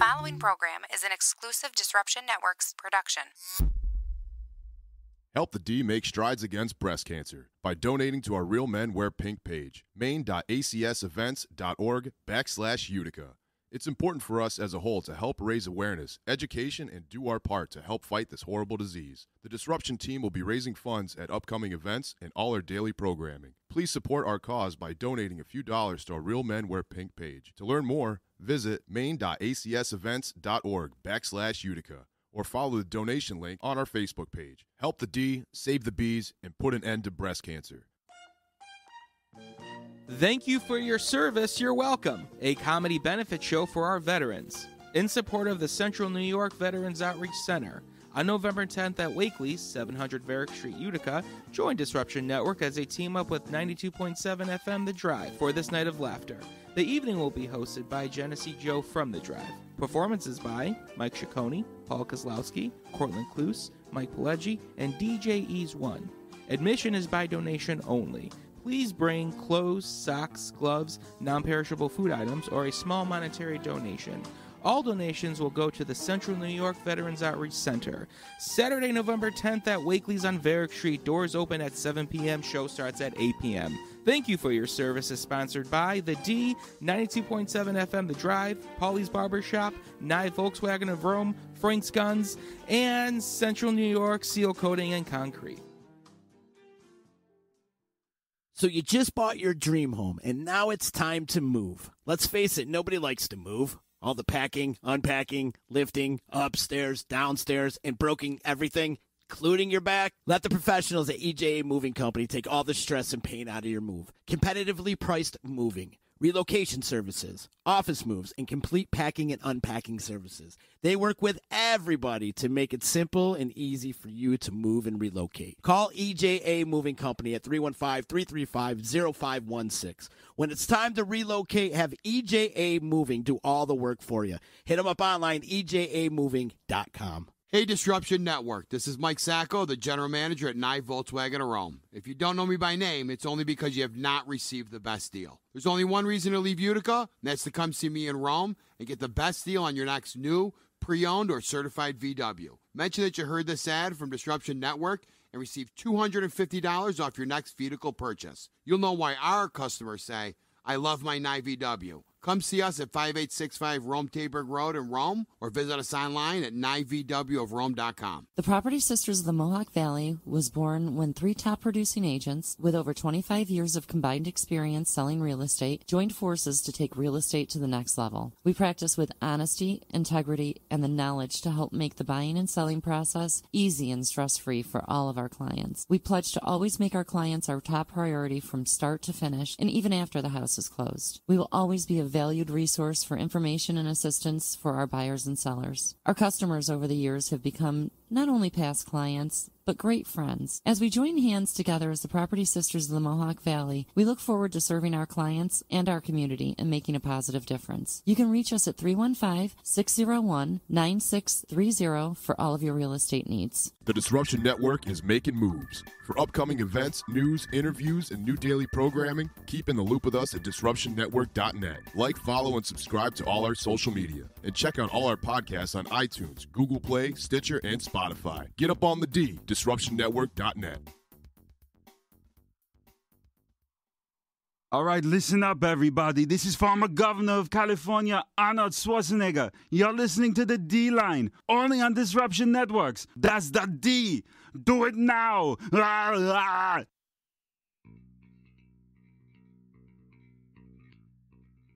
following program is an exclusive Disruption Networks production. Help the D make strides against breast cancer by donating to our Real Men Wear Pink page, maine.acsevents.org/Utica. It's important for us as a whole to help raise awareness, education, and do our part to help fight this horrible disease. The Disruption team will be raising funds at upcoming events and all our daily programming. Please support our cause by donating a few dollars to our Real Men Wear Pink page. To learn more, visit maine.acsevents.org/Utica or follow the donation link on our Facebook page. Help the D, save the bees, and put an end to breast cancer. Thank you for your service, you're welcome. A comedy benefit show for our veterans. In support of the Central New York Veterans Outreach Center. On November 10th at Wakely's, 700 Varick Street, Utica, join Disruption Network as they team up with 92.7 FM The Drive for this night of laughter. The evening will be hosted by Genesee Joe from The Drive. Performances by Mike Ciccone, Paul Kozlowski, Cortland Cluse, Mike Pileggi, and DJ Ease One. Admission is by donation only. Please bring clothes, socks, gloves, non-perishable food items, or a small monetary donation. All donations will go to the Central New York Veterans Outreach Center. Saturday, November 10th at Wakely's on Varick Street. Doors open at 7 p.m. Show starts at 8 p.m. Thank you for your service is sponsored by The D, 92.7 FM The Drive, Paulie's Barbershop, NYE Volkswagen of Rome, Frank's Guns, and Central New York Seal Coating and Concrete. So you just bought your dream home, and now it's time to move. Let's face it, nobody likes to move. All the packing, unpacking, lifting, upstairs, downstairs, and broking everything, including your back. Let the professionals at EJA Moving Company take all the stress and pain out of your move. Competitively priced moving, relocation services, office moves, and complete packing and unpacking services. They work with everybody to make it simple and easy for you to move and relocate. Call EJA Moving Company at 315-335-0516. When it's time to relocate, have EJA Moving do all the work for you. Hit them up online, ejamoving.com. Hey, Disruption Network. This is Mike Sacco, the general manager at NYE Volkswagen of Rome. If you don't know me by name, it's only because you have not received the best deal. There's only one reason to leave Utica, and that's to come see me in Rome and get the best deal on your next new, pre-owned, or certified VW. Mention that you heard this ad from Disruption Network and receive $250 off your next vehicle purchase. You'll know why our customers say, I love my NYE VW. Come see us at 5865 Rome Taberg Road in Rome or visit us online at nyevwofrome.com. The Property Sisters of the Mohawk Valley was born when 3 top producing agents with over 25 years of combined experience selling real estate joined forces to take real estate to the next level. We practice with honesty, integrity, and the knowledge to help make the buying and selling process easy and stress-free for all of our clients. We pledge to always make our clients our top priority from start to finish and even after the house is closed. We will always be a valued resource for information and assistance for our buyers and sellers. Our customers over the years have become not only past clients, but great friends. As we join hands together as the Property Sisters of the Mohawk Valley, we look forward to serving our clients and our community and making a positive difference. You can reach us at 315-601-9630 for all of your real estate needs. The Disruption Network is making moves. For upcoming events, news, interviews, and new daily programming, keep in the loop with us at DisruptionNetwork.net. Like, follow, and subscribe to all our social media. And check out all our podcasts on iTunes, Google Play, Stitcher, and Spotify. Get up on the D, DisruptionNetwork.net. All right, listen up, everybody. This is former governor of California, Arnold Schwarzenegger. You're listening to the D-Line, only on Disruption Networks. That's the D. Do it now. Rah, rah.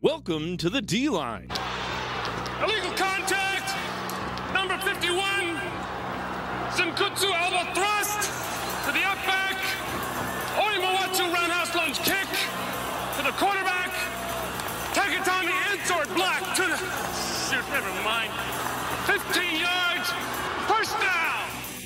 Welcome to the D-Line. Illegal contact! Number 51! Zinkutsu elbow thrust! To the up back! Oimawatsu roundhouse lunge kick! To the quarterback! Takatami insword block to the... Shoot, never mind. 15 yards! First down!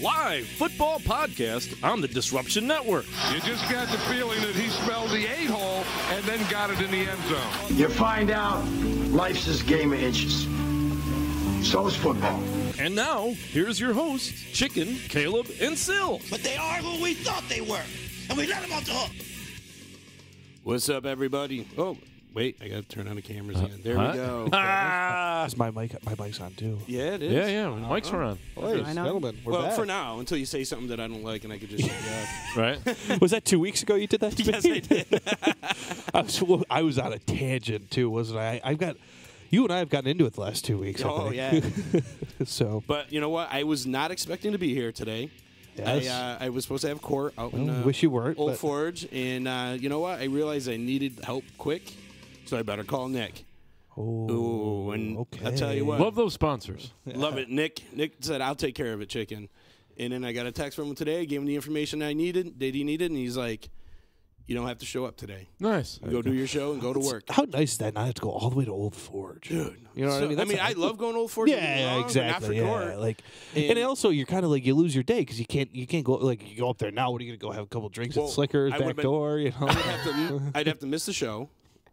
Live football podcast on the Disruption Network. You just got the feeling that he spelled the 8-hole and then got it in the end zone. You find out life's this game of inches. So is football. And now, here's your hosts, Chicken, Caleb, and Sills. But they are who we thought they were, and we let them off the hook. What's up, everybody? Oh, Wait, I got to turn on the cameras again. There we go. Is my mic's on too? Yeah, it is. Yeah, mics are on. Ladies and gentlemen, we're back. For now, until you say something that I don't like and I could just shut you up. Right? Was that 2 weeks ago you did that to me? Yes, I did. I was on a tangent too, wasn't I? You and I have gotten into it the last 2 weeks. Oh, yeah. So, but you know what? I was not expecting to be here today. Yes. I was supposed to have court out in wish you weren't, Old but- Forge, and you know what? I realized I needed help quick, so I better call Nick. Oh, and okay. I'll tell you what. Love those sponsors. Love it. Nick said, I'll take care of it, chicken. And then I got a text from him today. I gave him the information I needed, that he needed, and he's like, you don't have to show up today. Nice. You go do your show and go to work. How nice is that not have to go all the way to Old Forge? Dude. You know what I mean? I love going to Old Forge. Yeah, exactly. Not for court. Like, and also you're kind of like you lose your day because you can't go like you go up there now. What are you gonna go have a couple drinks at Slicker's back door? You know, I'd have to miss the show,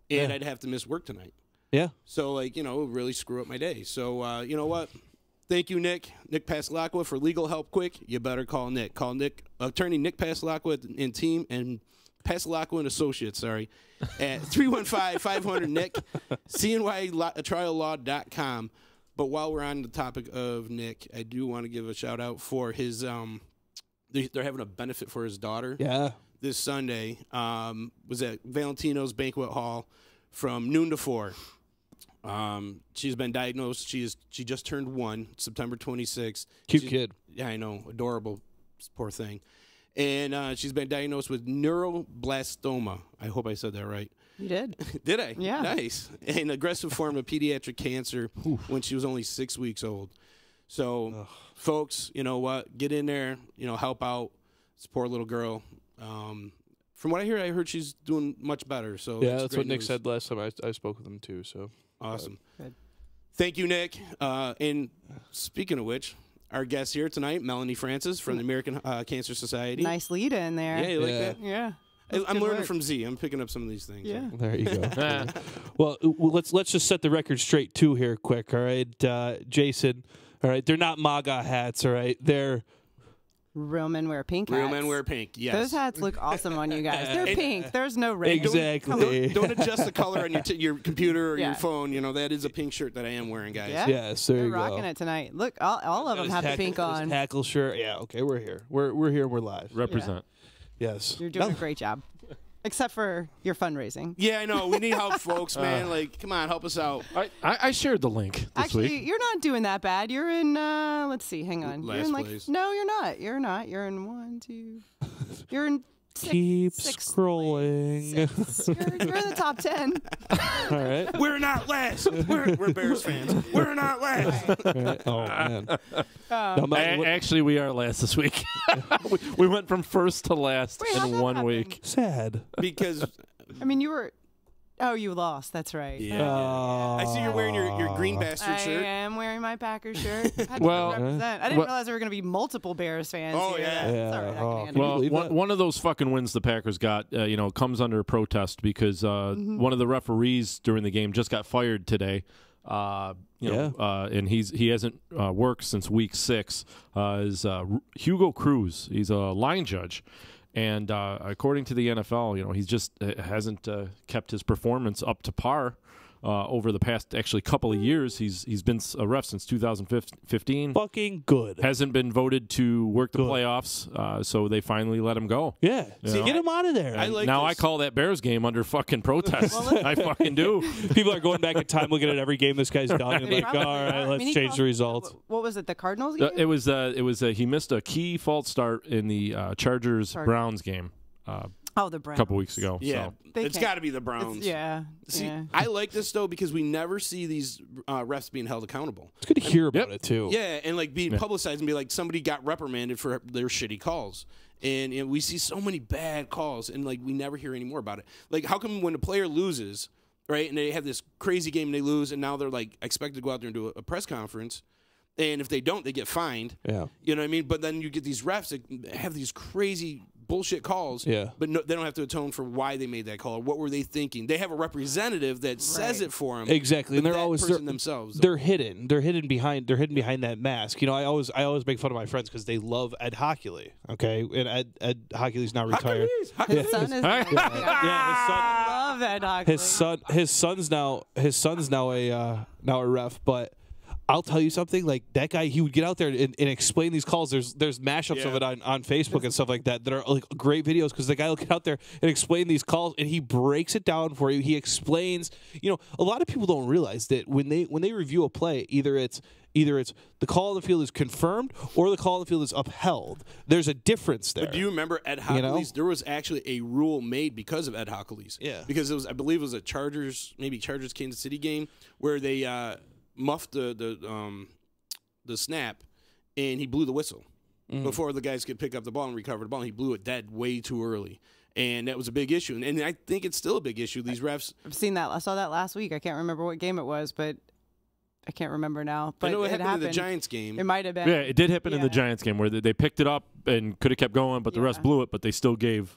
and I'd have to miss work tonight. Yeah. So like it would really screw up my day. So you know what? Thank you, Nick Pasalacqua, for legal help quick. You better call Nick. Call Nick, attorney Nick Pasalacqua and team, and Pasalacqua and Associates, sorry, at 315-500-NICK, CNYTrialLaw.com. But while we're on the topic of Nick, I do want to give a shout-out for his they're having a benefit for his daughter. Yeah. This Sunday was at Valentino's Banquet Hall from noon to 4. She's been diagnosed. She just turned 1, September 26th. Cute kid. Yeah, I know. Adorable. Poor thing. And she's been diagnosed with neuroblastoma. I hope I said that right. You did. Did I? Yeah. Nice. An aggressive form of pediatric cancer when she was only 6 weeks old. So, folks, you know what? Get in there. Help out. This poor little girl. From what I heard she's doing much better. So yeah, that's what Nick news. said last time I spoke with him too. So awesome. Good. Thank you, Nick. And speaking of which, our guest here tonight, Melanie Francis from the American Cancer Society. Nice lead in there. Yeah, you like that? Yeah. I'm learning from Z. I'm picking up some of these things. Yeah. There you go. Well, let's just set the record straight too here, quick. All right, Jason. All right, they're not MAGA hats. All right, they're Real men wear pink hats. Real men wear pink. Yes. Those hats look awesome on you guys. They're pink. There's no red. Exactly. Don't adjust the color on your computer or your phone. That is a pink shirt that I am wearing, guys. Yeah. Yes, there you go. They're rocking it tonight. Look, all of them have the pink on. Tackle shirt. Yeah. Okay, we're here. We're here. We're live. Represent. Yeah. Yes. You're doing a great job. Except for your fundraising. Yeah, I know. We need help, folks, man. Come on, help us out. I shared the link this Actually, week. you're not doing that bad. You're in, let's see, hang on. Last you're in place. No, you're not. You're not. You're in 1, 2. You're in Keep sixth scrolling. You're in the top 10. All right. We're not last. We're Bears fans. We're not last. Right. Oh, man. Actually, we are last this week. we went from first to last in 1 week. Sad. Because, I mean, you were. Oh, you lost. That's right. Yeah. I see you're wearing your green bastard shirt. I am wearing my Packers shirt. Well, I didn't realize there were going to be multiple Bears fans. Oh, here. yeah. Sorry, I can handle it. Well, one of those fucking wins the Packers got, comes under protest because one of the referees during the game just got fired today. And he hasn't worked since week 6. Is Hugo Cruz? He's a line judge. And according to the NFL, he just hasn't kept his performance up to par over the past couple of years. He's been a ref since 2015. Fucking good. Hasn't been voted to work the playoffs, so they finally let him go. Yeah. So get him out of there. I call that Bears game under fucking protest. I fucking do. People are going back in time looking at every game this guy's done and like, all right, let's change the results. What was it? The Cardinals game? It was he missed a key false start in the Chargers-Browns game. The Browns. A couple weeks ago. Yeah, so. it's got to be the Browns. See, I like this, though, because we never see these refs being held accountable. It's good to hear about it, too. Yeah, and being publicized and be like, somebody got reprimanded for their shitty calls. And we see so many bad calls, and we never hear any more about it. How come when a player loses, right, and they have this crazy game and they lose, and now they're expected to go out there and do a press conference, and if they don't, they get fined. Yeah. You know what I mean? But then you get these refs that have these crazy bullshit calls, but they don't have to atone for why they made that call or what were they thinking. They have a representative that says it for them. Exactly, and they're always themselves. They're hidden. They're hidden behind that mask. I always make fun of my friends because they love Ed Hockley. Okay, and Ed Hockley's now retired. His son is. His son. love Ed Hockley. His son's now a ref, but I'll tell you something. Like that guy, he would get out there and explain these calls. There's mashups of it on Facebook and stuff like that are like great videos because the guy will get out there and explain these calls and he breaks it down for you. He explains. You know, a lot of people don't realize that when they review a play, either it's the call on the field is confirmed or the call on the field is upheld. There's a difference there. But do you remember Ed Hockley's? You know? There was actually a rule made because of Ed Hockley's. Yeah. Because I believe it was a Chargers Kansas City game where they muffed the snap and he blew the whistle before the guys could pick up the ball and recover the ball. And he blew it dead way too early. And that was a big issue. And I think it's still a big issue. These refs. I've seen that. I saw that last week. I can't remember what game it was, but I can't remember now. But I know it happened in the Giants game. It might have been. Yeah, it did happen in the Giants game where they picked it up and could have kept going, but the refs blew it, but they still gave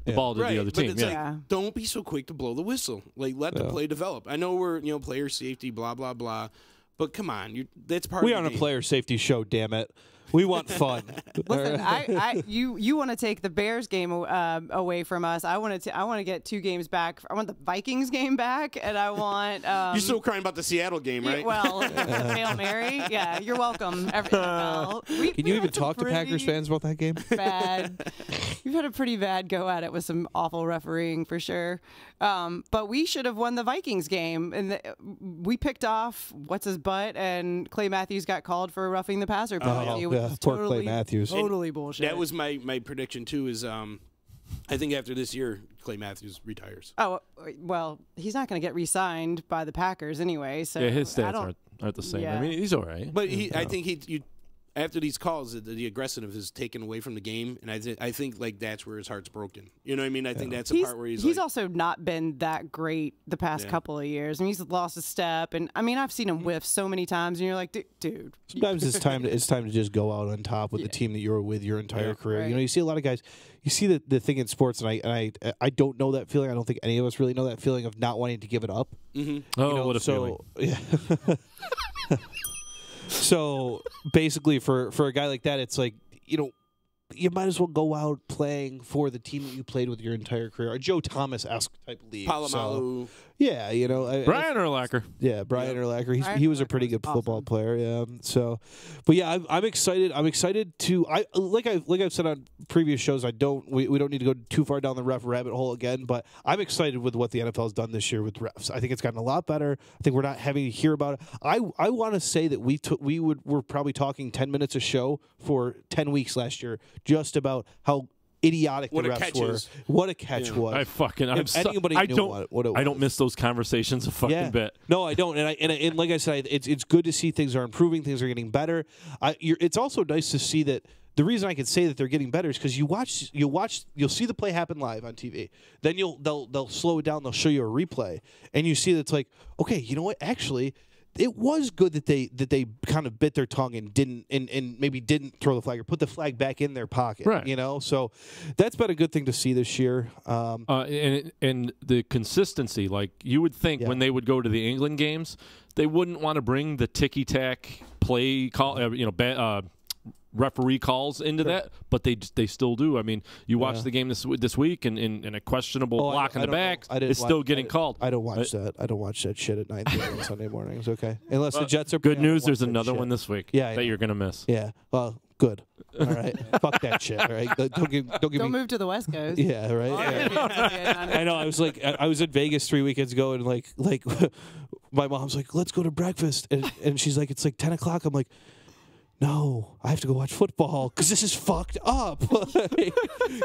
the ball to the other team. But it's like, don't be so quick to blow the whistle. Like, let the play develop. I know we're, player safety, blah, blah, blah. But come on, that's part of the game. We aren't a player safety show, damn it. We want fun. Listen, you want to take the Bears game away from us. I want to get 2 games back. I want the Vikings game back, and I want. You're still crying about the Seattle game, right? Well, Hail Mary. Yeah, you're welcome. Can you even talk to Packers fans about that game? Bad. You've had a pretty bad go at it with some awful refereeing for sure. But we should have won the Vikings game, and we picked off what's his butt, and Clay Matthews got called for roughing the passer penalty. Poor Clay Matthews. Totally bullshit. That was my prediction too. Is I think after this year, Clay Matthews retires. Oh well, he's not going to get re-signed by the Packers anyway. So yeah, his stats aren't the same. Yeah. I mean, he's all right. But I think after these calls, the aggressiveness is taken away from the game, and I think like that's where his heart's broken. You know what I mean? I think that's the part where he's also not been that great the past couple of years. I mean, he's lost a step, and I mean, I've seen him whiff so many times, and you're like, dude. Sometimes it's time to just go out on top with the team that you were with your entire career. Right. You see a lot of guys. You see the thing in sports, and I don't know that feeling. I don't think any of us really know that feeling of not wanting to give it up. Mm-hmm. Oh, what a feeling! Yeah. So basically, for a guy like that, it's like, you might as well go out playing for the team that you played with your entire career. A Joe Thomas-esque type of league. Palomalu. Yeah, Brian Urlacher. Yeah, Brian Urlacher. He was a pretty good football player. Yeah. So, but yeah, I'm excited. I'm excited to. Like I've said on previous shows. We don't need to go too far down the ref rabbit hole again. But I'm excited with what the NFL has done this year with refs. I think it's gotten a lot better. I think we're not having to hear about it. I want to say that we're probably talking 10 minutes a show for 10 weeks last year, just about how idiotic the refs were. What a catch was! I don't miss those conversations a fucking bit. No, I don't. And like I said, it's good to see things are improving, things are getting better. It's also nice to see that. The reason I can say that they're getting better is because you'll see the play happen live on TV. Then they'll slow it down. They'll show you a replay, and you see that it's like, okay, you know what? Actually, it was good that they kind of bit their tongue and maybe didn't throw the flag or put the flag back in their pocket. Right. So that's been a good thing to see this year. And the consistency, like you would think when they would go to the England games, they wouldn't want to bring the ticky-tack play call, referee calls into that, but they still do. I mean, you watch the game this week, and in a questionable block in the back, it's still getting called. I don't watch that. I don't watch that shit at 9:30 on Sunday mornings. Okay, unless the Jets are good news. There's another one this week. that you're gonna miss. Yeah. Well, good. All right. Fuck that shit. All right. Don't move to the West Coast. Yeah. Right. I know. I was in Vegas 3 weekends ago, and like my mom's like, let's go to breakfast, and she's like, it's like 10 o'clock. I'm like, no, I have to go watch football because this is fucked up. The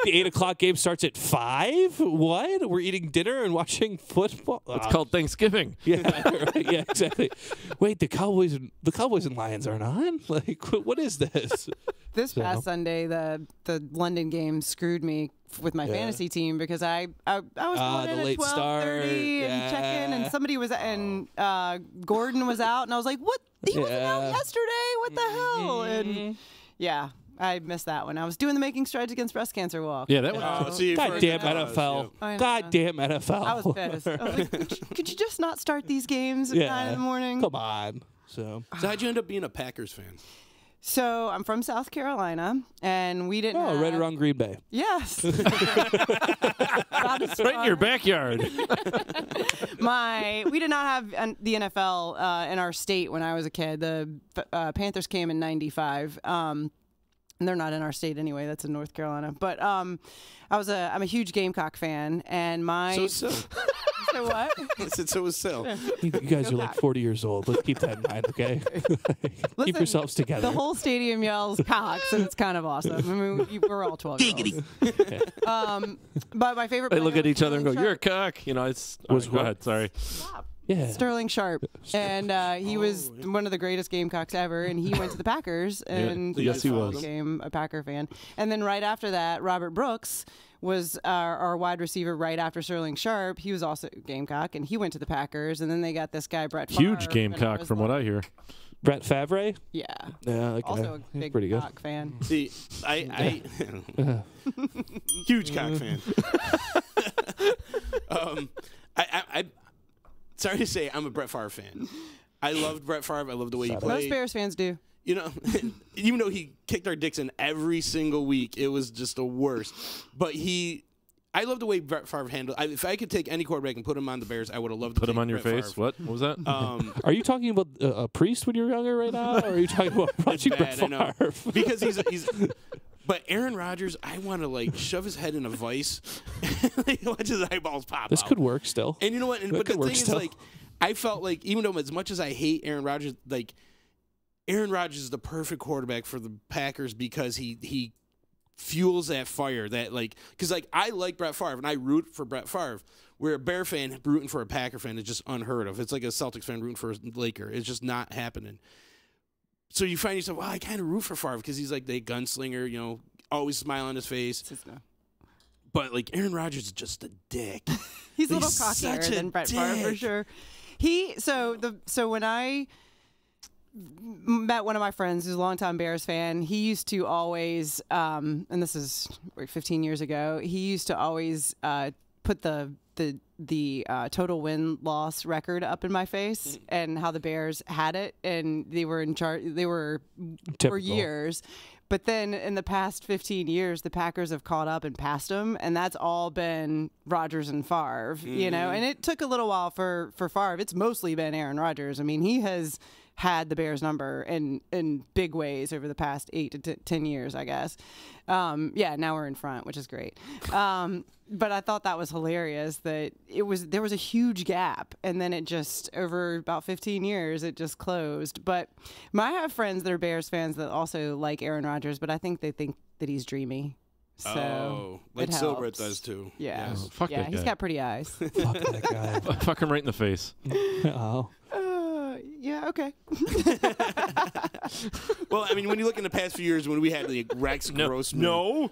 8 o'clock game starts at 5? What? We're eating dinner and watching football? It's called Thanksgiving. Yeah, right, yeah, exactly. Wait, the Cowboys and Lions aren't on? Like, what is this? This past Sunday, the London game screwed me with my fantasy team because I was going in at 12:30 and checking, and somebody was Gordon was out, and I was like, what? He wasn't out yesterday. What the hell? And yeah, I missed that one. I was doing the Making Strides Against Breast Cancer walk. Yeah, that was. Goddamn NFL. Goddamn NFL. I was pissed. I was like, could you just not start these games at 9 in the morning? Come on. So how'd you end up being a Packers fan? So I'm from South Carolina, and we didn't. Oh, right around Green Bay. Yes. Right in your backyard. We did not have the NFL in our state when I was a kid. The Panthers came in '95. And they're not in our state anyway. That's in North Carolina. But I'm a huge Gamecock fan, and So. So what? I said so was Sil. You guys are like 40 years old. Let's keep that in mind, okay? Keep yourselves together. The whole stadium yells Cox, and it's kind of awesome. I mean, we're all 12 years old. But my favorite They player look at each other and go, Sterling "You're a cock." You know, it's. Go ahead. Sorry. Yeah. Sterling Sharp, and he was one of the greatest Gamecocks ever, and he went to the Packers, and yes, he was. Became a Packer fan. And then right after that, Robert Brooks was our wide receiver right after Sterling Sharp. He was also Gamecock, and he went to the Packers, and then they got this guy Brett Favre. Huge Gamecock, from what I hear. Brett Favre? Yeah. Yeah, okay. Also a big pretty good. Cock fan. See, I huge cock fan. I sorry to say, I'm a Brett Favre fan. I loved Brett Favre. I loved the way he played. Most Bears fans do. You know, even though he kicked our dicks in every single week, it was just the worst. But I love the way Brett Favre handled. If I could take any quarterback and put him on the Bears, I would have loved to put him on your Brett face. Favre. What was that? Are you talking about a priest when you were younger right now, or are you talking about watching Brett I know. Favre? Because he's. But Aaron Rodgers, I want to like shove his head in a vice, and watch his eyeballs pop. This out. could work still. And you know what? But the thing is, like, I felt like even though as much as I hate Aaron Rodgers, like Aaron Rodgers is the perfect quarterback for the Packers because he fuels that fire that like because like I like Brett Favre and I root for Brett Favre. Where a Bear fan rooting for a Packer fan is just unheard of. It's like a Celtics fan rooting for a Laker. It's just not happening. So you find yourself, I kind of root for Favre because he's like the gunslinger, you know, always smile on his face. But like Aaron Rodgers is just a dick. He's a little cockier than Brett Favre for sure. So when I met one of my friends who's a longtime Bears fan, he used to always, and this is 15 years ago, he used to always put the total win-loss record up in my face and how the Bears had it, and they were in charge. They were for years. But then in the past 15 years, the Packers have caught up and passed them, and that's all been Rodgers and Favre, you know. And it took a little while for Favre. It's mostly been Aaron Rodgers. I mean, he has had the Bears number in big ways over the past 8 to 10 years, I guess. Now we're in front, which is great. But I thought that was hilarious that there was a huge gap, and then it just over about 15 years it just closed. But I have friends that are Bears fans that also like Aaron Rodgers, but I think they think that he's dreamy. So like Silbert does too. Yeah, yes. Fuck that guy. He's got pretty eyes. Fuck that guy. Fuck him right in the face. Oh. Yeah, okay. Well, I mean, when you look in the past few years when we had like Rex Grossman.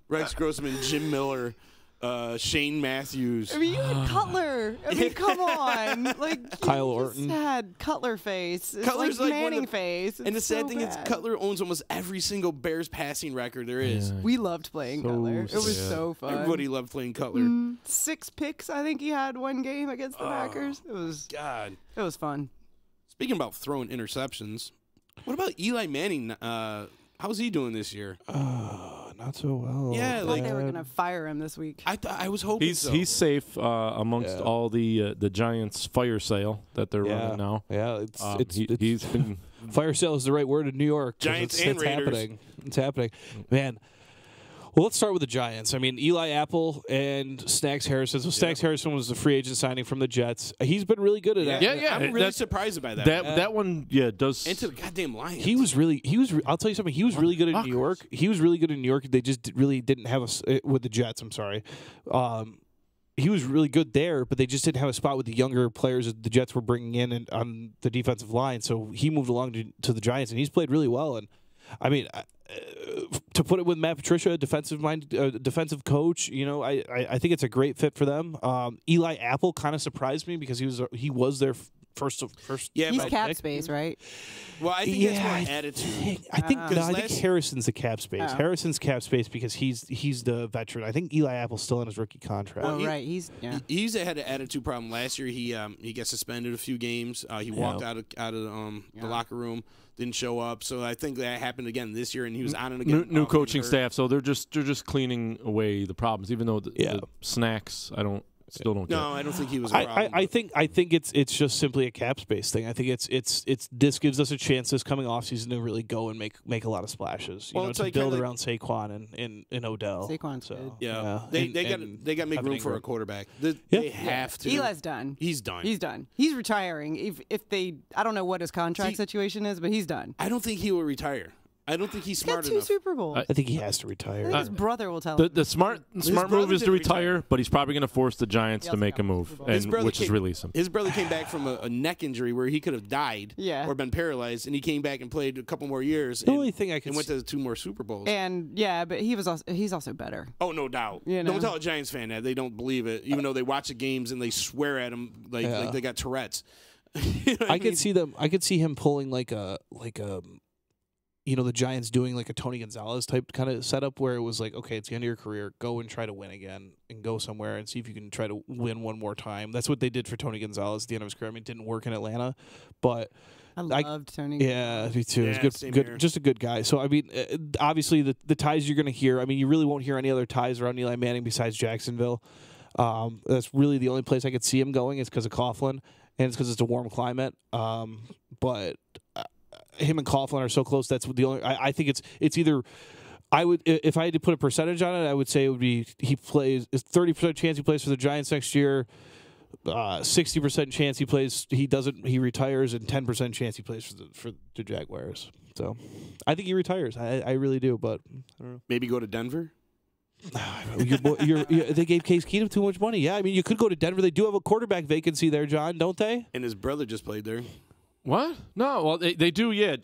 Rex Grossman, Jim Miller, Shane Matthews. I mean, you had Cutler. I mean, come on. Like Kyle Orton. Just had Cutler face. It's Cutler's like like Manning face. And the sad thing is Cutler owns almost every single Bears passing record there is. Yeah. We loved playing Cutler. It was so fun. Everybody loved playing Cutler. 6 picks, I think he had one game against the Packers. It was God. It was fun. Speaking about throwing interceptions, what about Eli Manning? How's he doing this year? Not so well. Yeah, I thought like they were gonna fire him this week. I was hoping he's safe amongst all the Giants' fire sale that they're running now. Yeah, he's been fire sale is the right word in New York. Giants it's and Raiders. happening. It's happening, man. Well, let's start with the Giants. I mean, Eli Apple and Snacks Harrison. So Snacks Harrison was a free agent signing from the Jets. He's been really good at that. Yeah. I'm really surprised by that. That one, does. Into the goddamn Lions. He was. I'll tell you something. He was really good in New York. He was really good in New York. They just really didn't have with the Jets. I'm sorry. He was really good there, but they just didn't have a spot with the younger players that the Jets were bringing in and on the defensive line. So he moved along to the Giants, and he's played really well. And I mean, to put it with Matt Patricia, defensive coach, you know, I think it's a great fit for them. Eli Apple kind of surprised me because he was their first. Yeah, he's cap space, right? Well, I think that's more attitude. I think Harrison's the cap space. Oh. Harrison's cap space because he's the veteran. I think Eli Apple's still in his rookie contract. Oh, right. He's had an attitude problem last year. He got suspended a few games. He walked out of the locker room, didn't show up. So I think that happened again this year, and he was on it again. New coaching staff, so they're just cleaning away the problems. Even though the snacks, still don't. No, I don't think he was a problem. I think it's just simply a cap space thing. I think it's this gives us a chance this coming offseason to really go and make a lot to build like around Saquon and Odell. Saquon's good. Yeah, they got to make room for a quarterback. They have to. Eli's done. He's done. He's done. He's retiring. If they, I don't know what his contract situation is, but he's done. I don't think he will retire. I don't think he's smart enough. Got 2 Super Bowls. I think he has to retire. I think his brother will tell him. The smart move is to retire, but he's probably going to force the Giants to make a move, which is release him. His brother came back from a neck injury where he could have died or been paralyzed, and he came back and played a couple more years. The only thing I can and went to 2 more Super Bowls. And but he's also better. Oh, no doubt. Don't tell a Giants fan that. They don't believe it, even though they watch the games and they swear at him like they got Tourette's. I could see them. I could see him pulling like a. The Giants doing like a Tony Gonzalez type kind of setup where it was like, okay, it's the end of your career. Go and try to win again and go somewhere and see if you can try to win one more time. That's what they did for Tony Gonzalez at the end of his career. I mean, it didn't work in Atlanta, but I loved Tony. Yeah, me too. Yeah, He's good, just a good guy. So, I mean, obviously the ties you're going to hear, I mean, you really won't hear any other ties around Eli Manning besides Jacksonville. That's really the only place I could see him going is because of Coughlin, and it's because it's a warm climate. But him and Coughlin are so close. That's the only. I think it's either. I would, if I had to put a percentage on it, I would say it would be he plays 30% chance he plays for the Giants next year, 60% chance he retires, and 10% chance he plays for the Jaguars. So, I think he retires. I really do, but I don't know. Maybe go to Denver. They gave Case Keenum too much money. Yeah, I mean, you could go to Denver. They do have a quarterback vacancy there, John, don't they? And his brother just played there. What? No, well, they do, yeah.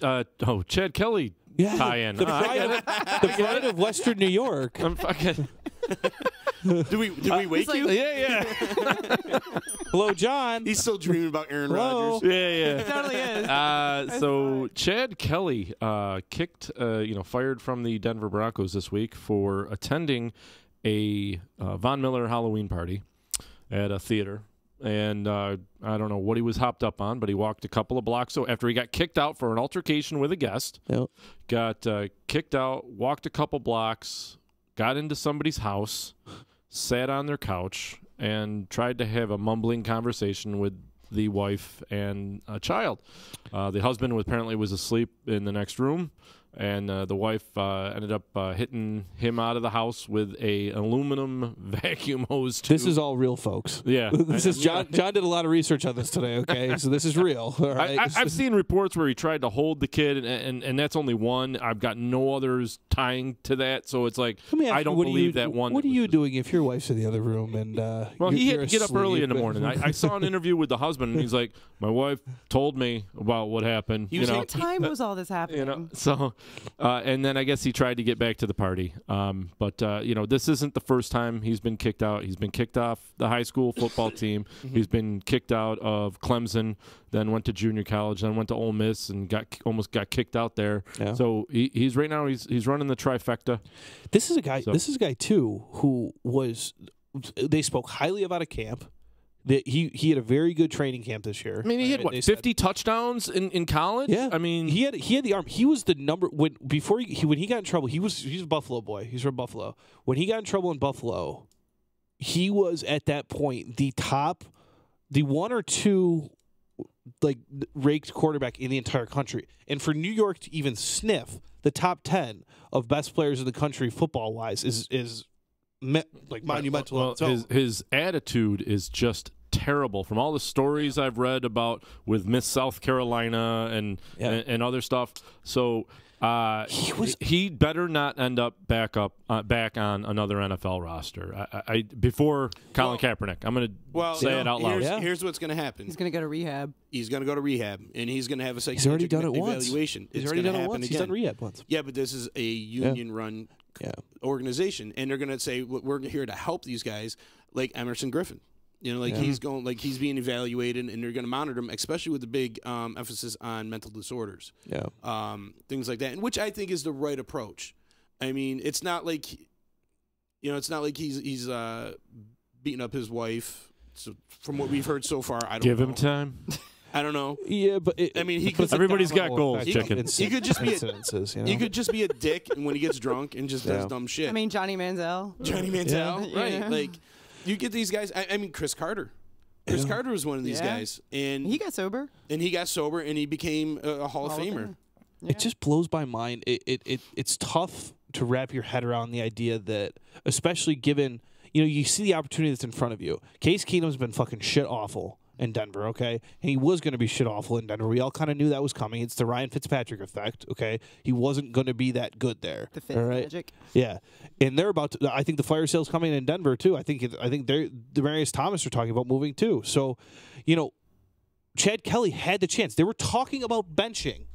Chad Kelly tie-in. The pride of Western New York. I'm fucking... Did we wake you? Yeah. Hello, John. He's still dreaming about Aaron Rodgers. Yeah. He totally is. So Chad Kelly fired from the Denver Broncos this week for attending a Von Miller Halloween party at a theater. And I don't know what he was hopped up on, but he walked a couple of blocks. So after he got kicked out for an altercation with a guest, got kicked out, walked a couple blocks, got into somebody's house, sat on their couch, and tried to have a mumbling conversation with the wife and a child. The husband apparently was asleep in the next room, and the wife ended up hitting him out of the house with an aluminum vacuum hose tube. This is all real, folks. Yeah. This is John. John did a lot of research on this today, okay? So this is real. All right? I've seen reports where he tried to hold the kid, and that's only one. I've got no others tying to that, so it's like, I don't believe that one. What are you doing if your wife's in the other room? And well, he had to get asleep, up early in the morning. I saw an interview with the husband, and he's like, my wife told me about what happened. What time was all this happening? So, and then I guess he tried to get back to the party. But this isn't the first time he's been kicked out. He's been kicked off the high school football team. He's been kicked out of Clemson, then went to junior college, then went to Ole Miss and almost got kicked out there. Yeah. So he's right now he's running the trifecta. This is a guy. So. This is a guy too who was. They spoke highly about a camp. He had a very good training camp this year. I mean, he had 50 touchdowns in college. Yeah, I mean, he had the arm. He was the number when he got in trouble. He's a Buffalo boy. He's from Buffalo. When he got in trouble in Buffalo, he was at that point the 1 or 2 raked quarterback in the entire country. And for New York to even sniff the top 10 of best players in the country football wise is monumental. Well, his attitude is just terrible. From all the stories I've read about with Miss South Carolina and other stuff. So he better not end up back on another NFL roster. Before Colin Kaepernick. I'm going to say it out loud. Here's what's going to happen. He's going to go to rehab. He's going to go to rehab, and he's going to have a psychiatric He's already done it evaluation. Once. He's already done it once. He's done rehab once. Yeah, but this is a union-run organization, and they're going to say, we're here to help these guys like Emerson Griffin. You know, like he's going, like he's being evaluated, and they're going to monitor him, especially with the big emphasis on mental disorders. Yeah. Things like that, and which I think is the right approach. I mean, it's not like, it's not like he's beating up his wife. So from what we've heard so far, I don't give know. him time. I don't know. Yeah, but I mean, he could. Everybody's got goals, chicken. He could just be he could just be a dick, and when he gets drunk and just does dumb shit. I mean, Johnny Manziel, right? Yeah. Like, you get these guys. I mean, Chris Carter. Chris Carter was one of these guys, and he got sober. And he became a Hall of Famer. Yeah. It just blows my mind. It's tough to wrap your head around the idea that, especially given, you see the opportunity that's in front of you. Case Keenum's been fucking shit awful in Denver, okay? And he was going to be shit awful in Denver. We all kind of knew that was coming. It's the Ryan Fitzpatrick effect, okay? He wasn't going to be that good there. The Fitz magic. Yeah. And they're about to, I think the fire sale's coming in Denver too. I think Demarius Thomas are talking about moving too. So, Chad Kelly had the chance. They were talking about benching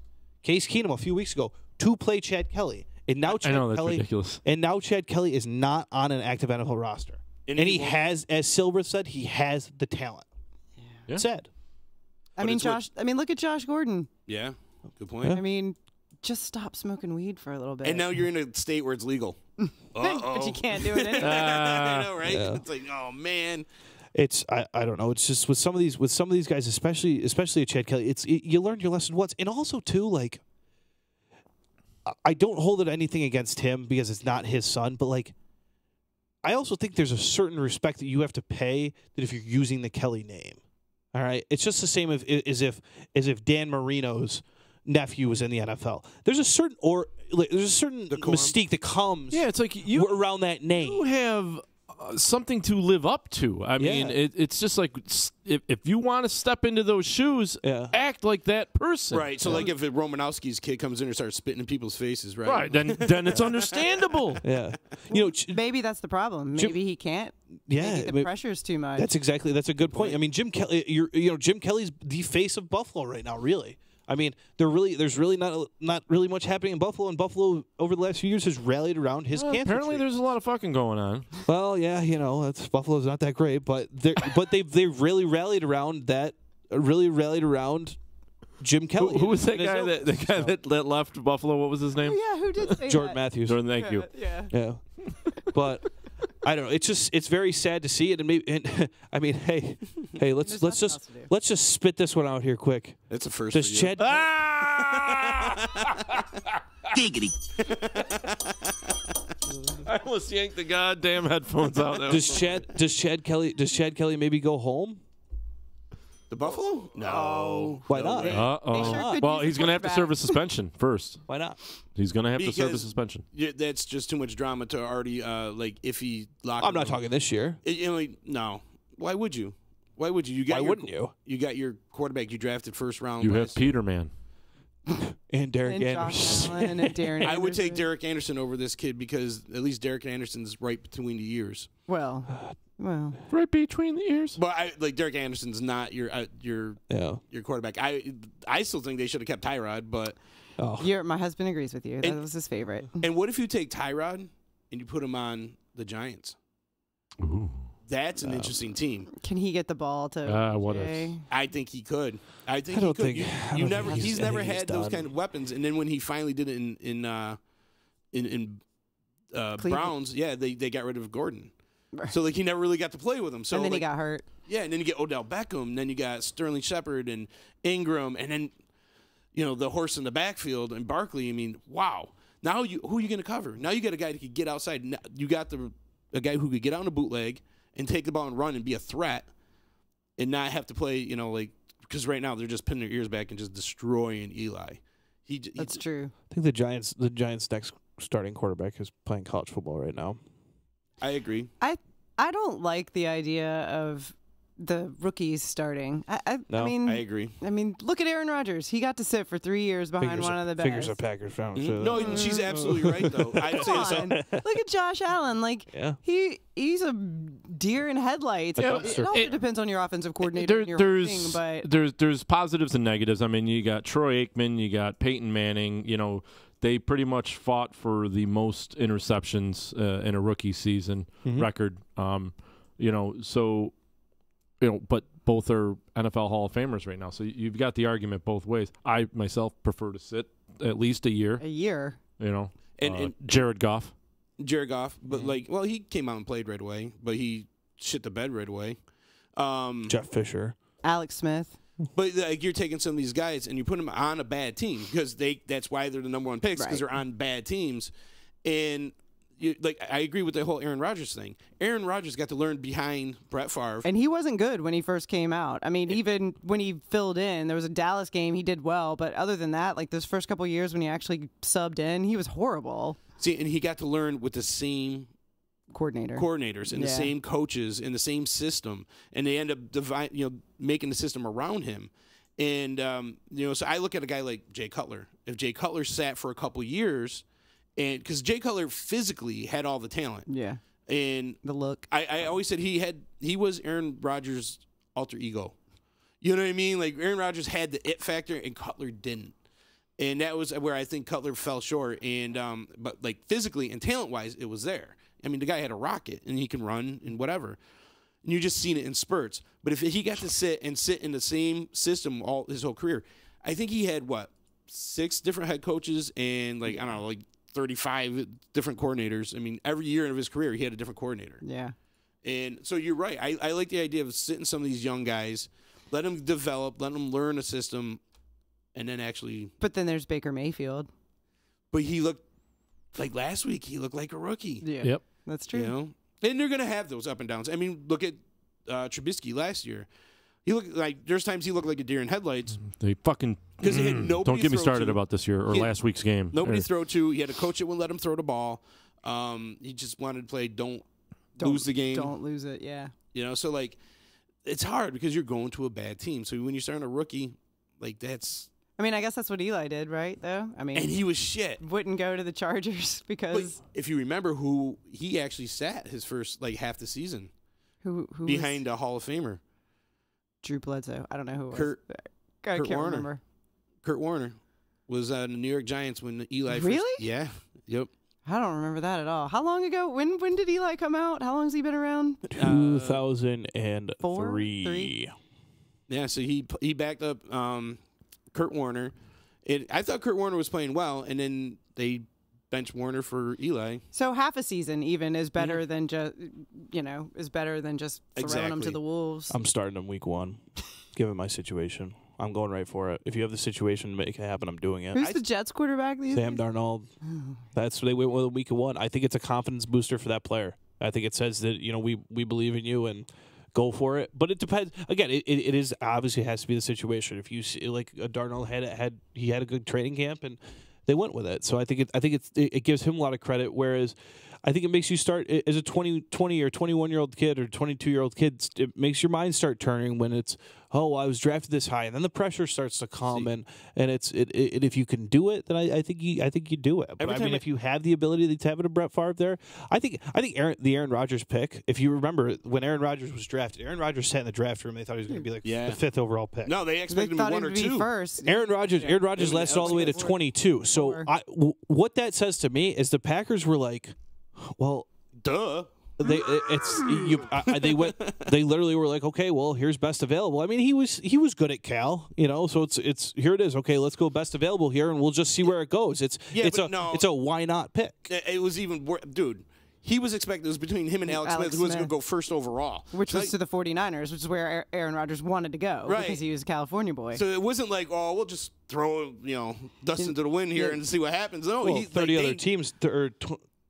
Case Keenum a few weeks ago to play Chad Kelly. And now Chad Kelly, ridiculous. And now Chad Kelly is not on an active NFL roster. And he has, as Silver said, he has the talent. Yeah. Said. I mean, look at Josh Gordon. Yeah, good point. I mean, just stop smoking weed for a little bit. And now you're in a state where it's legal. But you can't do it anyway. I know, right? Yeah. It's like, oh man. It's I don't know. It's just with some of these guys, especially at Chad Kelly. You learned your lesson once, and also too, like, I don't hold it anything against him because it's not his son, but like, I also think there's a certain respect that you have to pay that if you're using the Kelly name. All right, it's just the same as if Dan Marino's nephew was in the NFL. There's a certain mystique that comes. Yeah, it's like around that name. You have something to live up to. I mean, it's just like if you want to step into those shoes, act like that person. Right. So, like, if Romanowski's kid comes in and starts spitting in people's faces, right? Right. Then it's understandable. Yeah. Maybe that's the problem. Maybe he can't. Yeah. Maybe the pressure's too much. That's a good point. I mean, Jim Kelly. Jim Kelly's the face of Buffalo right now. Really. I mean, there's really not really much happening in Buffalo, and Buffalo over the last few years has rallied around his cancer. Apparently, there's a lot of fucking going on. Well, yeah, Buffalo's not that great, but they really rallied around that. Really rallied around Jim Kelly. Who was that guy? The guy that left Buffalo. What was his name? Oh, yeah, who did say Jordan that? Matthews. Jordan, thank you. Yeah. But I don't know. It's very sad to see it, and I mean, hey, let's just spit this one out here quick. That's a first. Does Chad? Giggity. I almost yanked the goddamn headphones out. Does Chad Kelly maybe go home? The Buffalo? No. Why not? Well, he's going to have to serve a suspension first. Why not? He's going to have to serve a suspension. That's just too much drama to already, if he locked. I'm not talking this year. No. Why would you? Why would you? Why wouldn't you? You got your quarterback you drafted first round. You have Peterman. And Derek Anderson. And Darren I would take Derek Anderson over this kid because at least Derek Anderson's right between the ears. Well, right between the ears. But Derek Anderson's not your quarterback. I still think they should have kept Tyrod, but my husband agrees with you. That was his favorite. And what if you take Tyrod and you put him on the Giants? Ooh. That's an interesting team. Can he get the ball to? What if? I think he could. He's never had those kind of weapons. And then when he finally did it in Browns, they got rid of Gordon. So he never really got to play with him. So and then he got hurt. Yeah, and then you get Odell Beckham, and then you got Sterling Shepard and Ingram, and then the horse in the backfield and Barkley. I mean, wow. Now who are you going to cover? Now you got a guy that could get outside. You got a guy who could get on a bootleg and take the ball and run and be a threat, and not have to play. Because right now they're just pinning their ears back and just destroying Eli. That's true. I think the Giants' next starting quarterback is playing college football right now. I agree. I don't like the idea of the rookies starting. I mean, I agree. I mean, look at Aaron Rodgers. He got to sit for 3 years behind one of the best. Figures a Packers fan. Mm-hmm. No, she's absolutely right though. I'd say so. Look at Josh Allen. He's a deer in headlights. It also depends on your offensive coordinator. There's positives and negatives. I mean, you got Troy Aikman, you got Peyton Manning. They pretty much fought for the most interceptions in a rookie season record. So but both are NFL Hall of Famers right now. So you've got the argument both ways. I myself prefer to sit at least a year. A year. And Jared Goff. But he came out and played right away, but he shit the bed right away. Jeff Fisher, Alex Smith. But you're taking some of these guys and you put them on a bad team because that's why they're the number one picks, because they're on bad teams. And I agree with the whole Aaron Rodgers thing. Aaron Rodgers got to learn behind Brett Favre, and he wasn't good when he first came out. I mean, even when he filled in, there was a Dallas game he did well, but other than that, like those first couple years when he actually subbed in, he was horrible. See, and he got to learn with the same coordinators and the same coaches and the same system, and they end up making the system around him. And so I look at a guy like Jay Cutler. If Jay Cutler sat for a couple years. And because Jay Cutler physically had all the talent, and the look, I always said he was Aaron Rodgers' alter ego. You know what I mean? Like Aaron Rodgers had the it factor, and Cutler didn't, and that was where I think Cutler fell short. And but like physically and talent wise, it was there. I mean, the guy had a rocket, and he can run and whatever. And you just seen it in spurts. But if he got to sit in the same system all his whole career, I think he had 6 different head coaches and 35 different coordinators. I mean, every year of his career, he had a different coordinator. Yeah. And so you're right. I like the idea of sitting some of these young guys, let them develop, let them learn a system, and then actually. But then there's Baker Mayfield. But he looked like last week. He looked like a rookie. Yeah. Yep. That's true. And they're gonna have those up and downs. I mean, look at Trubisky last year. He looked like there's times he looked like a deer in headlights. They fucking because he had nobody. Don't get me started to. about this year or last week's game. Nobody throw to. He had a coach that wouldn't let him throw the ball. He just wanted to play. Don't lose the game. Don't lose it. Yeah. So it's hard because you're going to a bad team. So when you're starting a rookie, that's. I mean, I guess that's what Eli did, right? Though I mean, and he was shit. Wouldn't go to the Chargers because. But if you remember who he actually sat his first half the season. Who behind a Hall of Famer. Drew Bledsoe. I don't know who it was. I Kurt can't Warner. remember. Kurt Warner was the New York Giants when Eli Really? Yeah. Yep. I don't remember that at all. How long ago? When did Eli come out? How long has he been around? 2003. Yeah, so he backed up Kurt Warner. I thought Kurt Warner was playing well, and then they bench Warner for Eli. So half a season even is better than just throwing him to the wolves. I'm starting him week 1, given my situation. I'm going right for it. If you have the situation to make it happen, I'm doing it. Who's the Jets quarterback these Sam days? Darnold. That's what they went with week 1. I think it's a confidence booster for that player. I think it says that we believe in you and go for it. But it depends. Again, it is obviously has to be the situation. If you see Darnold had a good training camp and they went with it. So I think it gives him a lot of credit. Whereas I think it makes you start as a 20 or 21-year-old kid or 22-year-old kid. It makes your mind start turning when it's, I was drafted this high, and then the pressure starts to come. And if you can do it, then I think you do it. But if you have the ability to have a Brett Favre there, I think the Aaron Rodgers pick. If you remember when Aaron Rodgers was drafted, Aaron Rodgers sat in the draft room. They thought he was going to be the 5th overall pick. No, they expected him to be 1 or 2 first. Aaron Rodgers lasted all the way to 22. So what that says to me is the Packers were like, well, duh. They literally were like, okay, well, here's best available. I mean, he was good at Cal, so it's here it is. Okay, let's go best available here, and we'll just see where it goes. It's a why not pick. It was even dude. He was expected. It was between him and Alex Smith, who was going to go first overall, which was to the 49ers, which is where Aaron Rodgers wanted to go, because he was a California boy. So it wasn't like, we'll just throw dust into the wind here and see what happens. No, 30 other teams.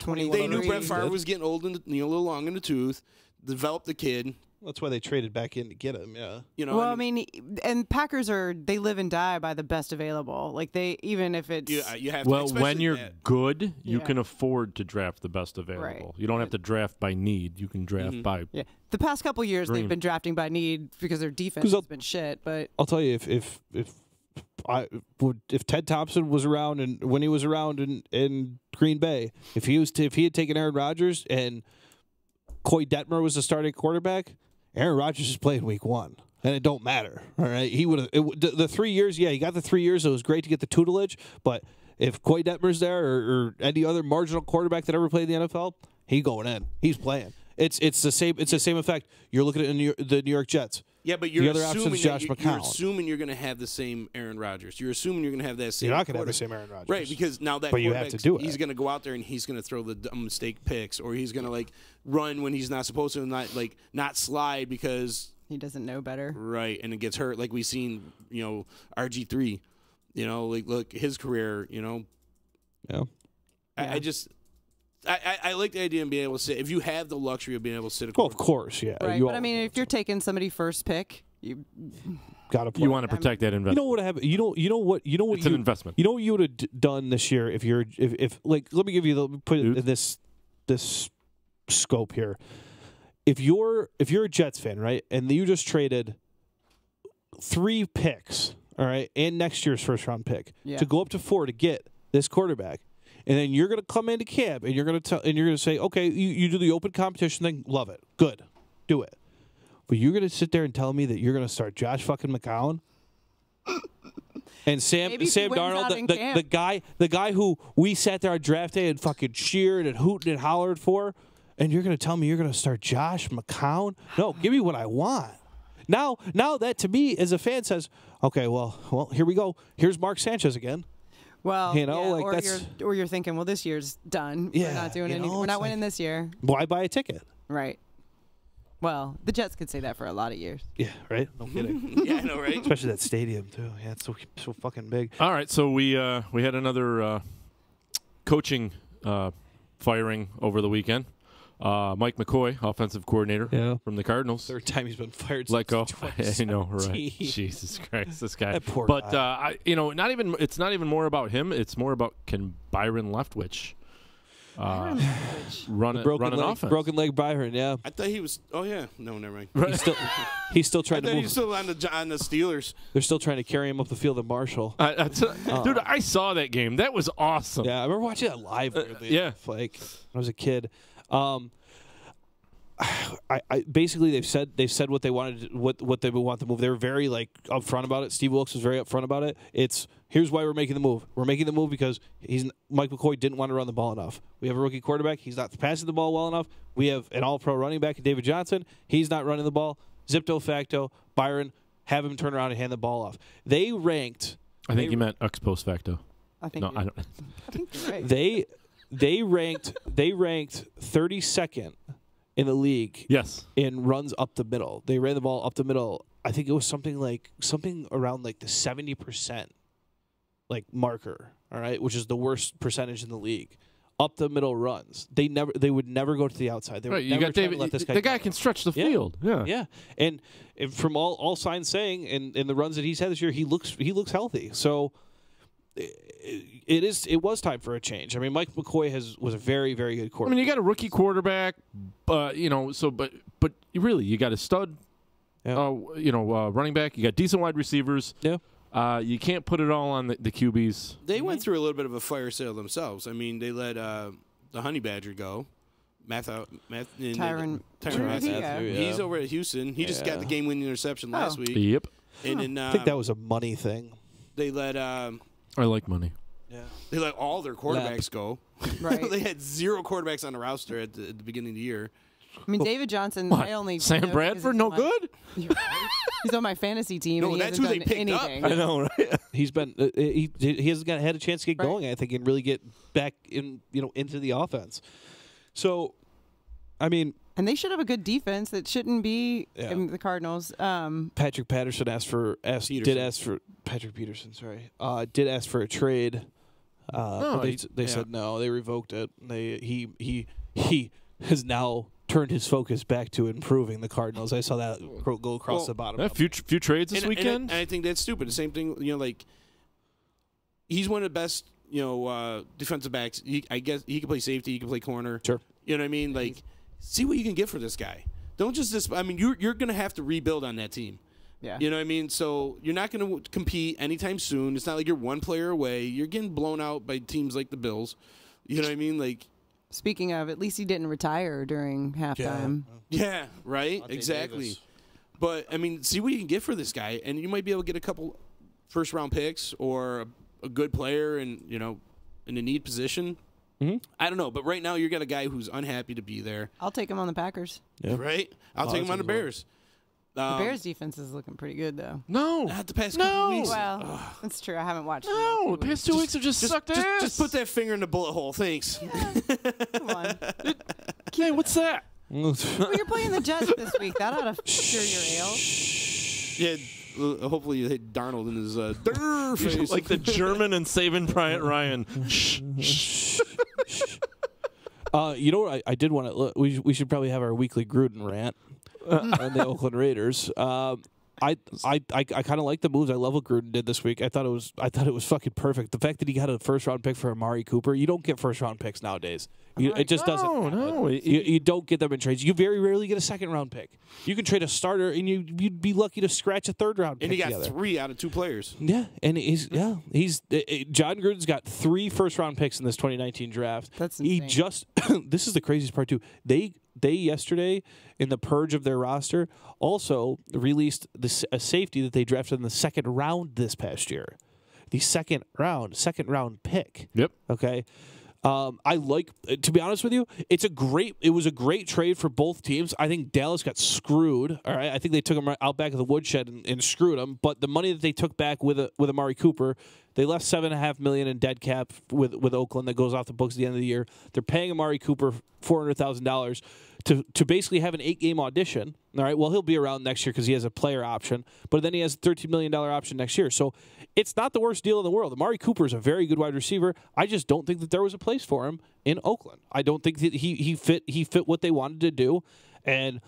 They knew Brett Favre was getting old and a little long in the tooth. Developed the kid. That's why they traded back in to get him. Yeah. And Packers they live and die by the best available. Even if it's you have when you're good, you can afford to draft the best available. Right. You don't have to draft by need. You can draft by. Yeah. The past couple years they've been drafting by need because their defense has been shit. But I'll tell you if Ted Thompson was around and when he was around in Green Bay, if he had taken Aaron Rodgers and Coy Detmer was the starting quarterback, Aaron Rodgers is playing week 1, and it don't matter. All right, he would have the 3 years. Yeah, he got the 3 years. It was great to get the tutelage, but if Coy Detmer's there or any other marginal quarterback that ever played in the NFL, he going in. He's playing. It's the same. It's the same effect. You're looking at the New York Jets. Yeah, but you're the other assuming option is Josh you're McCown. assuming you're going to have the same Aaron Rodgers. You're assuming you're going to have that same. You're not going to have the same Aaron Rodgers, right? Because now that, but you have to do it. He's going to go out there and he's going to throw the dumb mistake picks, or he's going to like run when he's not supposed to, and not slide because he doesn't know better. Right, and it gets hurt, like we've seen. RG3. Look his career. Yeah. I like the idea of being able to sit. If you have the luxury of being able to sit, of course, yeah. Right, but I mean, if you're taking somebody first pick, you got to. You want to protect that investment. You know what I have. You know what. It's an investment. You know what you would have done this year if let me give you put it in this scope here. If you're a Jets fan, right, and you just traded 3 picks, all right, and next year's first round pick to go up to 4 to get this quarterback. And then you're going to come into camp and you're going to say, okay, you do the open competition thing, love it, good, do it. But you're going to sit there and tell me that you're going to start Josh fucking McCown and Sam Darnold, the guy who we sat there on draft day and fucking cheered and hooted and hollered for, and you're going to tell me you're going to start Josh McCown? No, give me what I want. Now that to me as a fan says, okay, well, here we go. Here's Mark Sanchez again. Well, that's or you're thinking, well, this year's done. Yeah, we're not doing anything. We're not winning this year. Why buy a ticket? Right. Well, the Jets could say that for a lot of years. Yeah, right. No kidding. Yeah, I know, right? Especially that stadium too. Yeah, it's so fucking big. All right, so we had another coaching firing over the weekend. Mike McCoy, offensive coordinator from the Cardinals. Third time he's been fired. Let go. I know, right? Jesus Christ, this guy. That poor but guy. it's not even more about him. It's more about can Byron Leftwich run an offense. Broken leg Byron. Yeah. I thought he was. Oh yeah. No, never mind. Right. He's still trying to move. He's still on the Steelers. They're still trying to carry him up the field at Marshall. Dude, I saw that game. That was awesome. Yeah, I remember watching that live. Yeah, like when I was a kid. I basically they've said what they wanted, what they would want the move. They were very upfront about it. Steve Wilkes was very upfront about it. It's here's why we're making the move. We're making the move because Mike McCoy didn't want to run the ball enough. We have a rookie quarterback. He's not passing the ball well enough. We have an all-pro running back, David Johnson. He's not running the ball. Zipto facto. Byron, have him turn around and hand the ball off. They ranked. I think you meant ex post facto. I think. No, I don't. I think you're right. They ranked 32nd in the league. Yes. In runs up the middle. They ran the ball up the middle. I think it was something around the 70% marker, all right, which is the worst percentage in the league. Up the middle runs. They would never go to the outside. They would you got David. The guy can stretch the field. Yeah. Yeah. And from all signs saying in the runs that he's had this year, he looks healthy. So it was time for a change. I mean, Mike McCoy was a very, very good quarterback. I mean, you got a rookie quarterback, but you really you got a stud, running back. You got decent wide receivers. Yeah. You can't put it all on the QBs. They went through a little bit of a fire sale themselves. I mean, they let the Honey Badger go. Tyrann Mathieu. Yeah. He's over at Houston. He just got the game-winning interception last week. Yep. And then I think that was a money thing. They let. I like money. Yeah. They let all their quarterbacks go. Right. They had 0 quarterbacks on the roster at the beginning of the year. I mean, David Johnson. What? I only Sam Bradford, no good. He's on my fantasy team. No, and he that's hasn't who they done picked up. anything. I know, right? He's been he hasn't had a chance to get going. I think and really get back into the offense. So, I mean, and they should have a good defense. That shouldn't be the Cardinals. Patrick Patterson did ask for Patrick Peterson. Sorry, did ask for a trade. They said no. They revoked it. He has now turned his focus back to improving the Cardinals. I saw that go across the bottom. Few trades this weekend. And I think that's stupid. The same thing. He's one of the best. Defensive backs. I guess he can play safety. He can play corner. Sure. You know what I mean? See what you can get for this guy. Don't just. I mean, you're going to have to rebuild on that team. Yeah. You know what I mean? So you're not going to compete anytime soon. It's not like you're one player away. You're getting blown out by teams like the Bills. You know what I mean? Speaking of, at least he didn't retire during halftime. Yeah, right? Exactly. Davis. But, I mean, see what you can get for this guy, and you might be able to get a couple first-round picks or a good player in a need position. Mm-hmm. I don't know, but right now you got a guy who's unhappy to be there. I'll take him on the Packers. Yeah. Right? I'll take him on the Bears. The Bears defense is looking pretty good, though. No. Not the past couple weeks. Well, that's true. I haven't watched No, the past 2 weeks have just sucked ass. Just put that finger in the bullet hole. Thanks. Come on. Hey, what's that? Well, you're playing the Jets this week. That ought to cure your ails. Yeah, hopefully you hit Darnold in his face. Like the German and Saving Private Ryan. You know what? I did want to. We should probably have our weekly Gruden rant on the Oakland Raiders. I kind of like the moves. I love what Gruden did this week. I thought it was fucking perfect. The fact that he got a first round pick for Amari Cooper. You don't get first round picks nowadays. It just doesn't. No. You don't get them in trades. You very rarely get a second round pick. You can trade a starter, and you'd be lucky to scratch a third round pick. And he got together. 3 out of 2 players. Yeah, and John Gruden's got 3 first round picks in this 2019 draft. That's insane. This is the craziest part too. They yesterday in the purge of their roster also released a safety that they drafted in the second round this past year. The second round pick. Yep. Okay. I like, to be honest with you, it was a great trade for both teams. I think Dallas got screwed. All right, I think they took him out back of the woodshed and screwed him. But the money that they took back with Amari Cooper, they left $7.5 million in dead cap with Oakland that goes off the books at the end of the year. They're paying Amari Cooper $400,000 to basically have an 8-game audition. All right, well, he'll be around next year because he has a player option, but then he has a $13 million option next year. So it's not the worst deal in the world. Amari Cooper is a very good wide receiver. I just don't think that there was a place for him in Oakland. I don't think that he fit what they wanted to do. And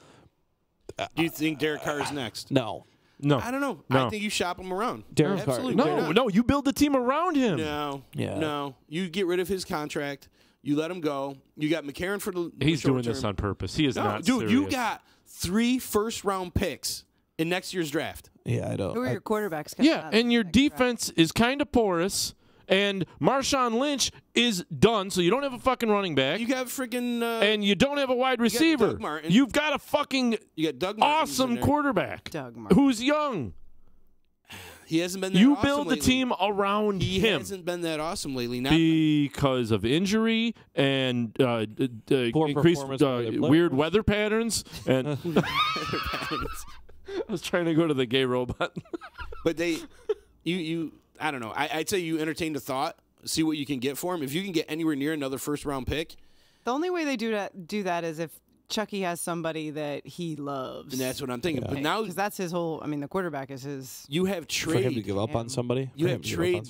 do you think Derek Carr is next? No. I don't know. No. I think you shop him around. Derek Carr. No, you build the team around him. No. You get rid of his contract. You let him go. You got McCarron for the He's short doing term. this on purpose. He is not dude, serious. you got 3 first-round picks in next year's draft. Yeah, I don't. Who are your quarterbacks? Yeah, and your defense is kind of porous, and Marshawn Lynch is done, so you don't have a fucking running back. You got freaking... and you don't have a wide receiver. You've got a fucking awesome quarterback who's young. He hasn't been that You awesome build the lately. team around He him. hasn't been that awesome lately. Because of injury and increased weird weather patterns. And I was trying to go to the gay robot. But I don't know. I'd say you entertain the thought, see what you can get for him. If you can get anywhere near another first-round pick. The only way they do that is if Chucky has somebody that he loves. And that's what I'm thinking. Yeah. But now, because that's his whole. I mean, the quarterback is his. You have trade for him to give up on somebody. You have trade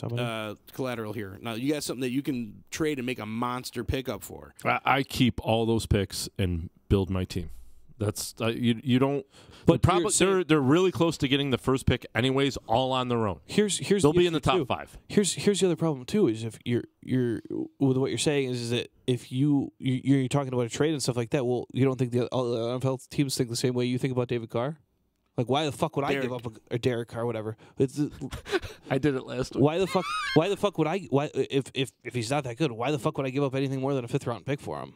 collateral here. Now you got something that you can trade and make a monster pickup for. I keep all those picks and build my team. That's you don't. But they're really close to getting the first pick, anyways, all on their own. They'll be in the top 5. Here's the other problem too: is if you're with what you're saying is that if you're talking about a trade and stuff like that, well, you don't think the NFL teams think the same way you think about David Carr? Like, why the fuck would I give up a Derek Carr, whatever? I did it last week. Why the fuck would I? Why if he's not that good? Why the fuck would I give up anything more than a 5th round pick for him?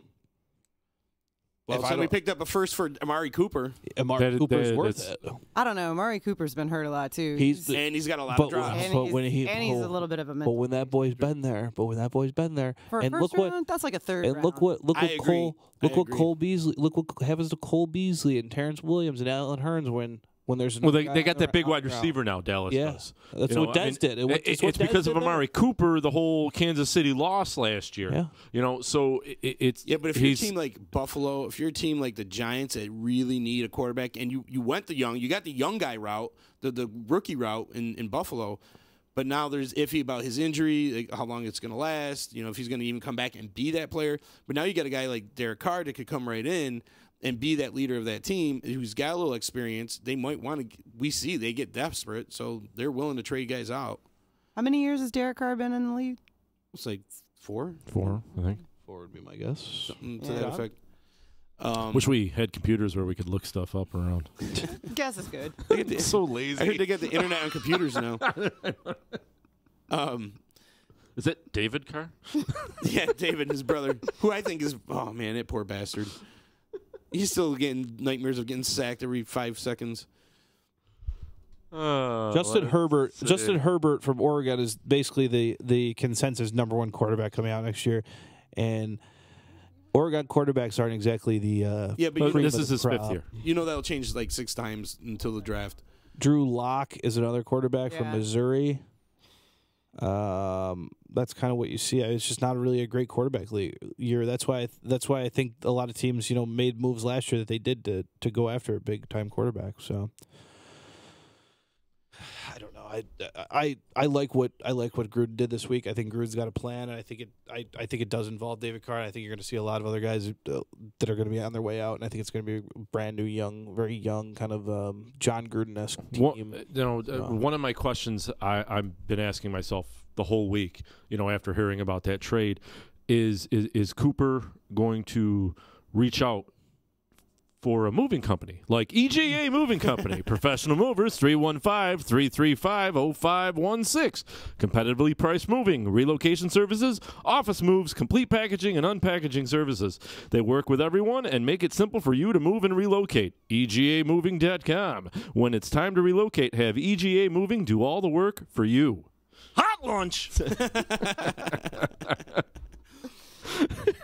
Well, somebody picked up a first for Amari Cooper. Amari Cooper's worth it. I don't know. Amari Cooper's been hurt a lot too. He's got a lot of drops. And he's a little bit of a mental. But when that boy's been there, For and a look first what round, that's like a 3rd and round. look what Cole Beasley happens to Cole Beasley and Terrence Williams and Alan Hearns when there's they got that big wide receiver now. Dallas does. That's what Dez did. It's because of Amari Cooper. The whole Kansas City loss last year. Yeah. So it's but if you're a team like Buffalo, if you're a team like the Giants that really need a quarterback, and you went you got the young guy route, the rookie route in Buffalo. But now there's iffy about his injury, like how long it's going to last, if he's going to even come back and be that player. But now you got a guy like Derek Carr that could come right in and be that leader of that team who's got a little experience. They might want to they get desperate, so they're willing to trade guys out. How many years has Derek Carr been in the league? It's like 4. 4, I think. 4 would be my guess. Something to that effect. Wish we had computers where we could look stuff up around. Guess is good. It's so lazy. I heard they got the internet on computers now. Is it David Carr? Yeah, David and his brother, who I think is, oh man, that poor bastard. He's still getting nightmares of getting sacked every 5 seconds. Justin Herbert from Oregon is basically the consensus #1 quarterback coming out next year, and Oregon quarterbacks aren't exactly the but this is his fifth year. You know that'll change like 6 times until the draft. Drew Lock is another quarterback from Missouri. That's kind of what you see. It's just not really a great quarterback year. That's why I think a lot of teams, made moves last year that they did to go after a big time quarterback. So I don't know. I like what Gruden did this week. I think Gruden's got a plan, and I think it does involve David Carr. I think you're going to see a lot of other guys that are going to be on their way out, and I think it's going to be a brand new, very young kind of John Gruden-esque team. One of my questions I've been asking myself the whole week, after hearing about that trade, is Cooper going to reach out for a moving company like EGA Moving Company, professional movers, 315-335-0516, competitively priced moving, relocation services, office moves, complete packaging and unpackaging services. They work with everyone and make it simple for you to move and relocate. EGAmoving.com. When it's time to relocate, have EGA Moving do all the work for you. Hot lunch.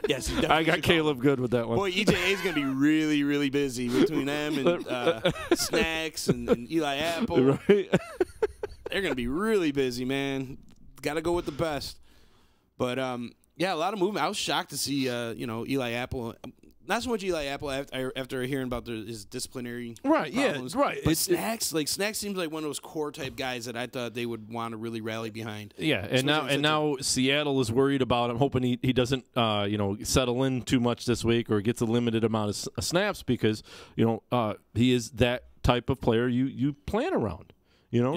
Yes, I got Caleb good with that one. Boy, EJA is going to be really, really busy between them and Snacks and Eli Apple. Right. They're going to be really busy, man. Got to go with the best. But, a lot of movement. I was shocked to see, Eli Apple. Not so much Eli Apple after hearing about his disciplinary problems. Right. But Snacks seems like one of those core type guys that I thought they would want to really rally behind. Yeah, and now Seattle is worried about him, hoping he doesn't settle in too much this week or gets a limited amount of snaps because he is that type of player you plan around.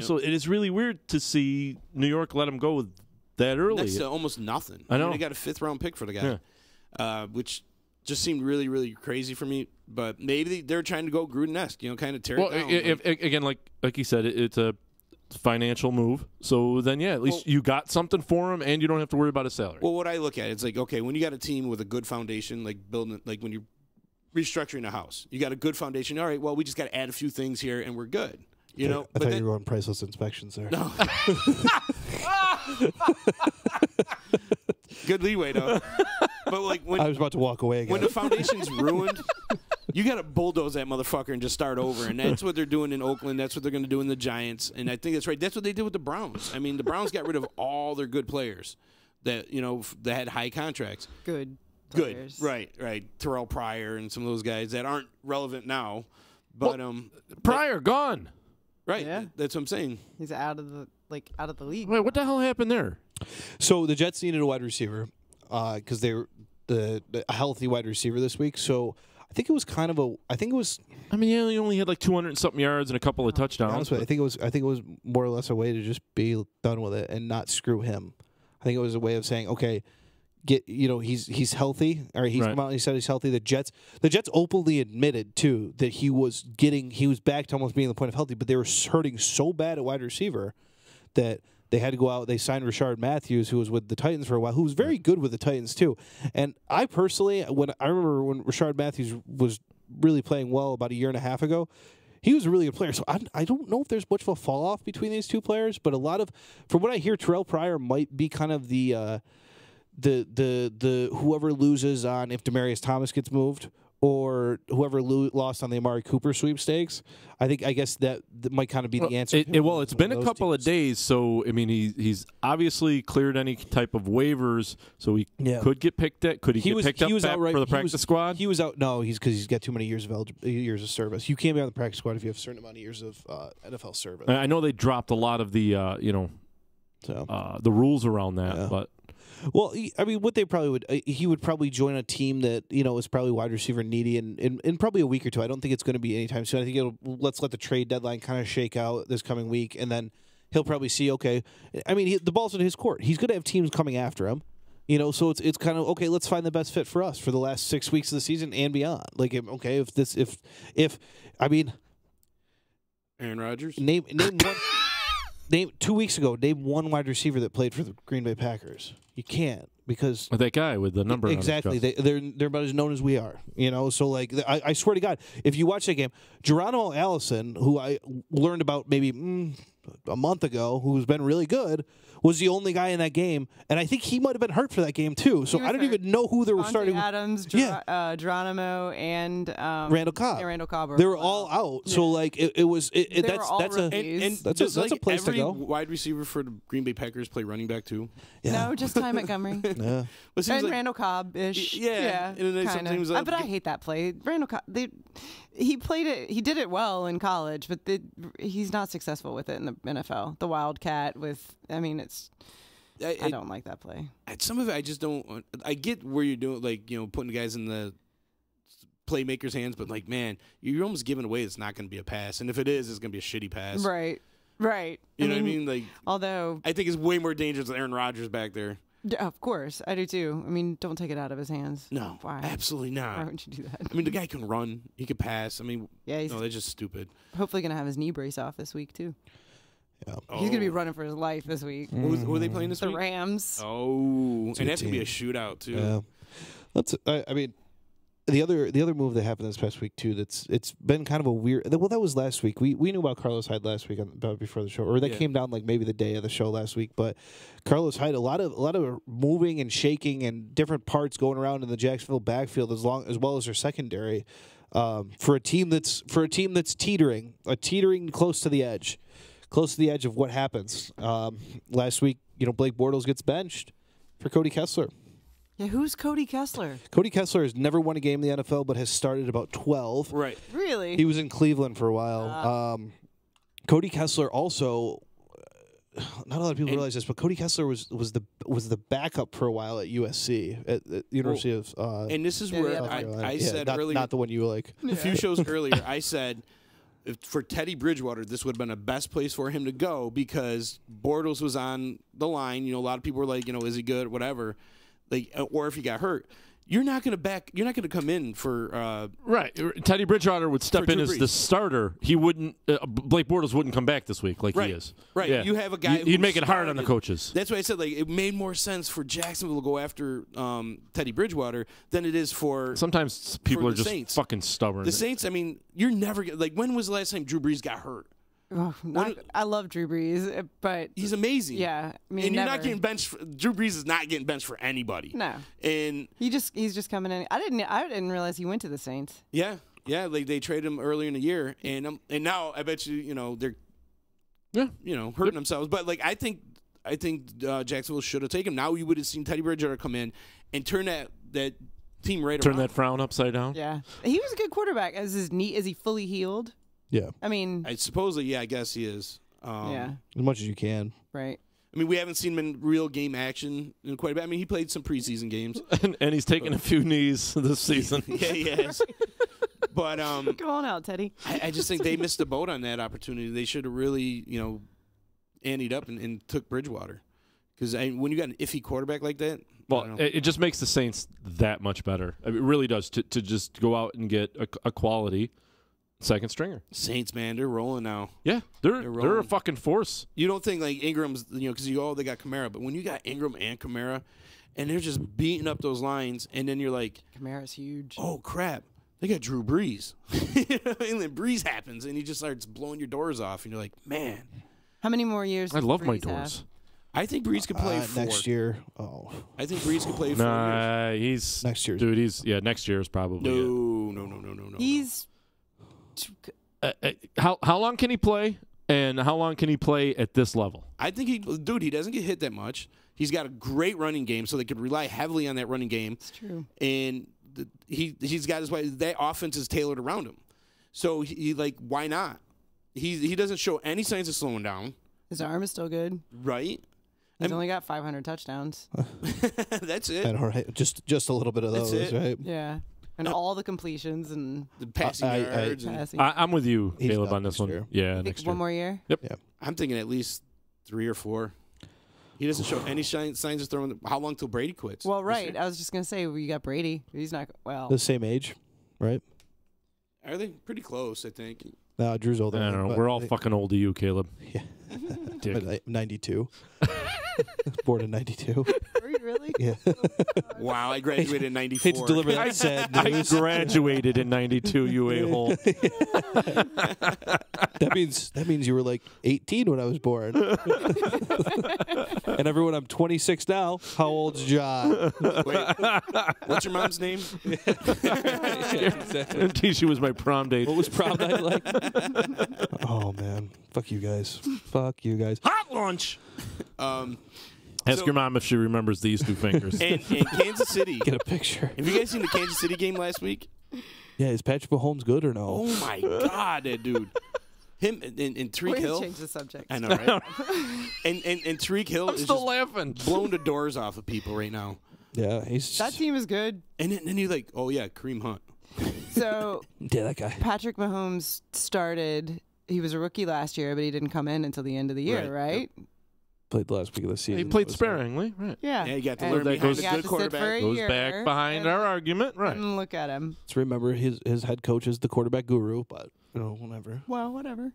So it is really weird to see New York let him go that early. Next to almost nothing. I know. They got a 5th round pick for the guy, which just seemed really, really crazy for me. But maybe they're trying to go Gruden-esque, kind of tear it down. Again, like you said, it's a financial move. So then, at least you got something for him, and you don't have to worry about his salary. Well, what I look at, it's like, okay, when you got a team with a good foundation, like building, like when you're restructuring a house, you got a good foundation. All right, well, we just got to add a few things here, and we're good. I thought you were on priceless inspections there. No. Good leeway, though. But when I was about to walk away again. When the foundation's ruined, you got to bulldoze that motherfucker and just start over. And that's what they're doing in Oakland. That's what they're going to do in the Giants. And I think that's right. That's what they did with the Browns. I mean, the Browns got rid of all their good players that that had high contracts. Good players. Right. Terrell Pryor and some of those guys that aren't relevant now. But Pryor gone. Right. Yeah. That's what I'm saying. He's out of the league. Wait, what the hell happened there? So the Jets needed a wide receiver because they were a healthy wide receiver this week. So I think it was kind of he only had like 200 and something yards and a couple of touchdowns. I think it was more or less a way to just be done with it and not screw him. I think it was a way of saying, okay, he's healthy, or he's come out and he said he's healthy. The Jets openly admitted too that he was back to almost being the point of healthy, but they were hurting so bad at wide receiver that they had to go out. They signed Rashard Matthews, who was with the Titans for a while, who was very good with the Titans too. And I personally, I remember when Rashard Matthews was really playing well about a year and a half ago, he was a really good player. So I don't know if there's much of a fall off between these two players, but from what I hear, Terrell Pryor might be kind of the whoever loses on if Demaryius Thomas gets moved, or whoever lost on the Amari Cooper sweepstakes. I guess that might kind of be the answer. It's been a couple of days, so I mean he's obviously cleared any type of waivers, so he could get picked at. Could he get picked up for the practice squad? He was out. No, because he's got too many years of service. You can't be on the practice squad if you have a certain amount of years of NFL service. I know they dropped a lot of the the rules around that, but. Well, I mean, what they probably would, he would probably join a team that is probably wide receiver needy in probably a week or two. I don't think it's going to be anytime soon. I think let's let the trade deadline kind of shake out this coming week, and then he'll probably see. Okay, I mean, the ball's in his court. He's going to have teams coming after him. So it's kind of okay. Let's find the best fit for us for the last 6 weeks of the season and beyond. Like, okay, if I mean, Aaron Rodgers. Name one. 2 weeks ago, name one wide receiver that played for the Green Bay Packers. You can't, because that guy with the number exactly. They're about as known as we are. So like I swear to God, if you watch that game, Geronimo Allison, who I learned about maybe a month ago, who's been really good, was the only guy in that game, and I think he might have been hurt for that game too. So I don't even know who they were starting. Adams, Geronimo, and Randall Cobb. Yeah, Randall Cobb. They were all out. Yeah. So like it was. That's a place to go. Wide receiver for the Green Bay Packers play running back too. Yeah. No, just Ty Montgomery. Yeah. And like, Randall Cobb ish. Yeah. Kind of. But I hate that play. Randall Cobb. He played it. He did it well in college, but he's not successful with it in the NFL. The Wildcat with. I mean, I don't like that play. Some of it I just don't. I get where you're doing, like, putting the guys in the playmakers' hands, but like, man, you're almost giving away it's not going to be a pass, and if it is, it's going to be a shitty pass. Right. You know what I mean? Like, although I think it's way more dangerous than Aaron Rodgers back there. Yeah, of course, I do too. I mean, don't take it out of his hands. No, why? Absolutely not. Why would you do that? I mean, the guy can run. He can pass. I mean, yeah, that's just stupid. Hopefully, going to have his knee brace off this week too. Yeah. He's going to be running for his life this week. Who are they playing this week? The Rams. Oh, and that's going to be a shootout, too. Yeah. I mean, the other move that happened this past week, too, it's been kind of a weird... Well, that was last week. We knew about Carlos Hyde last week before the show, or that came down like maybe the day of the show last week. But Carlos Hyde, a lot of moving and shaking and different parts going around in the Jacksonville backfield as well as their secondary for a team that's teetering close to the edge. Close to the edge of what happens. Last week, Blake Bortles gets benched for Cody Kessler. Yeah, who's Cody Kessler? Cody Kessler has never won a game in the NFL, but has started about 12. Right. Really? He was in Cleveland for a while. Cody Kessler also, not a lot of people realize this, but Cody Kessler was the backup for a while at USC, at University of. And this is where I said earlier, not the one you like. A few shows earlier, I said, for Teddy Bridgewater, this would have been the best place for him to go because Bortles was on the line. A lot of people were like, is he good, whatever, like, or if he got hurt. You're not going to come in for right. Teddy Bridgewater would step in as the starter. He wouldn't. Blake Bortles wouldn't come back this week like he is. Right. Yeah. You have a guy. He'd make it hard on the coaches. That's why I said it made more sense for Jacksonville to go after Teddy Bridgewater than it is for. Sometimes people are just Saints. Fucking stubborn. The Saints. I mean, you're never when was the last time Drew Brees got hurt? Oh, I love Drew Brees, but he's amazing. Yeah, I mean, and you're not getting benched. Drew Brees is not getting benched for anybody. No, and he's just coming in. I didn't realize he went to the Saints. Yeah, like they traded him earlier in the year, and now I bet they're hurting themselves. But like I think Jacksonville should have taken him. Now you would have seen Teddy Bridgewater come in and turn that team right around. Turn that frown upside down. Yeah, he was a good quarterback. Is he fully healed? Yeah. I mean, I guess he is. Yeah. As much as you can. Right. I mean, we haven't seen him in real game action in quite a bit. I mean, he played some preseason games. and he's taken a few knees this season. Yeah, he has. But go on out, Teddy. I just think they missed the boat on that opportunity. They should have really, anteed up and took Bridgewater. Because when you got an iffy quarterback like that, well, it just makes the Saints that much better. I mean, it really does to just go out and get a quality second stringer. Saints, man, they're rolling now. Yeah, they're a fucking force. You don't think like Ingram's, because they got Kamara, but when you got Ingram and Kamara, and they're just beating up those lines, and then you're like, Kamara's huge. Oh crap, they got Drew Brees, and then Brees happens, and he just starts blowing your doors off, and you're like, man, how many more years? I love Brees my doors. Have? I think Brees could play 4 next year. Oh, I think Brees could play 4 years. He's next year, dude. Next year is probably no. He's. How long can he play, and how long can he play at this level? I think he doesn't get hit that much. He's got a great running game, so they could rely heavily on that running game. It's true. And he's got his way. That offense is tailored around him. So he why not? He doesn't show any signs of slowing down. His arm is still good. Right. He's only got 500 touchdowns. That's it. All right. Just a little bit of those, right? Yeah. And all the completions and the passing yards. I'm with you, Caleb, on this one. Year. Yeah, next year. One more year? Yep. Yeah. I'm thinking at least 3 or 4. He doesn't show any signs of throwing. How long till Brady quits? Well, right. I was just going to say, you got Brady. He's not, the same age, right? Are they pretty close, I think? No, Drew's older. I don't know. We're all fucking old to you, Caleb. Yeah. 92. Born in 92. Were you really? Yeah. Wow, I graduated in 94. Hate to deliver that sad I news. graduated in 92, you a-hole. That means you were like 18 when I was born. And everyone, I'm 26 now. How old's John? Wait, what's your mom's name? Exactly. She was my prom date. What was prom night like? Oh, man. Fuck you guys. Fuck you guys. Hot lunch! Ask So- your mom if she remembers these two fingers. In Kansas City. Get a picture. Have you guys seen the Kansas City game last week? Yeah, is Patrick Mahomes good or no? Oh, my God, that dude. Him and Tariq Way to Hill. change the subject. I know, right? and Tariq Hill I'm is still just laughing. blowing the doors off of people right now. Yeah, he's That team is good. And then you're like, oh, yeah, Kareem Hunt. So yeah, that guy. Patrick Mahomes started. He was a rookie last year, but he didn't come in until the end of the year, right? Played the last week of the season. He played sparingly, right? Yeah. Yeah, you got to And learn that behind goes- a got good to sit quarterback. for a Goes year, back behind and- our argument, right? And look at him. Let's remember his head coach is the quarterback guru, but whatever. Well, whatever.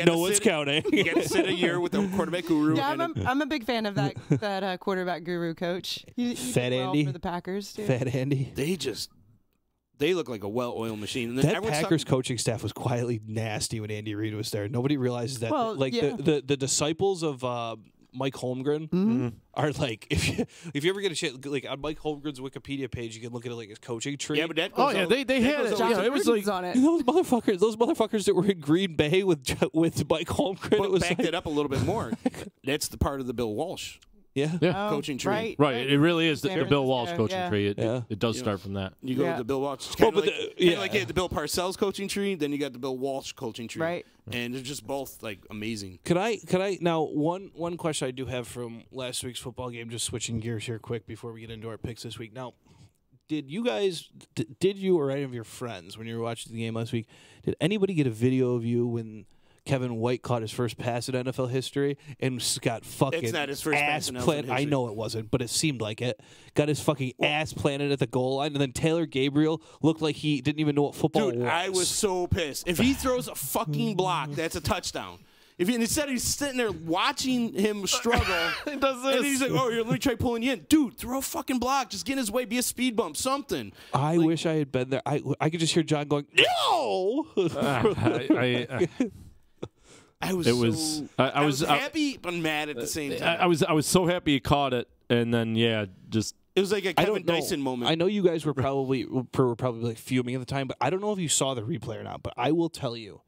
No one's counting. You got to sit a year with the quarterback guru. Yeah, and I'm a big fan of that quarterback guru coach. He Fat did well Andy? for the Packers too. Fat Andy. they look like a well-oiled machine. And then That everyone's Packers talking- coaching staff was quietly nasty when Andy Reid was there. Nobody realizes that. Well, like yeah. the disciples of Mike Holmgren are like, if you ever get a shit like on Mike Holmgren's Wikipedia page, you can look at it like his coaching tree. Yeah, but that Oh goes yeah, out- they that had goes it. out- Yeah, it was like on it. those motherfuckers that were in Green Bay with Mike Holmgren. It But was back like, that up a little bit more. That's the part of the Bill Walsh yeah. yeah. Oh, coaching tree. Right, it really is the San Bill Walsh Francisco, coaching yeah. tree. Yeah. It does start from that. You go Yeah. to the Bill Walsh. It's Well, kind of but like, the- yeah. like the Bill Parcells coaching tree. Then you got the Bill Walsh coaching tree. Right. And they're just both like amazing. Could I now one question I do have from last week's football game, just switching gears here quick before we get into our picks this week. Now, did you guys did you or any of your friends when you were watching the game last week, did anybody get a video of you when Kevin White caught his first pass in NFL history and got fucking It's not his first pass ass in NFL planted? I history. know it wasn't, but it seemed like it. Got his fucking ass planted at the goal line, and then Taylor Gabriel looked like he didn't even know what football Dude, was. I was so pissed. If he throws a fucking block, that's a touchdown. If he, instead he's sitting there watching him struggle, He does this. and he's like, "Oh, here, let me try pulling you in, dude. Throw a fucking block. Just get in his way. Be a speed bump. Something." I wish I had been there. I could just hear John going, "No!" I was. It was- So, I was happy but mad at the same time. I was so happy he caught it, and then just It was like a I Kevin don't know. Dyson moment. I know you guys were probably like fuming at the time, but I don't know if you saw the replay or not. But I will tell you,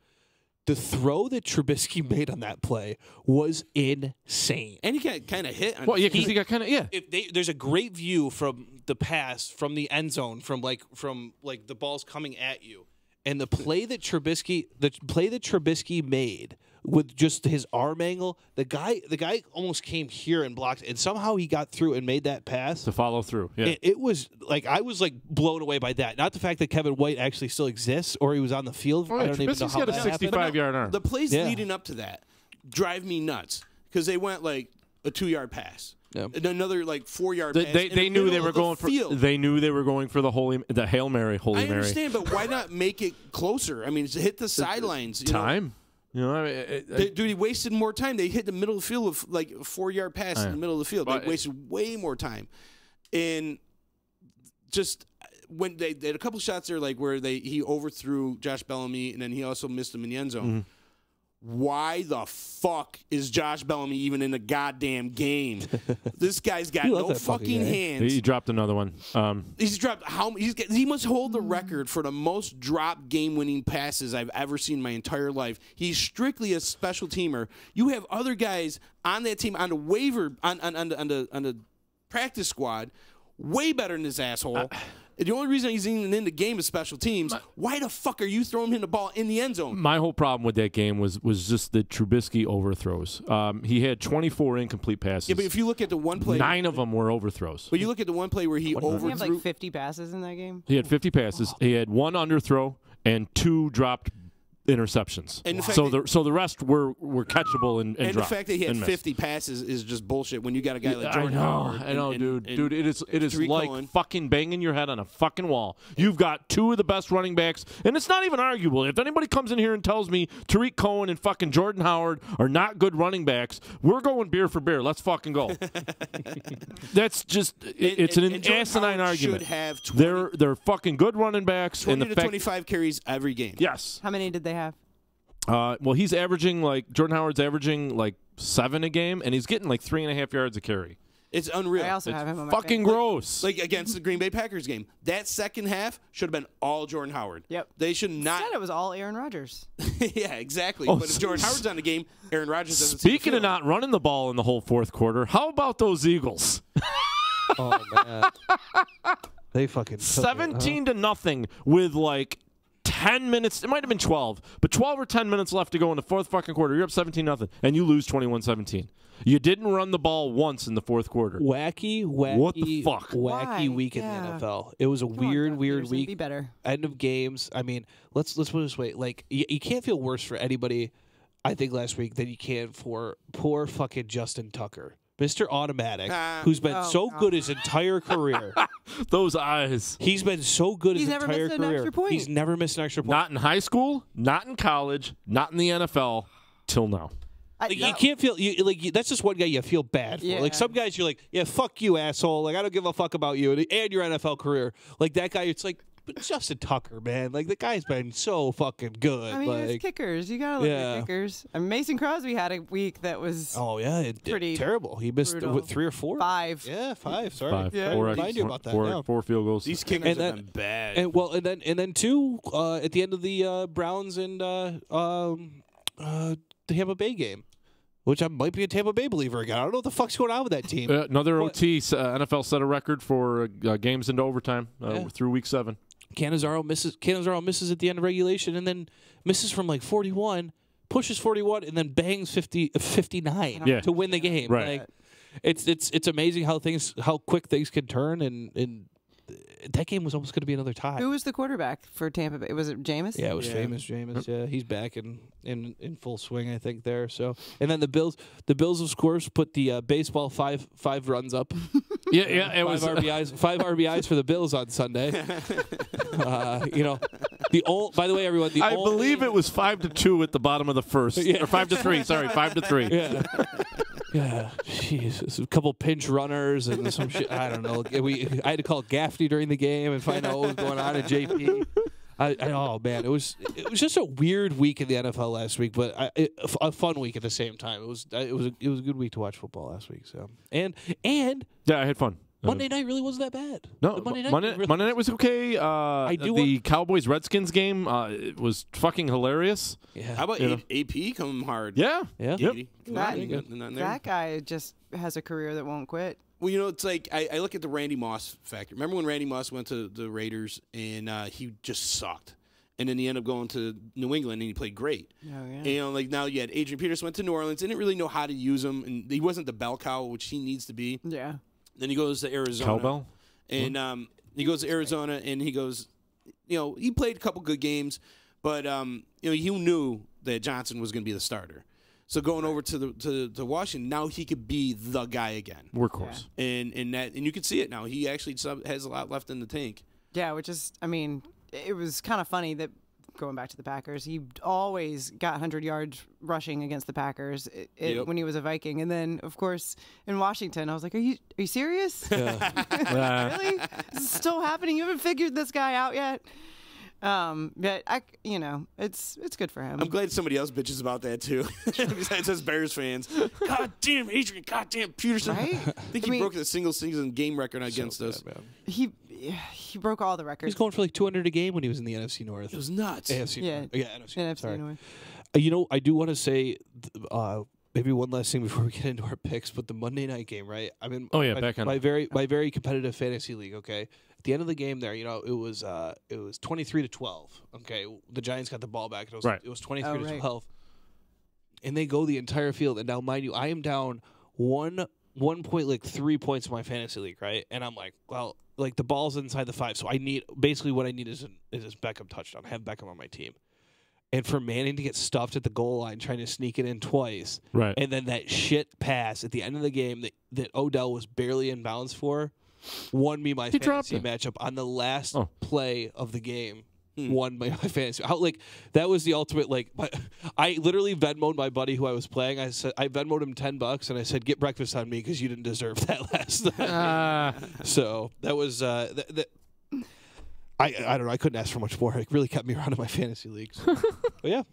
the throw that Trubisky made on that play was insane. And he got kind of hit. On well, his yeah, because feet. he got kind of There's a great view from the pass from the end zone from the ball's coming at you, and the play that Trubisky made with just his arm angle, the guy almost came here and blocked, and somehow he got through and made that pass to follow through. Yeah, It was like I was like blown away by that. Not the fact that Kevin White actually still exists or he was on the field. I don't even know Trubisky's how got a that happened. 65-yard arm. The plays Yeah. leading up to that drive me nuts because they went like a 2-yard pass, and another like 4-yard pass. They in the knew they middle were of the going for field. they knew they were going for the Hail Mary. I understand, but why not make it closer? I mean, just hit the sidelines. You know? Time. You know, I mean, Dude, he wasted more time. They hit the middle of the field with like a 4-yard pass in the middle of the field. But- They wasted way more time. And just when they had a couple shots there, like where he overthrew Josh Bellamy, and then he also missed him in the end zone. Mm-hmm. Why the fuck is Josh Bellamy even in the goddamn game? This guy's got You love no that fucking fucking guy. hands. he dropped another one. He's dropped he must hold the record for the most dropped game-winning passes I've ever seen in my entire life. He's strictly a special teamer. You have other guys on that team on the waiver on the practice squad way better than this asshole. The only reason he's even in the game is special teams. Why the fuck are you throwing him the ball in the end zone? My whole problem with that game was just the Trubisky overthrows. He had 24 incomplete passes. Yeah, but if you look at the one play, 9 of them were overthrows. But you look at the one play where he Didn't he overthrew. have like 50 passes in that game? He had 50 passes. He had 1 underthrow and 2 dropped interceptions. And the fact so the rest were catchable and the dropped fact that he had and 50 passes is just bullshit when you got a guy like Jordan Howard. I know, dude. It is Tariq like Cohen. fucking banging your head on a fucking wall. You've got two of the best running backs, and it's not even arguable. If anybody comes in here and tells me Tariq Cohen and fucking Jordan Howard are not good running backs, we're going beer for beer. Let's fucking go. That's just it's an asinine argument. Should have 20, they're fucking good running backs. 20 and to 25 carries every game. Yes. How many did they have? Well, he's averaging Jordan Howard's averaging 7 a game, and he's getting 3.5 yards a carry. It's unreal. I also have him on my fucking pick. gross. Like against the Green Bay Packers game, that second half should have been all Jordan Howard. Yep. They should not. Instead, it was all Aaron Rodgers. Yeah, exactly. Oh, but if Jordan Howard's on the game, Aaron Rodgers doesn't. See the Speaking of field. not running the ball in the whole fourth quarter, how about those Eagles? Oh man, they fucking 17 to nothing with 10 minutes. It might have been 12, but 12 or 10 minutes left to go in the fourth fucking quarter. You're up 17-0, and you lose 21-17. You didn't run the ball once in the fourth quarter. Wacky. What the fuck? Wacky week in the NFL. It was a weird Peterson, week. Be better. End of games. I mean, let's put it this way. You can't feel worse for anybody, I think, last week than you can for poor fucking Justin Tucker. Mr. Automatic, who's been so good his entire career. Those eyes. He's been so good He's his never entire missed an career. extra point. He's never missed an extra point. Not in high school, not in college, not in the NFL, till now. You can't feel that's just one guy you feel bad for. Yeah. Some guys you're like, yeah, fuck you, asshole. I don't give a fuck about you and your NFL career. That guy, it's like, but Justin Tucker, man, the guy's been so fucking good. I mean, it's kickers. You gotta look at kickers. I mean, Mason Crosby had a week that was pretty terrible. He missed brutal. 3 or 4. 5. Yeah, 5. Sorry, 5. Yeah. Remind you about that. now. 4 field goals. These kickers have been bad. And then 2 at the end of the Browns and Tampa Bay game. Which I might be a Tampa Bay believer again. I don't know what the fuck's going on with that team. Another OT. NFL set a record for games into overtime through week 7. Cannizzaro misses at the end of regulation and then misses from 41, pushes 41, and then bangs 59 to win the game. Right. It's amazing how quick things can turn, and that game was almost going to be another tie. Who was the quarterback for Tampa Bay? Was it Jameis? Yeah, it was Jameis. Yeah, he's back in full swing, I think, there. So, and then the Bills of course put the baseball five runs up. Yeah, it was 5 RBIs for the Bills on Sunday. By the way, everyone, I believe it was 5-2 at the bottom of the first, or 5-3. Sorry, 5-3. Yeah. Yeah, jeez, a couple pinch runners and some shit. I don't know. I had to call Gaffney during the game and find out what was going on at JP. Oh man, it was just a weird week in the NFL last week, but a fun week at the same time. It was a good week to watch football last week. So and yeah, I had fun. Monday night really wasn't that bad. No, Monday night was okay. The Cowboys-Redskins game it was fucking hilarious. Yeah. How about AP coming hard? Yeah. Yep. That guy just has a career that won't quit. Well, it's like I look at the Randy Moss factor. Remember when Randy Moss went to the Raiders and he just sucked? And then he ended up going to New England and he played great. Oh, yeah. And, now you had Adrian Peterson went to New Orleans, didn't really know how to use him, and he wasn't the bell cow, which he needs to be. Yeah. Then he goes to Arizona. Cowbell? And he goes to Arizona, and he goes, he played a couple good games, but, he knew that Johnson was going to be the starter. So going over to Washington, now he could be the guy again. Workhorse. Yeah. And you can see it now. He actually has a lot left in the tank. Yeah, which is, it was kind of funny that, going back to the Packers, he always got 100 yards rushing against the Packers when he was a Viking, and then of course in Washington, I was like, "Are you serious? Yeah. Really? This is still happening? You haven't figured this guy out yet?" But it's good for him. I'm glad somebody else bitches about that too. Besides us Bears fans. God damn Adrian, God damn Peterson. Right? I think he broke the single season game record against us. Man. He broke all the records. He's going for 200 a game when he was in the NFC North. It was nuts. AFC North. Yeah, NFC North. I do want to say maybe one last thing before we get into our picks, but the Monday night game, right? My very competitive fantasy league. Okay, at the end of the game, there, it was 23-12. Okay, the Giants got the ball back. And it was 23-12, and they go the entire field. And now, mind you, I am down 1 point, 3 points in my fantasy league, right? And I'm like, well, the ball's inside the 5, so what I need is this Beckham touchdown. I have Beckham on my team. and for Manning to get stuffed at the goal line trying to sneak it in twice, Right. and then that shit pass at the end of the game that Odell was barely in bounds for, won me my fantasy matchup on the last play of the game. Won my fantasy. That was the ultimate. I literally Venmo'd my buddy who I was playing. I Venmo'd him $10, and I said, "Get breakfast on me because you didn't deserve that last time." So that was I don't know. I couldn't ask for much more. It really kept me around in my fantasy leagues. But yeah,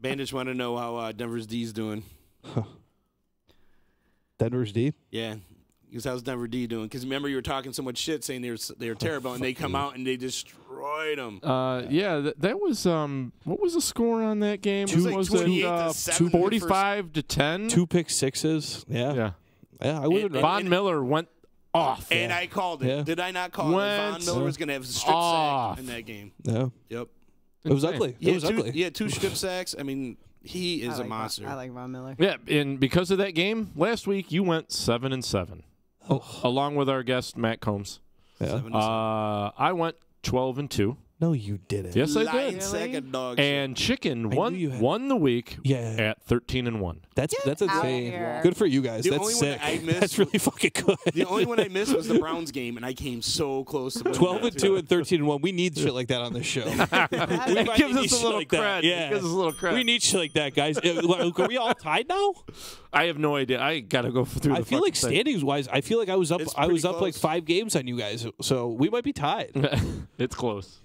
Bandage want to know how Denver's D's doing. Denver's D. Yeah. Because how's Denver D doing? Because remember you were talking so much shit saying they were terrible, and they come out and they destroyed them. That was what was the score on that game? Was it 45 to 10? 2 pick sixes. Yeah. I wouldn't. Von Miller went off, and I called it. Yeah. Did I not call it? Von Miller was going to have a strip sack in that game. Yeah. Yep. It was ugly. It was ugly. Yeah, 2 strip sacks. I mean, he is a monster. I like Von Miller. Yeah, and because of that game last week, you went 7-7. Along with our guest Matt Combs. Yeah. I went 12-2. No, you didn't. Yes, I did. Second dog and Chicken won the week at 13-1. That's insane. Good for you guys. That's sick. That's really fucking good. The only one I missed was the Browns game, and I came so close to 12-2 and 13-1. We need shit like that on this show. It gives us a little credit. Yeah. It gives us a little credit. We need shit like that, guys. Are we all tied now? I have no idea. I got to go through. I feel like standings wise, I feel like I was up. I was up like 5 games on you guys, so we might be tied. It's close.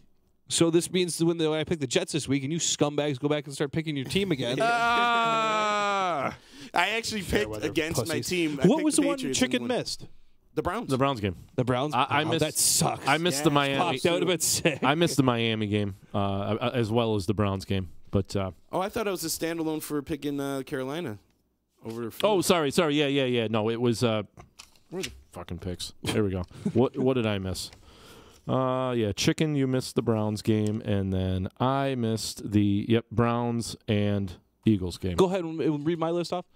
So this means when I pick the Jets this week, and you scumbags go back and start picking your team again. I actually picked against my team. What was the one Chicken missed? The Browns. The Browns game. The Browns. I missed. That sucks. I missed the Miami. That would have been sick. I missed the Miami game as well as the Browns game. But I thought it was a standalone for picking Carolina over. Oh, sorry. Yeah. No, it was. Where are the fucking picks? There we go. What did I miss? Chicken, you missed the Browns game, and then I missed the Browns and Eagles game. Go ahead and read my list off.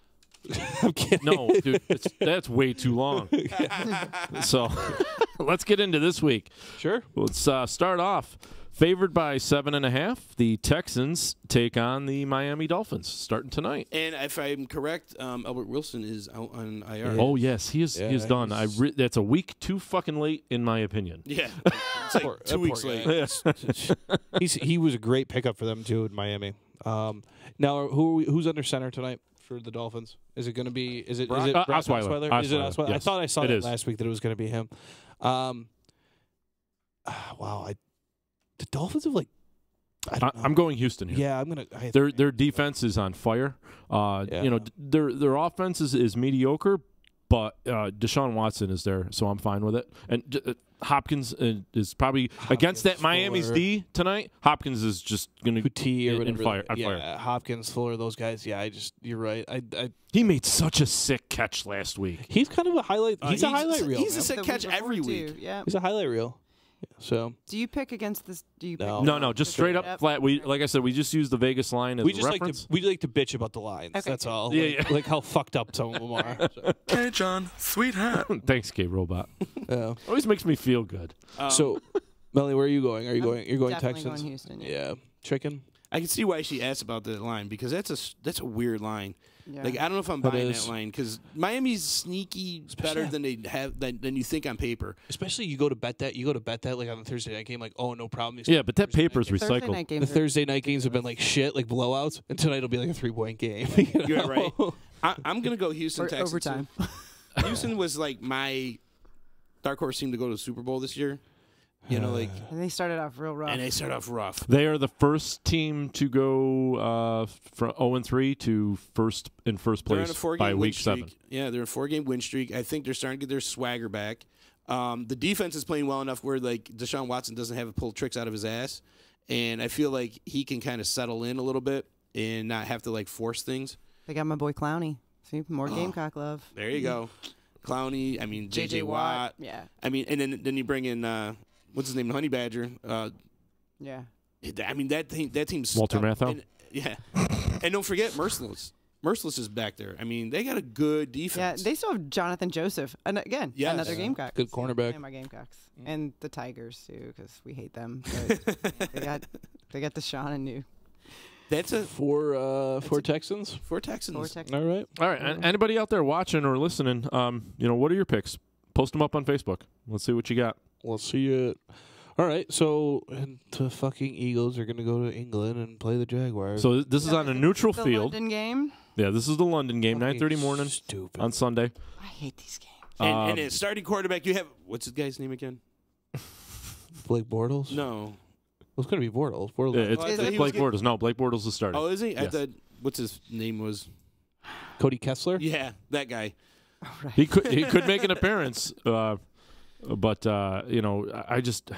I'm kidding. No, dude, that's way too long. So let's get into this week. Sure. Let's start off. Favored by 7.5, the Texans take on the Miami Dolphins starting tonight. And if I'm correct, Albert Wilson is out on IR. Oh yes, he is. He is done. That's a week too fucking late, in my opinion. Yeah, it's like 2 weeks late. He was a great pickup for them too in Miami. Now, who's under center tonight for the Dolphins? Is it going to be? Is it Osweiler? Is it Osweiler? Yes. I thought I saw that last week that it was going to be him. The Dolphins have I'm going Houston here. Yeah, I'm gonna. Their defense is on fire. Their offense is mediocre, but Deshaun Watson is there, so I'm fine with it. And Hopkins is probably against that Miami's D tonight. Hopkins is just going to fire. Hopkins, Fuller, those guys. Yeah, you're right. He made such a sick catch last week. He's kind of a highlight. He's a highlight reel. He's a sick catch every week. Yeah, he's a highlight reel. So do you pick against this? Do you? No, just straight up flat. Like I said, we just use the Vegas line as a reference. We like to bitch about the lines. Okay. That's all. Yeah, like how fucked up some of them are. So. Hey, John, sweetheart. Thanks, K-Robot. Always makes me feel good. So, Melanie, where are you going? You're going Texans? Going Houston. Yeah, Chicken. I can see why she asked about that line because that's a weird line. Yeah. Like I don't know if I'm buying that line because Miami's sneaky better than they have than you think on paper. Especially you go to bet that like on the Thursday night game, like no problem. Yeah, but that paper's recycled. The Thursday night games have been like shit, like blowouts, and tonight will be like a 3-point game. You're right. I'm gonna go Houston, Texans. Overtime. Houston was like my dark horse team to go to the Super Bowl this year. And they started off real rough. They are the first team to go from 0-3 to first place by week 7. Yeah, they're in a 4-game win streak. I think they're starting to get their swagger back. The defense is playing well enough where like Deshaun Watson doesn't have to pull tricks out of his ass, and I feel like he can kind of settle in a little bit and not have to like force things. They got my boy Clowney. See, more Gamecock love. There you go, Clowney. I mean, J.J. Watt. Yeah. I mean, and then you bring in. What's his name? Honey Badger. Yeah. I mean that team's Walter Matthau. Yeah. And don't forget Merciless. Merciless is back there. I mean, they got a good defense. Yeah, they still have Jonathan Joseph. And again, another Gamecock. Good cornerback. And my Gamecocks. And the Tigers too, because we hate them. But they got Deshaun and New. That's a four Texans. Four Texans. All right. And anybody out there watching or listening, what are your picks? Post them up on Facebook. Let's see what you got. Let's see it. All right, so the fucking Eagles are going to go to England and play the Jaguars. So this is on a neutral the field. London game. Yeah, this is the London game, 9:30 morning on Sunday. I hate these games. And a starting quarterback, you have what's his guy's name again? Blake Bortles? No. It's going to be Bortles. Yeah, it's Blake Bortles. No, Blake Bortles is starting. Oh, is he? Yes. I thought what's his name was? Cody Kessler? Yeah, that guy. Right. He could make an appearance, but I just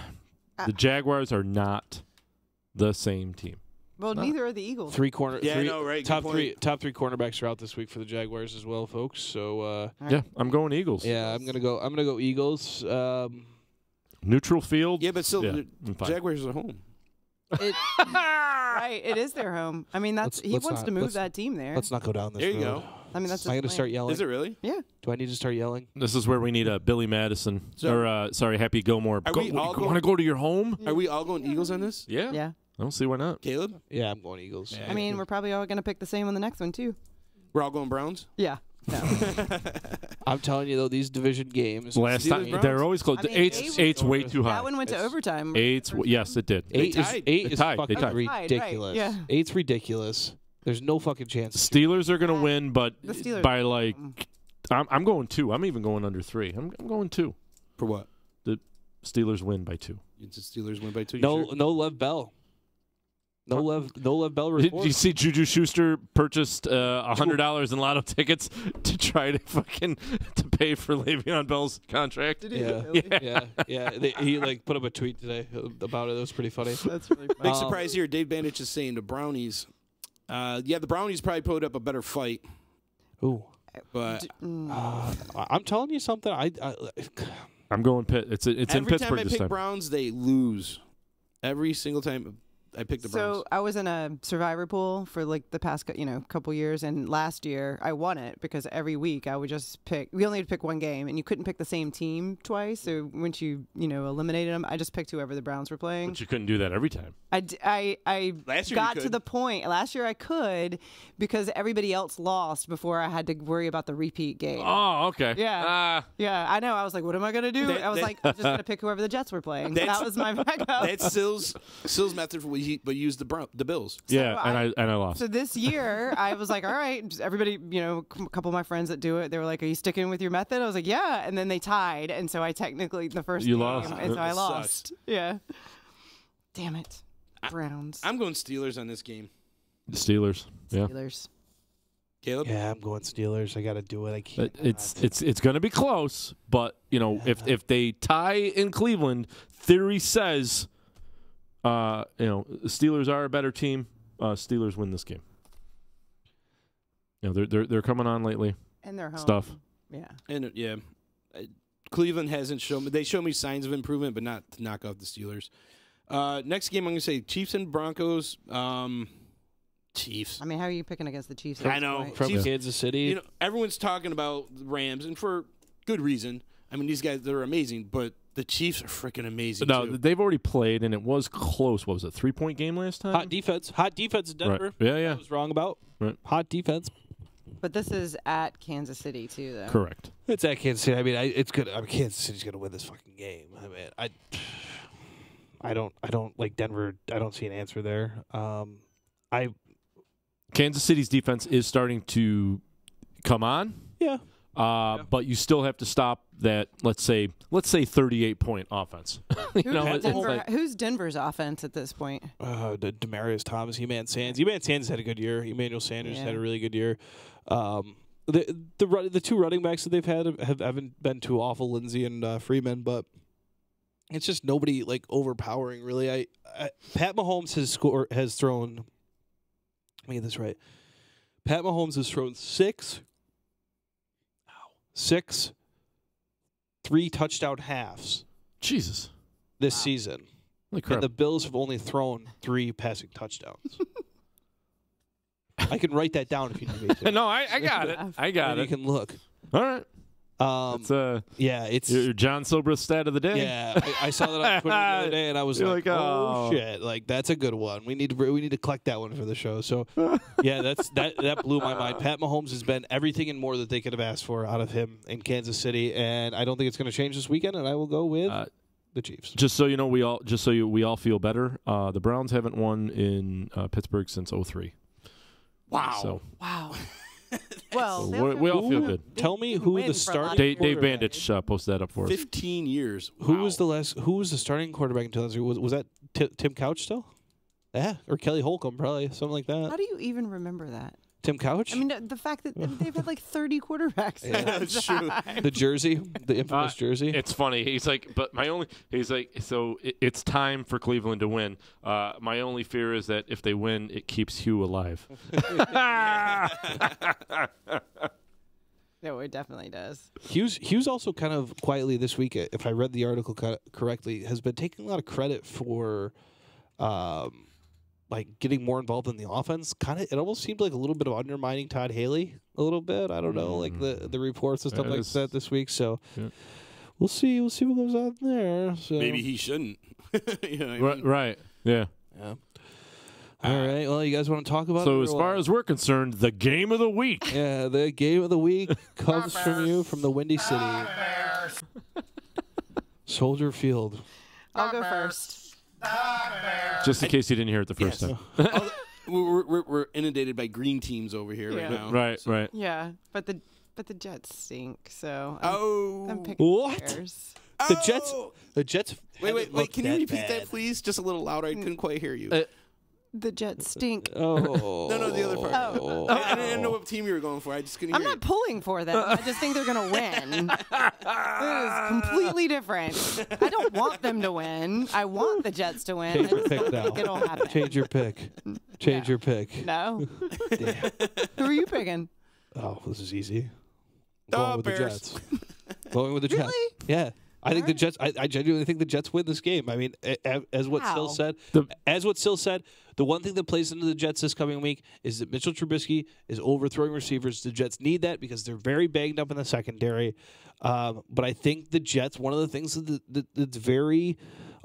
the Jaguars are not the same team. Well, neither are the Eagles. Right. Top three cornerbacks are out this week for the Jaguars as well, folks. So yeah, I'm going Eagles. Yeah, I'm gonna go Eagles. Neutral field. Yeah, but still, the Jaguars are home. Right, it is their home. I mean, Let's wants not- to move let's- that team there. Let's not go down this There road. you go. I mean, that's. Am I going to start yelling? Is it really? Yeah. Do I need to start yelling? This is where we need a Billy Madison Happy Gilmore. Are we all want to go to your home? Are we all going Eagles on this? Yeah. Yeah. I don't see why not. Caleb? Yeah, I'm going Eagles. Yeah. I mean, we're probably all going to pick the same on the next one too. We're all going Browns? Yeah. No. I'm telling you though, these division games. Last time they're always close. I mean, Eight's way too high. That one went to overtime. Yes, it did. Eight is tied. fucking They tied. ridiculous. Right, yeah. Eight's ridiculous. There's no fucking chance. Steelers are going to win, but The Steelers- by like, I'm going 2. I'm even going under 3. I'm going 2. For what? The Steelers win by 2. It's the Steelers win by 2. No, Sure? no Lev Bell. No Lev Bell Did report. you see Juju Schuster purchased $100 in lotto tickets to try to to pay for Le'Veon Bell's contract? Did he? Yeah, Really? yeah. He put up a tweet today about it. It was pretty funny. That's really funny. Big surprise here. Dave Bandich is saying the Brownies. The Brownies probably put up a better fight. Ooh. But I'm telling you something. I'm going Pitt. It's in every Pittsburgh time I this pick time. Browns, they lose. Every single time I pick the Browns. So I was in a survivor pool for like the past couple years, and last year I won it because every week I would just pick. We only had to pick one game, and you couldn't pick the same team twice. So once you eliminated them, I just picked whoever the Browns were playing. But you couldn't do that every time. I Last year you got to could. the point. Last year I could because everybody else lost before I had to worry about the repeat game. Oh, okay. Yeah. Yeah, I know. I was like, what am I going to do? I was like, I'm just going to pick whoever the Jets were playing. That was my backup. That's Sill's method for but use the Bills. Yeah, and I lost. So this year, I was like, all right, just everybody, a couple of my friends that do it, they were like, are you sticking with your method? I was like, yeah. And then they tied. And so I technically, the first You game, lost. and so I That lost. sucks. Yeah. Damn it. Browns. I'm going Steelers on this game. The Steelers. Yeah. Steelers. Caleb? Yeah, I'm going Steelers. I got to do it. I can't. It's going to be close, but if they tie in Cleveland, theory says, the Steelers are a better team. Steelers win this game. They're coming on lately. And they're home. Stuff. Yeah. And Cleveland hasn't shown me. They show me signs of improvement, but not to knock off the Steelers. Next game, I'm going to say Chiefs and Broncos. Chiefs. I mean, how are you picking against the Chiefs? I know. From Chiefs, Kansas City. Everyone's talking about the Rams, and for good reason. I mean, these guys, they're amazing, but the Chiefs are freaking amazing, No, too. they've already played, and it was close. What was it, 3-point game last time? Hot defense in Denver. Right. Yeah. I was wrong about. Right. Hot defense. But this is at Kansas City, too, though. Correct. It's at Kansas City. I mean, it's good. I mean, Kansas City's going to win this fucking game. I mean, I don't like Denver. I don't see an answer there. Kansas City's defense is starting to come on. Yeah. But you still have to stop that. Let's say 38-point offense. Who's Denver's offense at this point? Demaryius Thomas, Emmanuel Sanders had a good year. Emmanuel Sanders had a really good year. The two running backs that they've had haven't been too awful, Lindsey and Freeman, but it's just nobody like overpowering really. Pat Mahomes has thrown. Let me get this right. Pat Mahomes has thrown six 3-touchdown halves. Jesus. This season. Holy crap. And the Bills have only thrown 3 passing touchdowns. I can write that down if you need me to. No, I got it. I got it. You can look. All right. It's your John Sobrist stat of the day. Yeah, I saw that on Twitter the other day, and I was like, oh shit, like that's a good one. We need to collect that one for the show. So yeah, that blew my mind. Pat Mahomes has been everything and more that they could have asked for out of him in Kansas City, and I don't think it's going to change this weekend. And I will go with the Chiefs. Just so you know, we all feel better. The Browns haven't won in Pittsburgh since 2003. Wow. So. Wow. Well, so we all feel good. Tell me who the starting Dave Bandich posted that up for us. 15 years. Wow. Who was the starting quarterback in 2003? Was that Tim Couch still? Yeah, or Kelly Holcomb, probably something like that. How do you even remember that? Tim Couch? I mean, the fact that they've had like 30 quarterbacks. Yeah, that's true. The jersey, the infamous jersey. It's funny. He's like, so it's time for Cleveland to win. My only fear is that if they win, it keeps Hugh alive. No, it definitely does. Hughes also kind of quietly this week, if I read the article correctly, has been taking a lot of credit for like getting more involved in the offense. It almost seemed like a little bit of undermining Todd Haley a little bit. I don't know, like the reports and stuff like that this week. So we'll see what goes on there. So maybe he shouldn't. You know what I mean? Right. Yeah. All right. Well, you guys want to talk about it? So as far as we're concerned, the game of the week. Yeah, the game of the week comes from you from the Windy City. Soldier Field. I'll go first. Just in case you didn't hear it the first time. We're inundated by green teams over here right now. Right. Yeah, but the Jets stink. So I'm picking what? the Bears. The Jets. Wait. Can you repeat that, please? Just a little louder. I couldn't quite hear you. The Jets stink. Oh. No, the other part. Oh. I didn't know what team you were going for. I just couldn't hear I'm not pulling for them. I just think they're going to win. It is completely different. I don't want them to win. I want the Jets to win. Change your pick now. It'll happen. Change your pick. Change your pick. No. Damn. Who are you picking? Oh, this is easy. Going with Bears. the Jets. Going with the Jets. Really? Yeah. I think the Jets. I genuinely think the Jets win this game. I mean, as what Still said. The one thing that plays into the Jets this coming week is that Mitchell Trubisky is overthrowing receivers. The Jets need that because they're very banged up in the secondary. But I think the Jets. One of the things that's very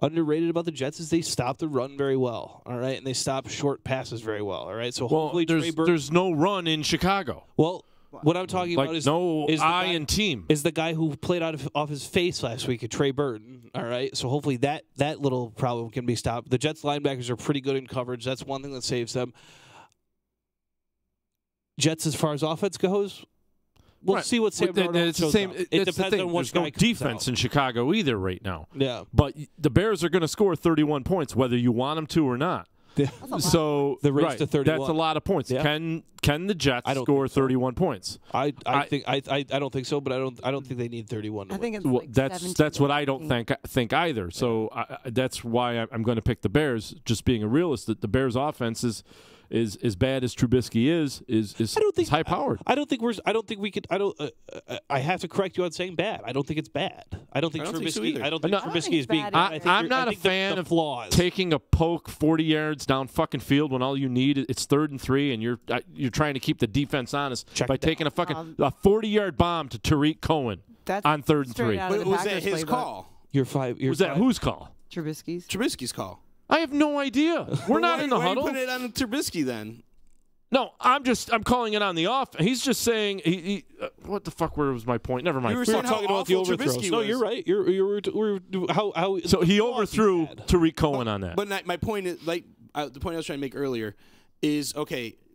underrated about the Jets is they stop the run very well. All right, and they stop short passes very well. All right, so hopefully there's no run in Chicago. Well. What I'm talking about is in team. Is the guy who played off his face last week at Trey Burton. All right, so hopefully that little problem can be stopped. The Jets linebackers are pretty good in coverage. That's one thing that saves them. Jets, as far as offense goes, we'll see what Sam Darnold shows up. It depends on what There's no defense in Chicago either right now. Yeah, but the Bears are going to score 31 points whether you want them to or not. So the race to 31. That's a lot of points. Yeah. Can the Jets score 31 points? I don't think so, but I don't think they need 31. I think it's that's what I don't think either. So that's why I'm going to pick the Bears. Just being a realist, that the Bears' offense is as bad as Trubisky is high powered. I have to correct you on saying bad. I don't think it's bad. I don't think Trubisky is being bad. I'm not a fan of taking a poke 40 yards down fucking field when all you need it's 3rd and 3 and you're trying to keep the defense honest by taking a fucking 40-yard bomb to Tariq Cohen on 3rd and 3. Was that his call? Was that whose call? Trubisky's call. I have no idea. We're not in the huddle. Why put it on Trubisky then? No, I'm calling it on the off. He's just saying he what the fuck? Where was my point? Never mind. We were talking about the overthrows. No, you're right. How so he overthrew Tariq Cohen on that. But my point is the point I was trying to make earlier is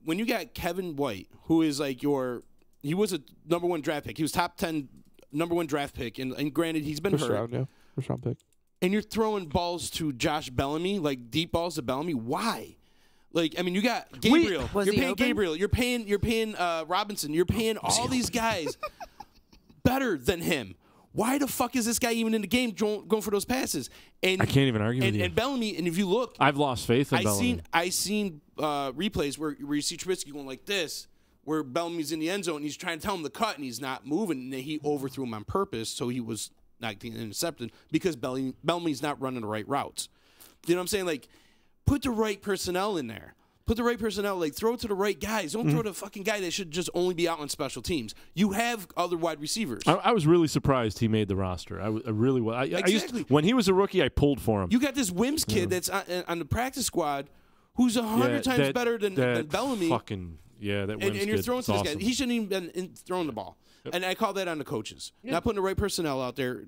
when you got Kevin White, who is he was a number 1 draft pick. He was top 10 number 1 draft pick, and granted he's been hurt. First round pick. And you're throwing balls to Josh Bellamy, like deep balls to Bellamy. Why? You got Gabriel. You're paying Gabriel. You're paying Robinson. You're paying all these guys better than him. Why the fuck is this guy even in the game going for those passes? And I can't even argue with you. And Bellamy, and if you look, I've lost faith in Bellamy. I seen replays where you see Trubisky going like this, where Bellamy's in the end zone and he's trying to tell him to cut and he's not moving, and he overthrew him on purpose, so he was not getting intercepted because Bellamy's not running the right routes. You know what I'm saying? Put the right personnel in there. Put the right personnel. Like, throw it to the right guys. Don't throw to the fucking guy that should just only be out on special teams. You have other wide receivers. I was really surprised he made the roster. I really was. Exactly. When he was a rookie, I pulled for him. You got this Wims kid that's on the practice squad who's 100 times better than Bellamy. That Wims and you're kid. throwing to Awesome. this guy. He shouldn't even been throwing the ball. Yep. And I call that on the coaches. Not putting the right personnel out there.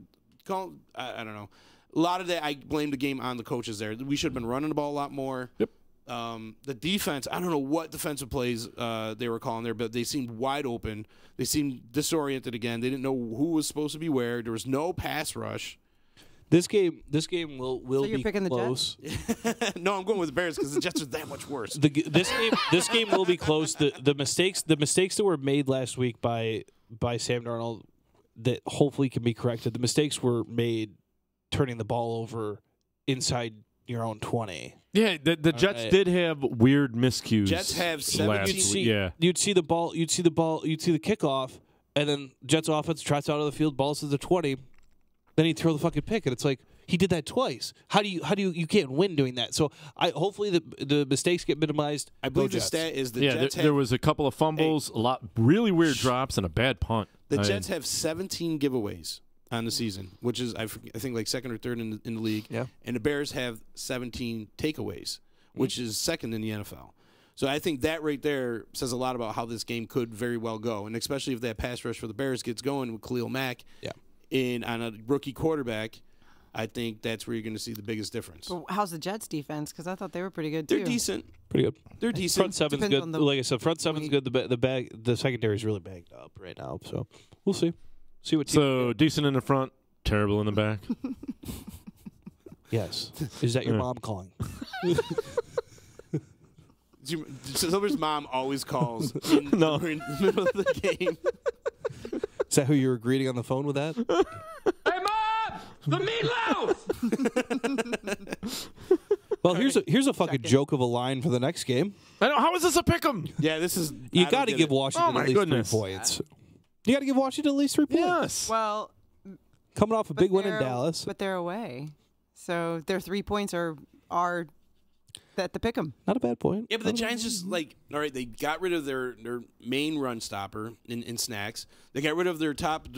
I don't know. A lot of that, I blame the game on the coaches there. We should have been running the ball a lot more. Yep. The defense, I don't know what defensive plays they were calling there, but they seemed wide open. They seemed disoriented again. They didn't know who was supposed to be where. There was no pass rush. This game will you're be picking close. The Jets? No, I'm going with the Bears because the Jets are that much worse. This game will be close. The mistakes that were made last week by Sam Darnold that hopefully can be corrected. The mistakes were made turning the ball over inside your own 20. Yeah, the Jets did have weird miscues. Jets have 17. You'd see the kickoff, and then Jets offense trots out of the field, balls to the 20. Then he'd throw the fucking pick, and it's like he did that twice. How do you can't win doing that? So hopefully the mistakes get minimized. I believe the stat is the Jets there was a couple of fumbles, a lot really weird drops, and a bad punt. The Jets have 17 giveaways on the season, which is I think like second or third in the league. Yeah. And the Bears have 17 takeaways, which is second in the NFL. So I think that right there says a lot about how this game could very well go, and especially if that pass rush for the Bears gets going with Khalil Mack. Yeah. On a rookie quarterback, I think that's where you're going to see the biggest difference. But how's the Jets defense? Because I thought they were pretty good too. They're decent. Pretty good. They're decent. Front seven's Depends good. Like I said, front seven's good. The secondary is really bagged up right now. So we'll see. See what. So decent in the front, terrible in the back. Yes. Is that your mom calling? Silver's mom always calls in the middle of the game. Is that who you were greeting on the phone with that? Hey, Mom! The meatloaf! Well, here's a fucking joke of a line for the next game. I know. How is this a pick'em? Yeah, this is. You got to give Washington at least 3 points. You got to give Washington at least 3 points. Yes. Well, coming off a big win in Dallas, but they're away, so their 3 points are at the pick'em. Not a bad point. Yeah, but the Giants just all right. They got rid of their main run stopper in Snacks. They got rid of their top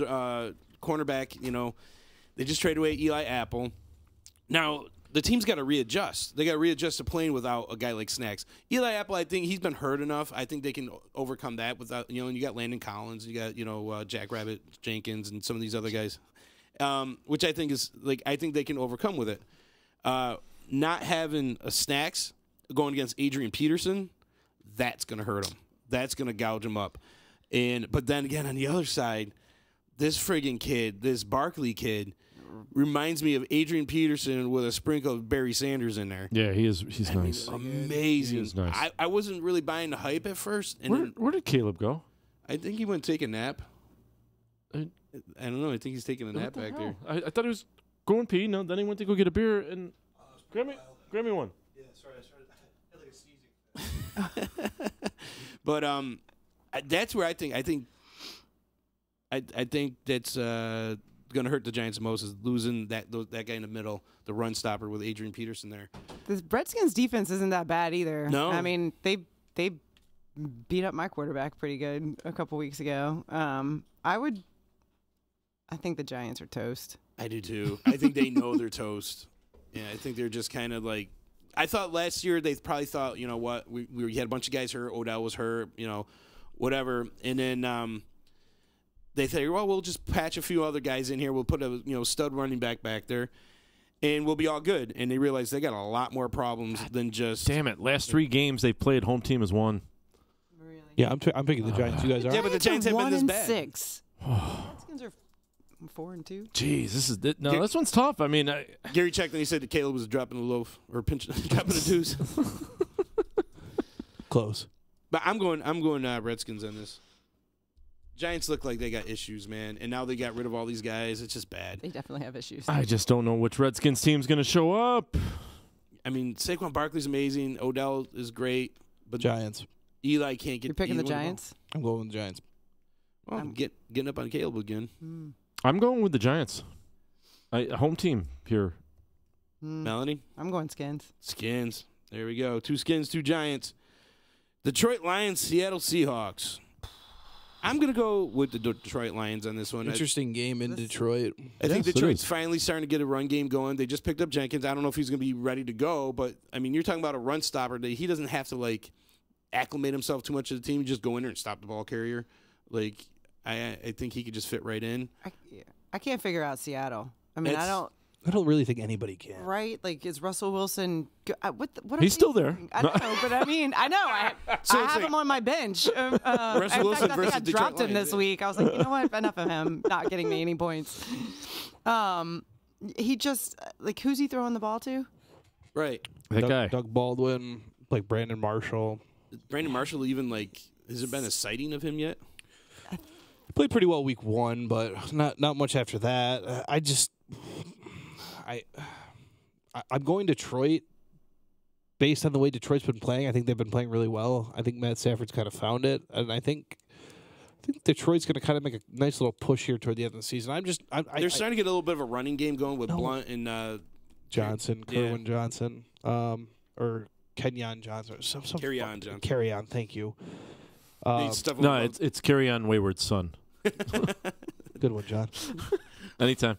cornerback. They just traded away Eli Apple. Now the team's got to readjust. They got to readjust to playing without a guy like Snacks. Eli Apple, I think he's been hurt enough. I think they can overcome that without And you got Landon Collins, you got Jackrabbit Jenkins, and some of these other guys, which I think is I think they can overcome with it. Not having a Snacks going against Adrian Peterson, that's going to hurt him. That's going to gouge him up. But then again, on the other side, this friggin' kid, this Barkley kid, reminds me of Adrian Peterson with a sprinkle of Barry Sanders in there. Yeah, he's nice. Amazing. He is nice. I wasn't really buying the hype at first. And Where did Caleb go? I think he went to take a nap. I don't know. I think he's taking a nap back there. I thought he was going pee. No, then he went to go get a beer and grab me one. Yeah, sorry, I had like a sneezing. But that's where I think that's going to hurt the Giants the most is losing that guy in the middle, the run stopper with Adrian Peterson there. The Redskins defense isn't that bad either. No, I mean they beat up my quarterback pretty good a couple weeks ago. I think the Giants are toast. I do too. I think they know they're toast. Yeah, I think they're just kind of like. I thought last year they probably thought, what, we had a bunch of guys hurt. Odell was hurt, whatever, and then they think, well, we'll just patch a few other guys in here. We'll put a stud running back there, and we'll be all good. And they realize they got a lot more problems than just. Damn it! Last 3 games they've played, home team has won. Really? Yeah, I'm picking the Giants. You guys are. Yeah, but the Giants have been this bad. 1-6. Redskins are 4-2. Jeez, this one's tough. I mean, Gary checked and he said that Caleb was dropping a loaf or dropping a deuce. Close. But I'm going Redskins on this. Giants look like they got issues, man, and now they got rid of all these guys. It's just bad. They definitely have issues. I just don't know which Redskins team's going to show up. I mean, Saquon Barkley's amazing. Odell is great, but Giants. Eli can't get. You're picking the Giants? I'm going with the Giants. Well, I'm getting up on Caleb again. I'm going with the Giants. Home team here. Melanie? I'm going Skins. Skins. There we go. 2 Skins, 2 Giants. Detroit Lions, Seattle Seahawks. I'm going to go with the Detroit Lions on this one. Interesting game in Detroit. I think Detroit's finally starting to get a run game going. They just picked up Jenkins. I don't know if he's going to be ready to go, but, I mean, you're talking about a run stopper. He doesn't have to, like, acclimate himself too much to the team. Just go in there and stop the ball carrier. Like, I think he could just fit right in. I can't figure out Seattle. I mean, I don't really think anybody can. Right? Like, is Russell Wilson? What He's still there. I know, but I mean, I know. I have him on my bench. Russell Wilson I versus think I Detroit dropped him Lions, this week. I was like, you know what? Enough of him not getting me any points. He just who's he throwing the ball to? Right. That guy. Doug Baldwin, like Brandon Marshall. Brandon Marshall, even has there been a sighting of him yet? He played pretty well week 1, but not much after that. I'm going Detroit based on the way Detroit's been playing. I think they've been playing really well. I think Matt Stafford's kind of found it, and I think Detroit's going to kind of make a nice little push here toward the end of the season. They're starting to get a little bit of a running game going with Blunt and Johnson, Kerwin Johnson, or Kenyon Johnson, or some Kerryon Johnson. Kerryon, thank you. It's Kerryon Wayward's son. Good one, John. Anytime.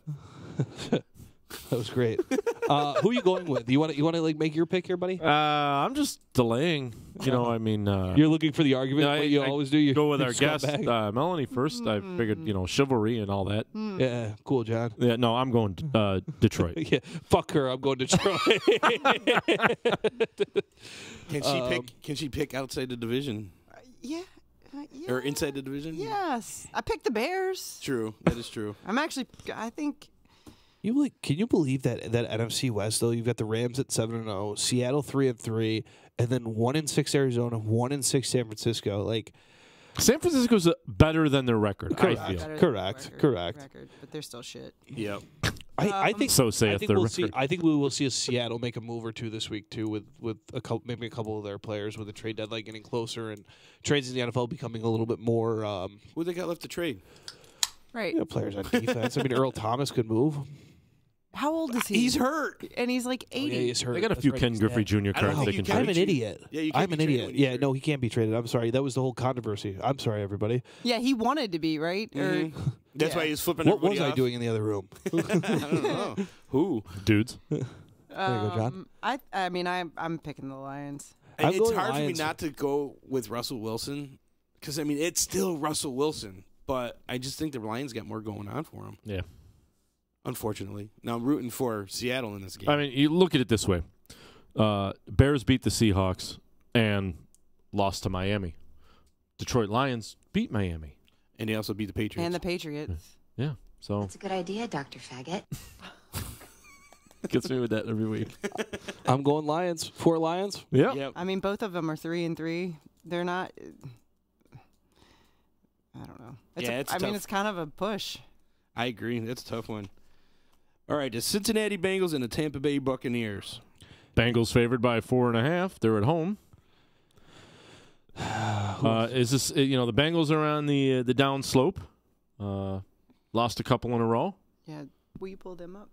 That was great. Who are you going with? You want to make your pick here, buddy? I'm just delaying. I mean, you're looking for the argument. What you always do. You go with our guest, Melanie, first. I figured, chivalry and all that. Yeah, cool, John. Yeah, no, I'm going Detroit. Yeah, fuck her. I'm going Detroit. Can she pick outside the division? Yeah. Or inside the division? Yes, I picked the Bears. True, that is true. I think. Can you believe that NFC West though? You've got the Rams at 7-0, Seattle 3-3, and then 1-6 Arizona, 1-6 San Francisco. San Francisco's better than their record. Correct. I feel. Correct. Record, but they're still shit. Yep. I think so. Saith their record. I think we will see a Seattle make a move or two this week too, with maybe a couple of their players, with the trade deadline getting closer and trades in the NFL becoming a little bit more. Who they got left to trade? Right. Players on defense. I mean, Earl Thomas could move. How old is he? He's hurt, and he's like 80. Yeah, he's hurt. They got a few Ken Griffey Jr. cards they can trade. I'm an idiot. Yeah, I'm an idiot. Yeah, no, he can't be traded. I'm sorry. That was the whole controversy. I'm sorry, everybody. Yeah, he wanted to be, right? Mm-hmm. That's why he's flipping. What was off. I doing in the other room? I don't know. Who? Dudes. There you go, John. I mean, I'm picking the Lions. It's hard for me not to go with Russell Wilson because I mean it's still Russell Wilson, but I just think the Lions got more going on for him. Yeah. Unfortunately. Now I'm rooting for Seattle in this game. I mean, you look at it this way. Bears beat the Seahawks and lost to Miami. Detroit Lions beat Miami. And they also beat the Patriots. And the Patriots. Yeah. So That's a good idea, Dr. Faggot. Gets me with that every week. I'm going Lions. 4 Lions? Yeah. Yep. I mean, both of them are 3-3. They're not. I don't know. I mean, it's kind of a push. I agree. That's a tough one. All right, the Cincinnati Bengals and the Tampa Bay Buccaneers. Bengals favored by 4.5. They're at home. Is this the Bengals are on the down slope? Lost a couple in a row. Yeah, will you pull them up?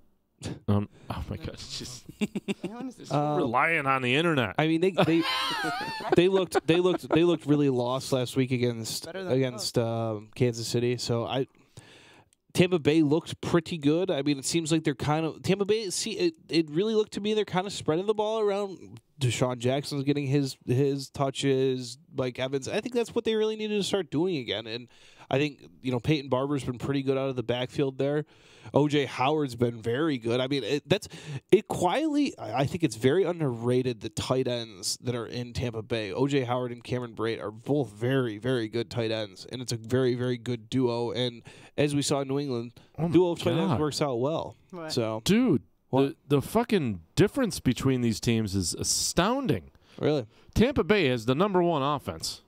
Oh my God! Just relying on the internet. I mean, they looked really lost last week against Kansas City. So Tampa Bay looked pretty good. I mean, it seems like they're kind of Tampa Bay. It really looked to me they're kind of spreading the ball around. Deshaun Jackson's getting his touches. Mike Evans. I think that's what they really needed to start doing again. And I think Peyton Barber's been pretty good out of the backfield there. O.J. Howard's been very good. I mean, quietly. I think it's very underrated the tight ends that are in Tampa Bay. O.J. Howard and Cameron Brate are both very, very good tight ends, and it's a very, very good duo. And as we saw in New England, duo of tight ends works out well. What? So, dude, the fucking difference between these teams is astounding. Really, Tampa Bay has the number 1 offense.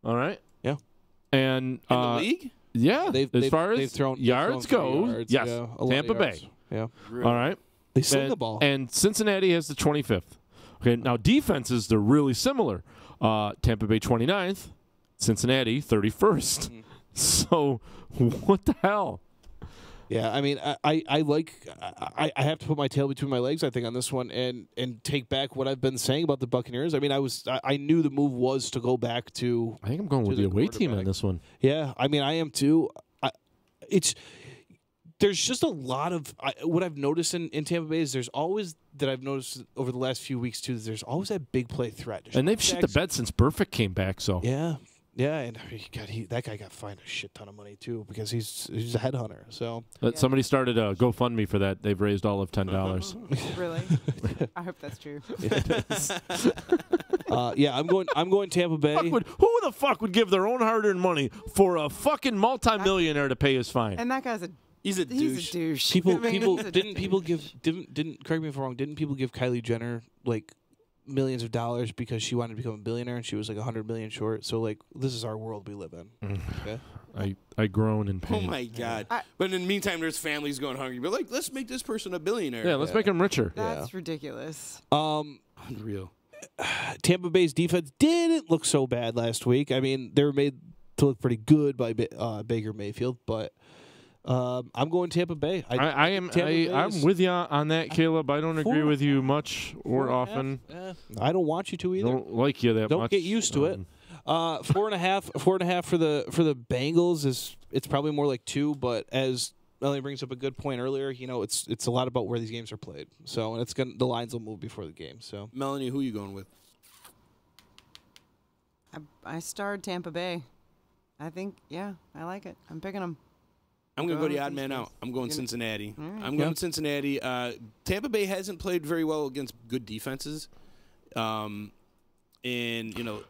All right. Yeah. And in the league. Yeah, as far as yards go, yards, yes, yeah, Tampa Bay. Yeah, all right. They sling the ball. And Cincinnati has the 25th. Okay, now defenses, they're really similar. Tampa Bay 29th, Cincinnati 31st. So what the hell? Yeah, I mean, I have to put my tail between my legs, I think, on this one, and take back what I've been saying about the Buccaneers. I mean, I knew the move was to go back to. I think I'm going with the away team on this one. Yeah, I mean, I am too. There's just a lot of what I've noticed in Tampa Bay is there's always that I've noticed over the last few weeks too. There's always that big play threat, and they've shit the bed since Burfict came back. So yeah, and that guy got fined a shit ton of money too because he's a headhunter. So somebody started a GoFundMe for that. They've raised all of $10. Really? I hope that's true. Yeah, I'm going Tampa Bay. Who the fuck would give their own hard-earned money for a fucking multimillionaire to pay his fine? And that guy's He's a douche. People didn't correct me if I'm wrong. Didn't people give Kylie Jenner like millions of dollars because she wanted to become a billionaire and she was like $100 million short? So like this is our world we live in. Okay? I groan in pain. Oh my God! But in the meantime, there's families going hungry. But like, let's make this person a billionaire. Yeah, let's make him richer. That's ridiculous. Unreal. Tampa Bay's defense didn't look so bad last week. I mean, they were made to look pretty good by Baker Mayfield, but. I'm going Tampa Bay. I'm with you on that, Caleb. I don't agree with you much or often. I don't want you to either. Don't like you that much. Don't get used to it. 4.5 for the Bengals it's probably more like 2. But as Melanie brings up a good point earlier, it's a lot about where these games are played. So and the lines will move before the game. So Melanie, who are you going with? I starred Tampa Bay. I think I like it. I'm picking them. I'm going to go the odd man out. I'm going Cincinnati. I'm going Cincinnati. Tampa Bay hasn't played very well against good defenses. And,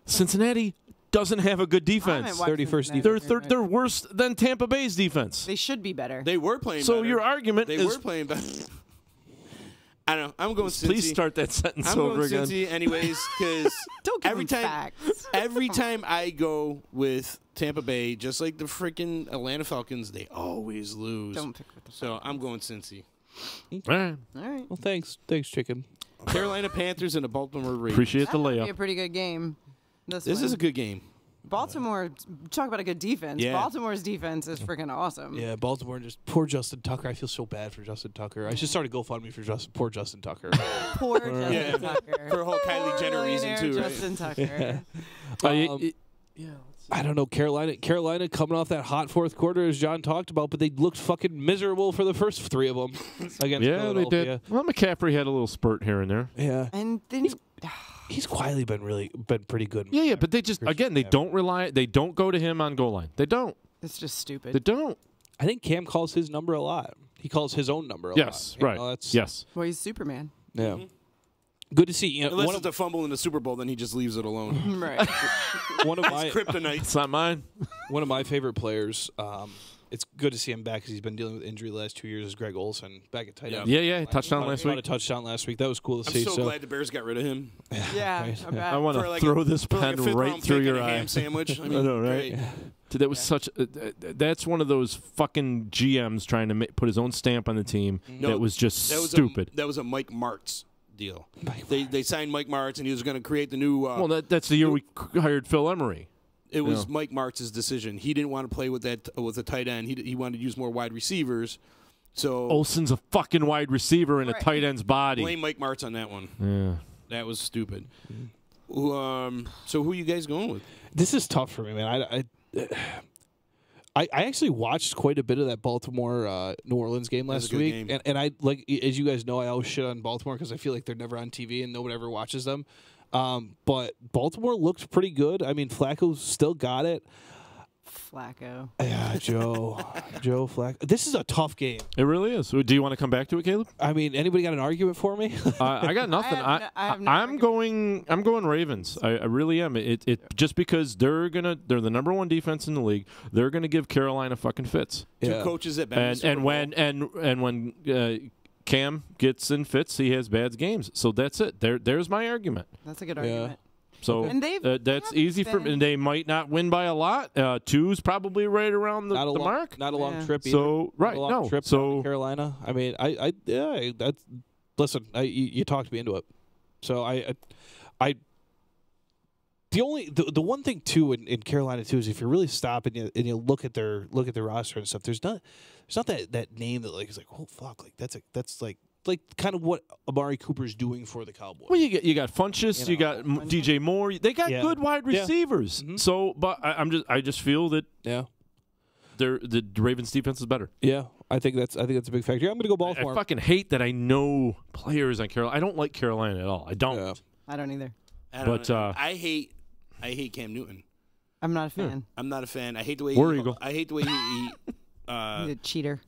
Cincinnati doesn't have a good defense. 31st defense. They're worse than Tampa Bay's defense. They should be better. They were playing better. So your argument is... They were playing better. I don't know. I'm going Cincy. Please start that sentence over again. I'm going Cincy anyways because every time I go with Tampa Bay, just like the freaking Atlanta Falcons, they always lose. Don't pick with the So I'm going Cincy. All right. Well, thanks, chicken. Carolina Panthers and the Baltimore Ravens. Appreciate the layup. Be a pretty good game. This is a good game. Baltimore, talk about a good defense. Yeah. Baltimore's defense is freaking awesome. Yeah, Baltimore poor Justin Tucker. I feel so bad for Justin Tucker. I should start a GoFundMe for poor Justin Tucker. Poor Justin Tucker. For a whole Kylie Jenner reason too, right? Justin Tucker. I don't know. Carolina coming off that hot fourth quarter, as John talked about, but they looked fucking miserable for the first 3 of them. Yeah, they did. Well, McCaffrey had a little spurt here and there. Yeah, and then he's quietly been pretty good. Yeah, but they just they don't go to him on goal line. They don't. It's just stupid. They don't. I think Cam calls his number a lot. He calls his own number a lot. Yes, right. Yes. Well, he's Superman. Yeah. Mm-hmm. Good to see. Unless it's a fumble in the Super Bowl, then he just leaves it alone. Right. One of my kryptonite. It's not mine. One of my favorite players. It's good to see him back because he's been dealing with injury the last 2 years. Is Greg Olsen back at tight end? Yeah. Touchdown last week. A touchdown last week. That was cool to see. I'm so glad the Bears got rid of him. Yeah. I want to throw this pen right through your eye. Ham sandwich. I know, right? That was such. That's one of those fucking GMs trying to put his own stamp on the team. That was just stupid. That was a Mike Martz deal. They signed Mike Martz, and he was going to create the new. Well, that's the year we hired Phil Emery. It was Mike Martz's decision. He didn't want to play with a tight end. He wanted to use more wide receivers. So Olsen's a fucking wide receiver in a tight end's body. Blame Mike Martz on that one. Yeah, that was stupid. So who are you guys going with? This is tough for me, man. I actually watched quite a bit of that Baltimore New Orleans game last week, and I like, as you guys know, I always shit on Baltimore because I feel like they're never on TV and nobody ever watches them. But Baltimore looked pretty good. I mean, Flacco still got it. Flacco. Yeah, Joe Flacco. This is a tough game. It really is. Do you want to come back to it, Caleb? I mean, anybody got an argument for me? I got nothing. I'm going Ravens. I really am. It just because they're the number 1 defense in the league. They're gonna give Carolina fucking fits. Two coaches that been and when Cam gets in fits, he has bad games. So that's it. There's my argument. That's a good argument. So that's easy for me. And they might not win by a lot. 2's probably right around the mark. Not a long trip either. So trip to Carolina. I mean, listen. You talked me into it. So I The one thing too in Carolina too is if you really stop and you look at their roster and stuff, there's not that name that like is like, oh fuck, like that's like kind of what Amari Cooper's doing for the Cowboys. Well, you got Funchess, you got DJ Moore. They got good wide receivers. Mm-hmm. So, but I just feel that the Ravens defense is better. Yeah, I think that's a big factor. I'm going to go Baltimore. I fucking hate that I know players on Carolina. I don't like Carolina at all. I don't. Yeah. I don't either. I hate Cam Newton. I'm not a fan. I'm not a fan. I hate the way I hate the way he he's a cheater.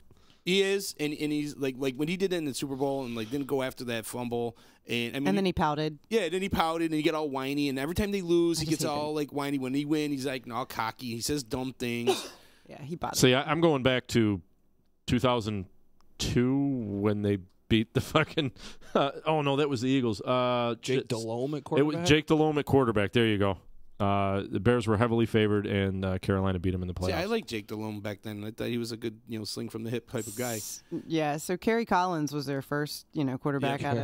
He is, and he's like when he did it in the Super Bowl and like didn't go after that fumble, and then he pouted. Yeah, then he pouted and he get all whiny, and every time they lose, he gets all like whiny. When he win, he's like all cocky. He says dumb things. Yeah, he bothered. See, I'm going back to 2002 when they beat the fucking. Oh no, that was the Eagles. Jake Delhomme at quarterback. It was Jake Delhomme at quarterback. There you go. The Bears were heavily favored, and Carolina beat them in the playoffs. See, I liked Jake Delhomme back then. I thought he was a good, sling from the hip type of guy. Yeah. So Kerry Collins was their first, quarterback out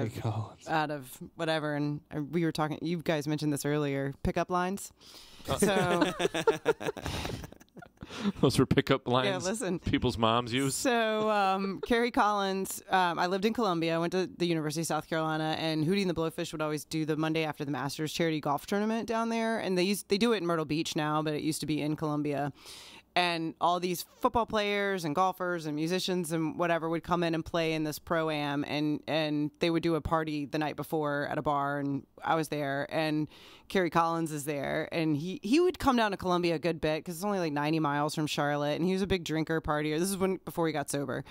of whatever. And we were talking. You guys mentioned this earlier. Pickup lines. So. Those were pickup lines. Yeah, listen. People's moms use. So, Kerry Collins, I lived in Columbia, went to the University of South Carolina, and Hootie and the Blowfish would always do the Monday after the Masters charity golf tournament down there. And they do it in Myrtle Beach now, but it used to be in Columbia. And all these football players and golfers and musicians and whatever would come in and play in this pro-am, and they would do a party the night before at a bar, and I was there, and Kerry Collins is there, and he would come down to Columbia a good bit because it's only like 90 miles from Charlotte, and he was a big drinker, partier. This is before he got sober,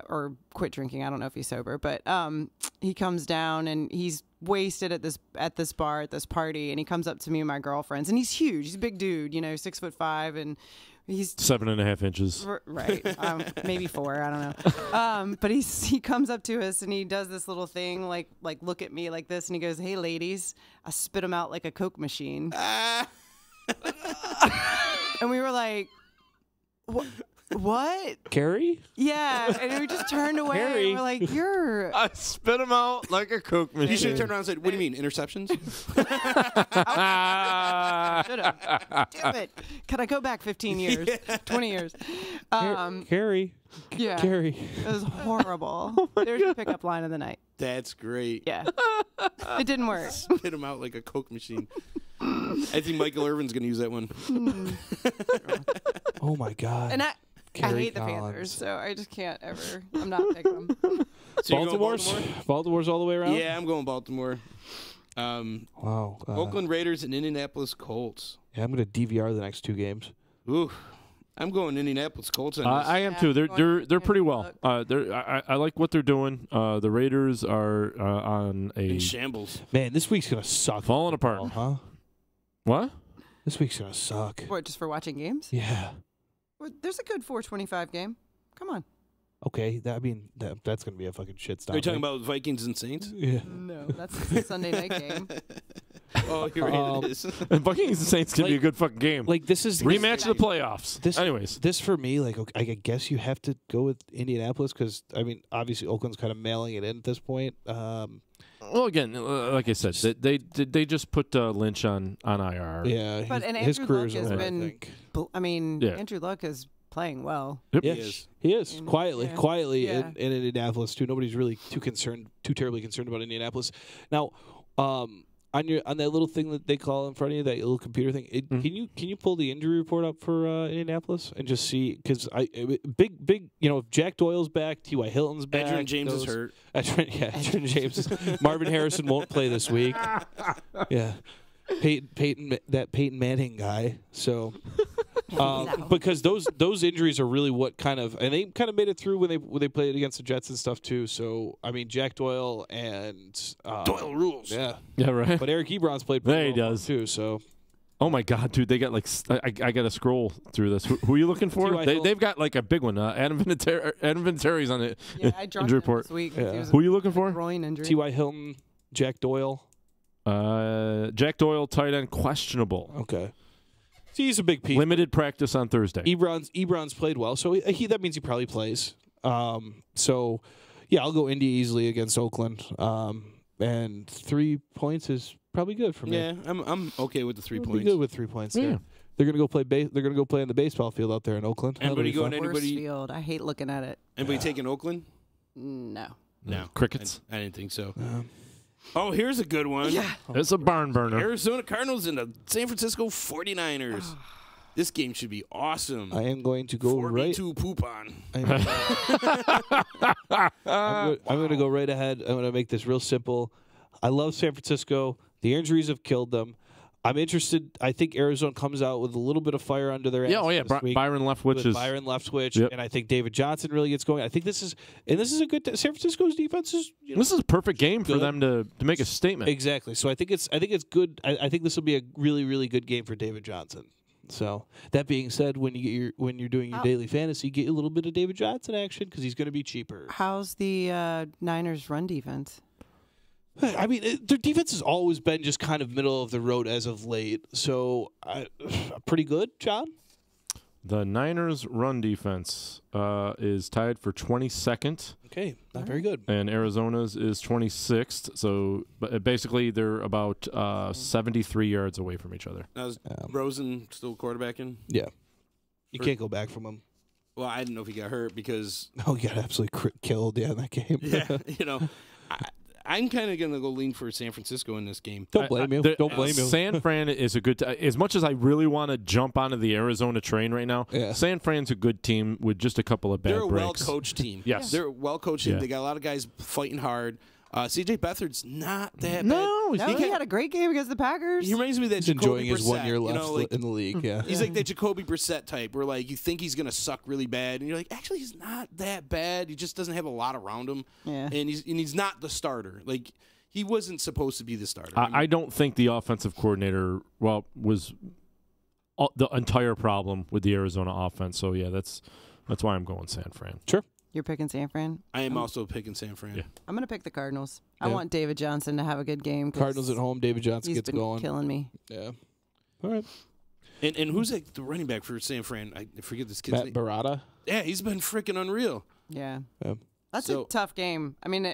or quit drinking. I don't know if he's sober, but he comes down and he's wasted at this bar at this party, and he comes up to me and my girlfriends, and he's huge. He's a big dude, 6'5", and he's 7.5 inches. Right, maybe 4. I don't know. But he comes up to us and he does this little thing, like look at me like this, and he goes, "Hey, ladies, I spit him out like a Coke machine." And we were like, What? Kerry? Yeah, and we just turned away. Harry. And we're like, "You're." I spit him out like a Coke machine. You should have turned around and said, "What do you mean, interceptions?" Should have. Damn it! Could I go back 15 years, 20 years? Kerry. Yeah. Kerry. It was horrible. There's your pickup line of the night. That's great. Yeah. It didn't work. Spit him out like a Coke machine. I think Michael Irvin's going to use that one. Oh my God. And I hate the Collins. Panthers, so I just can't ever. I'm not picking them. So Baltimore's all the way around? Yeah, I'm going Baltimore. Wow. Oakland Raiders and Indianapolis Colts. Yeah, I'm going to DVR the next 2 games. Ooh. I'm going Indianapolis Colts. I am too. They're pretty well. I like what they're doing. The Raiders are on in shambles. Man, this week's gonna suck. Falling apart, huh? What? This week's gonna suck. What? Just for watching games? Yeah. Well, there's a good 425 game. Come on. Okay, that's gonna be a fucking shit stop. Are you talking about Vikings and Saints? Yeah. No, that's the Sunday night game. Oh, here it is. Vikings and Saints can be a good fucking game. Like this is rematch of the playoffs. Anyways, this for me, like I guess you have to go with Indianapolis because I mean, obviously Oakland's kind of mailing it in at this point. Well, again, like I said, they just put Lynch on IR. Yeah, but his career's Luck has over, been. I mean, yeah. Andrew Luck is playing well. Yep. Yeah, he is quietly Yeah. in Indianapolis too. Nobody's really too terribly concerned about Indianapolis now. On that little thing that they call in front of you, that little computer thing, can you pull the injury report up for Indianapolis and just see? Because big, if Jack Doyle's back, T.Y. Hilton's back, Adrian James is hurt. Adrian James, Marvin Harrison won't play this week. Yeah, Peyton Manning guy. So, because those injuries are really what kind of, and they kind of made it through when they played against the Jets and stuff too. So I mean, Jack Doyle and Doyle rules. Yeah, right. But Eric Ebron's played pretty well does too. So, oh my God, dude, they got like I got to scroll through this. Who are you looking for? They've got like a big one. Adam Vinatieri's on it. Yeah, I dropped injury him report. this week. Yeah. Who are you looking for? Groin injury. T.Y. Hilton, Jack Doyle. Jack Doyle, tight end, questionable. Okay. So he's a big piece. Limited practice on Thursday. Ebron's played well, so that means he probably plays. So, yeah, I'll go Indy easily against Oakland. And 3 points is probably good for me. Yeah, I'm okay with the 3 points. Be good with 3 points. Yeah. They're gonna go play. They're gonna go play on the baseball field out there in Oakland. Anybody going? Anybody? Field. I hate looking at it. Anybody taking Oakland? No. Crickets. I didn't think so. Oh, here's a good one. Yeah. It's a barn burner. Arizona Cardinals and the San Francisco 49ers. This game should be awesome. I am going to go right. To poop on. I'm going to go right ahead. I'm going to make this real simple. I love San Francisco. The injuries have killed them. I'm interested. I think Arizona comes out with a little bit of fire under their ass. Byron Leftwich is Byron Leftwich, and I think David Johnson really gets going. I think this is a good. San Francisco's defense is. This is a perfect game for them to make a statement. Exactly. So I think it's good. I think this will be a really, really good game for David Johnson. So that being said, when you're doing your daily fantasy, get a little bit of David Johnson action because he's going to be cheaper. How's the Niners' run defense? I mean, their defense has always been just kind of middle of the road as of late. So pretty good, John. The Niners' run defense is tied for 22nd. Okay, not very good. And Arizona's is 26th. So basically, they're about 73 yards away from each other. Now, is Rosen still quarterbacking? Yeah. You can't go back from him. Well, I didn't know if he got hurt because... Oh, he got absolutely killed, in that game. Yeah, I'm kind of going to go lean for San Francisco in this game. Don't blame you. Don't blame you. San Fran is a good as much as I really want to jump onto the Arizona train right now, San Fran's a good team with just a couple of bad breaks. They're a well-coached team. Yes. They're a well-coached team. They got a lot of guys fighting hard. C.J. Beathard's not that bad. No, he had a great game against the Packers. He reminds me of that He's Jacoby enjoying his Brissett, 1 year left in the league. Yeah, he's like that Jacoby Brissett type, where like you think he's gonna suck really bad, and you're like, actually, he's not that bad. He just doesn't have a lot around him. Yeah, and he's not the starter. Like he wasn't supposed to be the starter. I don't think the offensive coordinator was the entire problem with the Arizona offense. So yeah, that's why I'm going San Fran. Sure. You're picking San Fran? I am also picking San Fran. Yeah. I'm going to pick the Cardinals. I want David Johnson to have a good game. Cardinals at home, David Johnson gets going. He's been killing me. Yeah. All right. And who's the running back for San Fran? I forget this kid's name. Matt Barada? Yeah, he's been freaking unreal. Yeah. That's a tough game. I mean,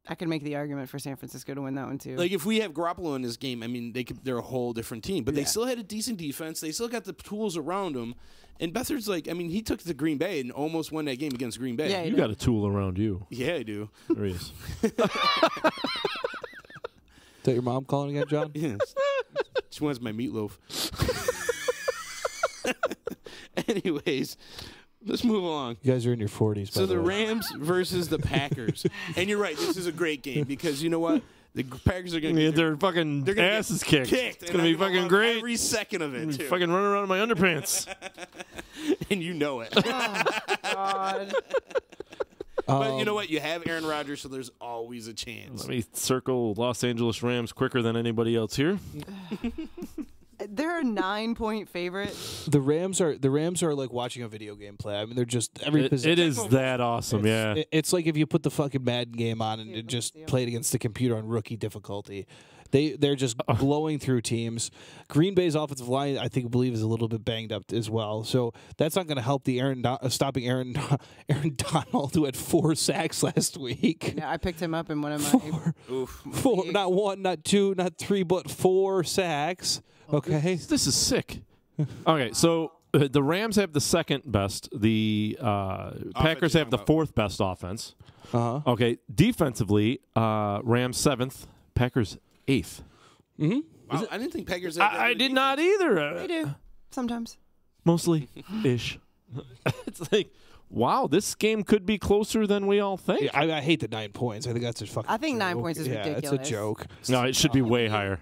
I could make the argument for San Francisco to win that one, too. Like, if we have Garoppolo in this game, I mean, they're a whole different team. But they still had a decent defense. They still got the tools around them. And Beathard's like, I mean, he took it to Green Bay and almost won that game against Green Bay. Yeah, you got a tool around you. Yeah, I do. There he is. Is that your mom calling again, John? Yes. She wants my meatloaf. Anyways, let's move along. You guys are in your 40s. So the Rams versus the Packers. And you're right, this is a great game because you know what? The Packers are going to get their fucking asses kicked. It's going to be fucking great. Every second of it, too. Fucking running around in my underpants. And you know it. Oh, God. But you know what? You have Aaron Rodgers, so there's always a chance. Let me circle Los Angeles Rams quicker than anybody else here. They're a 9-point favorite. The Rams are like watching a video game play. I mean, they're just every possession. It is that awesome, It's like if you put the fucking Madden game on and just played against the computer on rookie difficulty. They're just blowing through teams. Green Bay's offensive line, I believe, is a little bit banged up as well. So that's not going to help the stopping Aaron Donald, who had 4 sacks last week. Yeah, I picked him up in one of my four, not 1, not 2, not 3, but 4 sacks. Okay, this is sick. Okay, so the Rams have the second best. The Packers have the 4th best offense. Okay, defensively, Rams 7th, Packers 8th. Mm-hmm. Wow, I didn't think Packers. I did not either. They do sometimes, mostly ish. It's like, wow, this game could be closer than we all think. Yeah, I hate the 9 points. I think that's a fucking. I think 9 points is ridiculous. It's a joke. No, it should be way higher.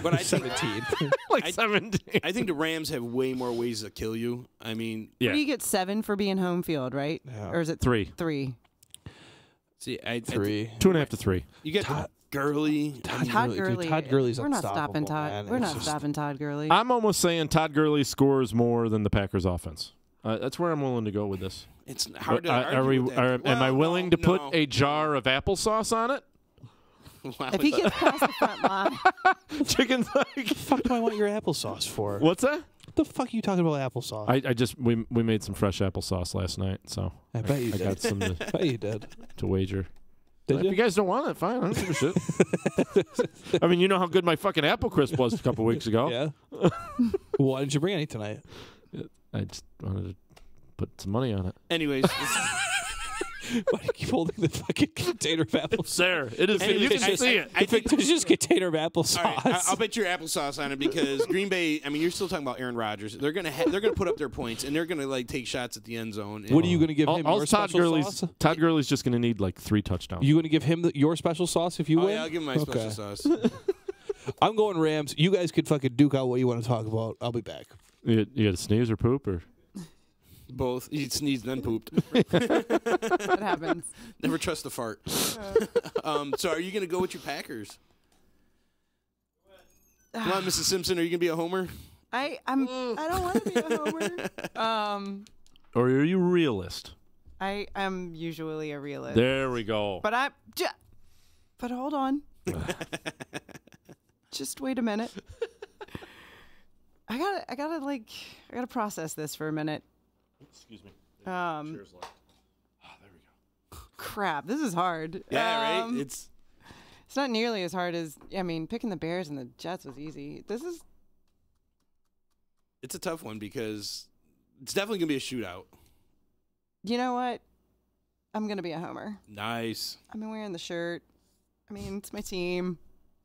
But I think 17. Like 17. I think the Rams have way more ways to kill you. I mean, what do you get 7 for being home field, right? Yeah. Or is it 3? 3. See, 3. 2.5 to 3. You get Gurley. Todd Gurley. Todd Gurley's We're not stopping unstoppable, Todd. man. We're not stopping Todd Gurley. I'm almost saying Todd Gurley scores more than the Packers offense. That's where I'm willing to go with this. It's hard to argue with that. Am I willing to put a jar of applesauce on it? If he gets past the front line. Chicken's like, what the fuck do I want your applesauce for? What's that? What the fuck are you talking about applesauce? I just we made some fresh applesauce last night, so I bet you did. got some I bet you did. to wager. If you guys don't want it, fine. I don't give a shit. I mean, you know how good my fucking apple crisp was a couple weeks ago. Yeah. Why didn't you bring any tonight? I just wanted to put some money on it. Anyways. Why do you keep holding the fucking container of applesauce? There, it is. You can see it. I think it's just container of applesauce. All right, I'll bet your applesauce on it because Green Bay. I mean, you're still talking about Aaron Rodgers. They're gonna put up their points and they're gonna like take shots at the end zone. What are you gonna give him? Your Todd special Gurley's sauce? Todd Gurley's just gonna need like 3 touchdowns. You gonna give him your special sauce if you win? Yeah, I'll give him my special sauce. I'm going Rams. You guys could fucking duke out what you want to talk about. I'll be back. You got to sneeze or poop or? Both. He sneezed then pooped. That happens. Never trust a fart. So are you going to go with your Packers? Come on, Mrs. Simpson. Are you going to be a homer? I don't want to be a homer. Or are you a realist? I am usually a realist. There we go. But but hold on. Just wait a minute. I gotta process this for a minute. Excuse me. Cheers, there we go. Crap, this is hard. Yeah, right? It's not nearly as hard as, picking the Bears and the Jets was easy. It's a tough one because it's definitely going to be a shootout. You know what? I'm going to be a homer. Nice. I've been wearing the shirt. It's my team.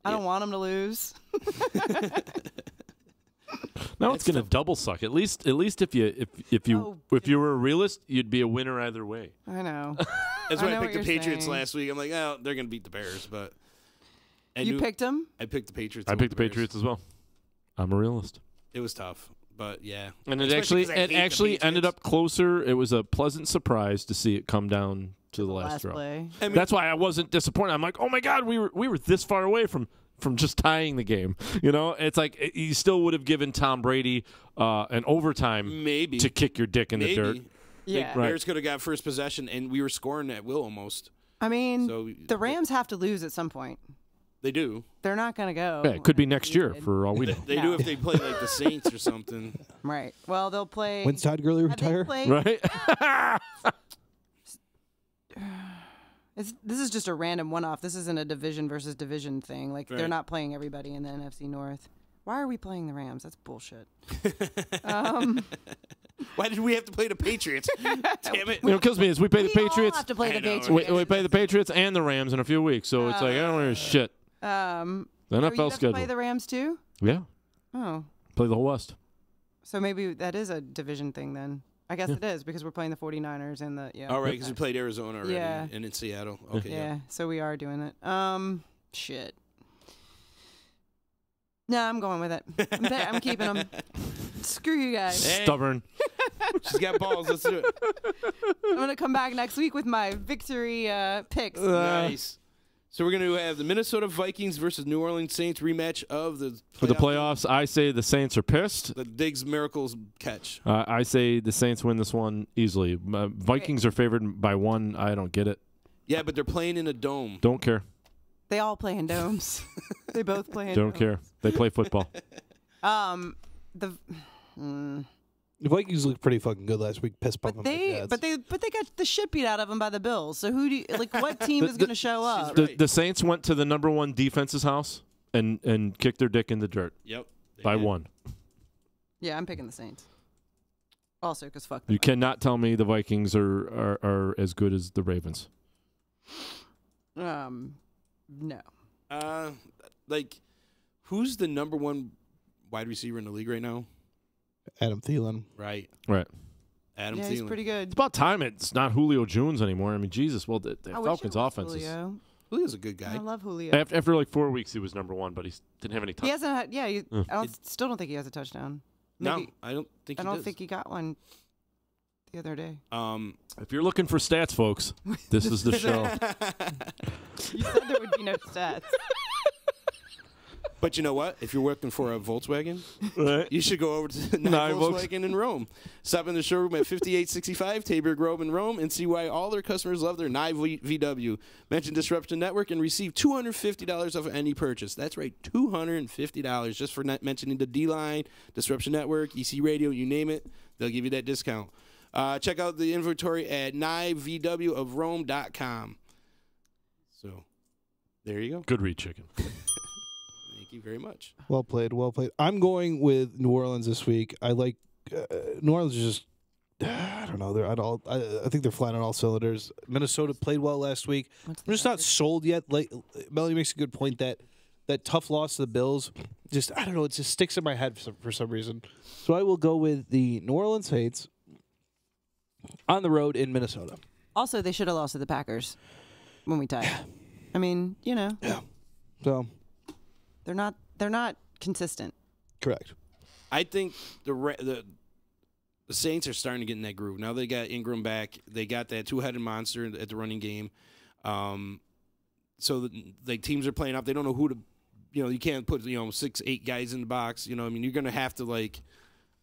I don't want them to lose. Now it's going to double suck. At least if you were a realist, you'd be a winner either way. I know. That's why I picked the Patriots last week. I'm like, oh, they're going to beat the Bears, but you picked them? I picked the Patriots. I picked the Patriots as well. I'm a realist. It was tough, but yeah. And it actually ended up closer. It was a pleasant surprise to see it come down to the last throw. Play. That's why I wasn't disappointed. I'm like, oh my God, we were this far away from just tying the game. You know, it's like you still would have given Tom Brady an overtime maybe to kick your dick in the dirt. Yeah, Bears could have got first possession, and we were scoring at will almost. The Rams have to lose at some point. They do. They're not going to go. Yeah, it could be next year for all we know. They do if they play like the Saints or something. Right. Well, they'll play. When's Todd Gurley retire? Right. This is just a random one-off. This isn't a division versus division thing. Like, they're not playing everybody in the NFC North. Why are we playing the Rams? That's bullshit. Why did we have to play the Patriots? Damn it. What kills me is we play the Patriots. Have to play the Patriots. We play the Patriots and the Rams in a few weeks, so it's like, I don't know shit. The NFL schedule. Play the Rams too? Yeah. Oh. Play the whole West. So maybe that is a division thing then. I guess it is because we're playing the 49ers and the All right, because we played Arizona already and in Seattle. Okay. Yeah, so we are doing it. Shit. No, I'm going with it. I'm keeping them. Screw you guys. Hey. Stubborn. She's got balls. Let's do it. I'm going to come back next week with my victory picks. Nice. So we're going to have the Minnesota Vikings versus New Orleans Saints rematch of the For the playoffs, I say the Saints are pissed. The Diggs Miracles catch. I say the Saints win this one easily. Vikings are favored by 1. I don't get it. Yeah, but they're playing in a dome. Don't care. They all play in domes. They both play in Don't domes. care. They play football. The Vikings looked pretty fucking good last week. Piss pumping. But they got the shit beat out of them by the Bills. So who do you, what team is going to show up? The Saints went to the number 1 defense's house and kicked their dick in the dirt. Yep. By 1. Yeah, I'm picking the Saints. Also, because fuck them. You cannot tell me the Vikings are as good as the Ravens. No. Who's the number 1 wide receiver in the league right now? Adam Thielen. Right. Adam Thielen. He's pretty good. It's about time it's not Julio Jones anymore. I mean, Jesus. Well, the Falcons' offense is. Julio's a good guy. I love Julio. After like 4 weeks, he was number 1, but he didn't have any touchdowns. He hasn't had. I still don't think he has a touchdown. No, I don't think. I don't think he got one the other day. If you're looking for stats, folks, this is the show. You said there would be no stats. But you know what? If you're working for a Volkswagen, you should go over to NYE Volkswagen in Rome. Stop in the showroom at 5865 Tabor Grove in Rome and see why all their customers love their NYE VW. Mention Disruption Network and receive $250 off any purchase. That's right, $250 just for mentioning the D-Line, Disruption Network, EC Radio, you name it. They'll give you that discount. Check out the inventory at NYEVWofRome.com. So there you go. Good read, chicken. Thank you very much. Well played, well played. I'm going with New Orleans this week. I like New Orleans is just I don't know. They're at all. I think they're flying on all cylinders. Minnesota played well last week. I'm just not sold yet. Like Melanie makes a good point that tough loss to the Bills, just I don't know. It just sticks in my head for some reason. So I will go with the New Orleans Saints on the road in Minnesota. Also, they should have lost to the Packers when we tied. I mean, Yeah. So they're not consistent. Correct. I think the Saints are starting to get in that groove. Now they got Ingram back. They got that two-headed monster at the running game. So the teams are playing up. They don't know who to, you can't put 6-8 guys in the box. I mean, you're going to have to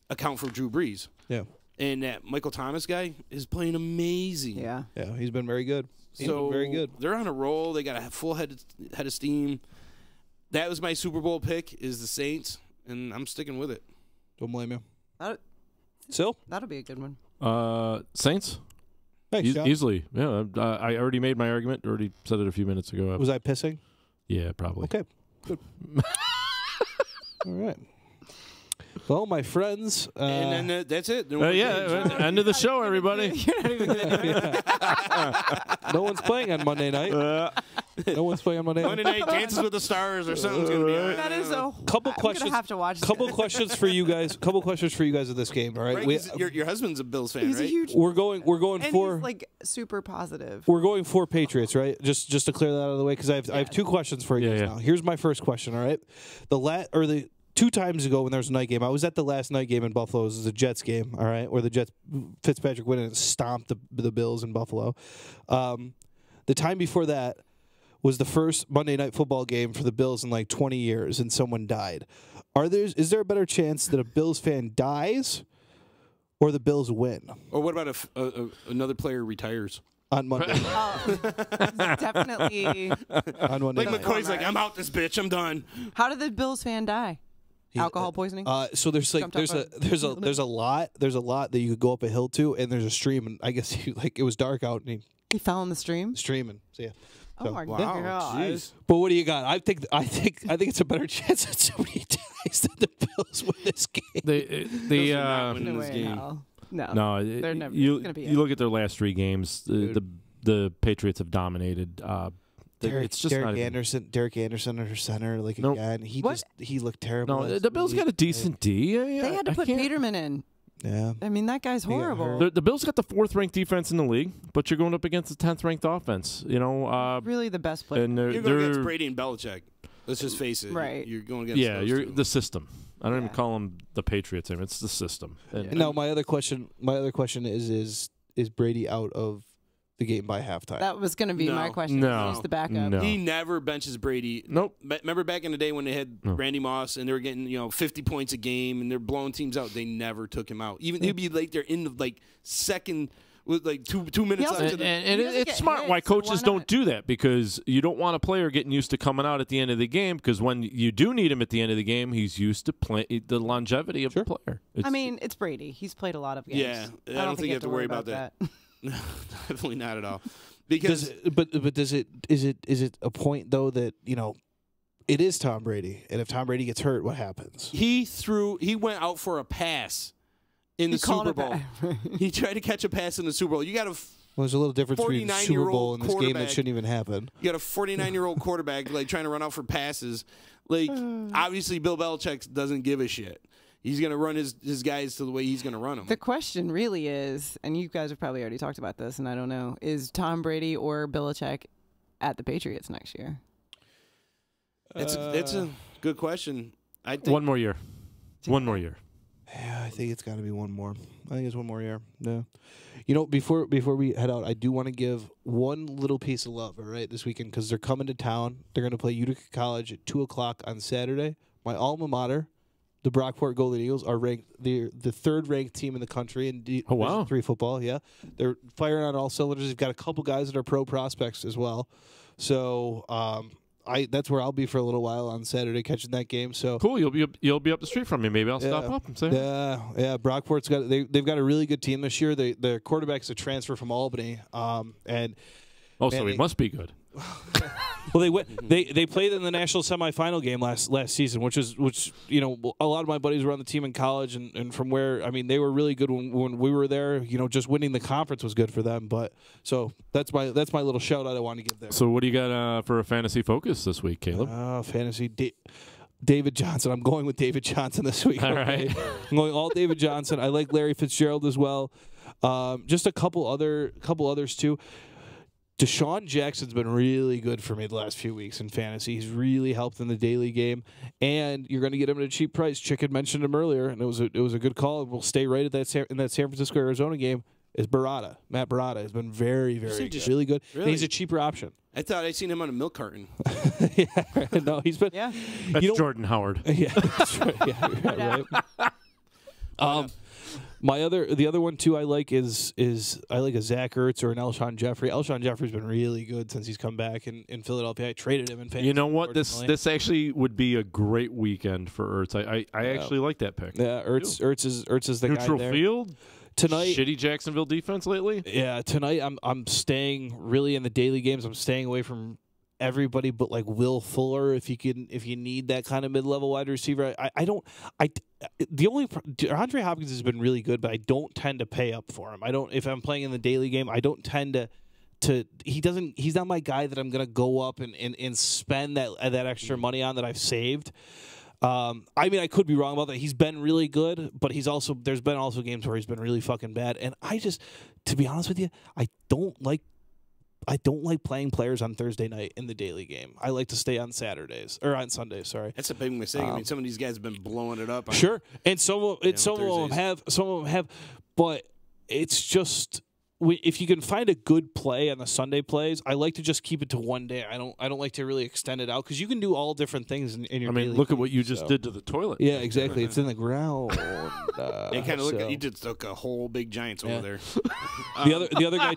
account for Drew Brees. Yeah. And that Michael Thomas guy is playing amazing. Yeah. Yeah, he's been very good. Very good. They're on a roll. They got a full head of steam. That was my Super Bowl pick, is the Saints, and I'm sticking with it. Don't blame you. That'll be a good one. Saints? Thanks, John. Easily. Yeah, I already made my argument. Already said it a few minutes ago. Was I pissing? Yeah, probably. Okay, good. All right. Well, my friends. And then that's it. End of the show, everybody. No one's playing on Monday night. No one's playing on Monday night. Monday night Dances with the Stars or something's going to be on. That is a couple questions. I'm gonna have to watch. Couple questions for you guys. Couple questions for you guys of this game. All right. Your husband's a Bills fan, He's right? a huge. We're going and for he's super positive. We're going for Patriots, right? Just to clear that out of the way, because I have two questions for you guys now. Here's my first question. All right, the 2 times ago when there was a night game, I was at the last night game in Buffalo. It was a Jets game, all right, where the Jets, Fitzpatrick went and stomped the Bills in Buffalo. The time before that was the first Monday Night Football game for the Bills in 20 years, and someone died. Is there a better chance that a Bills fan dies or the Bills win? Or what about if another player retires? On Monday. Definitely. On Monday. McCoy's I'm out this bitch. I'm done. How did the Bills fan die? Alcohol poisoning. So there's a lot that you could go up a hill to, and there's a stream, and I guess it was dark out, and he fell in the stream. Streaming. So yeah. Oh my God! But what do you got? I think it's a better chance that somebody dies than the Bills win this game. No, they're never. You look at their last 3 games. The Patriots have dominated. It's just Derek Anderson under center. Again, he looked terrible. No, the Bills got a decent D. They had to put Peterman in. Yeah, I mean that guy's horrible. The Bills got the 4th ranked defense in the league, but you're going up against the 10th ranked offense. Really the best player. And you're going against Brady and Belichick. Let's just face it. Right. You're going against the system. I don't even call them the Patriots. It's the system. No, my other question is Brady out of the game by halftime? That was going to be my question. No. He's the backup. No. He never benches Brady. Nope. Remember back in the day when they had Randy Moss and they were getting 50 points a game and they're blowing teams out? They never took him out. Even he'd be there in the second with 2 minutes left. And it's smart why coaches don't do that, because you don't want a player getting used to coming out at the end of the game, because when you do need him at the end of the game, he's used to the longevity of the player. It's Brady. He's played a lot of games. Yeah, I don't think you have to worry about that. No, definitely not at all. Because is it a point though that it is Tom Brady, and if Tom Brady gets hurt, what happens? He went out for a pass in the Super Bowl. He tried to catch a pass in the Super Bowl. You got there's a little difference between Super Bowl and this game that shouldn't even happen. You got a 49-year-old quarterback trying to run out for passes. Obviously, Bill Belichick doesn't give a shit. He's going to run his guys to the way he's going to run them. The question really is, and you guys have probably already talked about this, and I don't know, is Tom Brady or Belichick at the Patriots next year? It's a good question. I think 1 more year. 1 more year. Yeah, I think it's got to be 1 more. I think it's 1 more year. No. Before we head out, I do want to give one little piece of love, all right, this weekend, because they're coming to town. They're going to play Utica College at 2 o'clock on Saturday. My alma mater, the Brockport Golden Eagles, are ranked the 3rd-ranked team in the country in Division 3 football. Yeah, they're firing on all cylinders. They've got a couple guys that are pro prospects as well. So that's where I'll be for a little while on Saturday, catching that game. So cool. You'll be up the street from me. Maybe I'll stop up and say. Yeah. Brockport's they've got a really good team this year. Their quarterback's a transfer from Albany, so he must be good. Well, they played in the national semifinal game last season, which a lot of my buddies were on the team in college, and from where they were really good when we were there. Just winning the conference was good for them. But so that's my little shout out I want to give there. So what do you got for a fantasy focus this week, Caleb? Fantasy. David Johnson. I'm going with David Johnson this week. All right. I'm going all David Johnson. I like Larry Fitzgerald as well. Just a couple others too. Deshaun Jackson's been really good for me the last few weeks in fantasy. He's really helped in the daily game, and you're going to get him at a cheap price. Chicken mentioned him earlier, and it was a good call. We'll stay right at in that San Francisco Arizona game. Is Barada. Matt Barada has been very, very good. Really good. Really? And he's a cheaper option. I thought I'd seen him on a milk carton. No, he's been. Yeah. That's Jordan Howard. Yeah, that's right. Yeah, right. The other one too I like is I like a Zach Ertz or an Alshon Jeffrey. Alshon Jeffrey's been really good since he's come back in Philadelphia. I traded him in fantasy. You know what? This actually would be a great weekend for Ertz. I actually like that pick. Yeah, Ertz is the neutral guy there. field. Tonight, shitty Jacksonville defense lately. Yeah, tonight I'm staying really in the daily games. I'm staying away from everybody but like Will Fuller if you need that kind of mid-level wide receiver. Andre Hopkins has been really good, but I don't tend to pay up for him. If I'm playing in the daily game, I don't tend to he's not my guy that I'm gonna go up and spend that extra money on that I've saved. I could be wrong about that. He's been really good, but there's been also games where he's been really fucking bad. And to be honest with you, I don't like playing players on Thursday night in the daily game. I like to stay on Saturdays or on Sundays. Sorry, that's a big mistake. Some of these guys have been blowing it up. Sure, and some of them have, but it's just. If you can find a good play on the Sunday plays, I like to just keep it to one day. I don't like to really extend it out because you can do all different things in your. Look at what you just did to the toilet. Yeah, exactly. It's in the ground. You just took a whole big Giants over there. The other guy.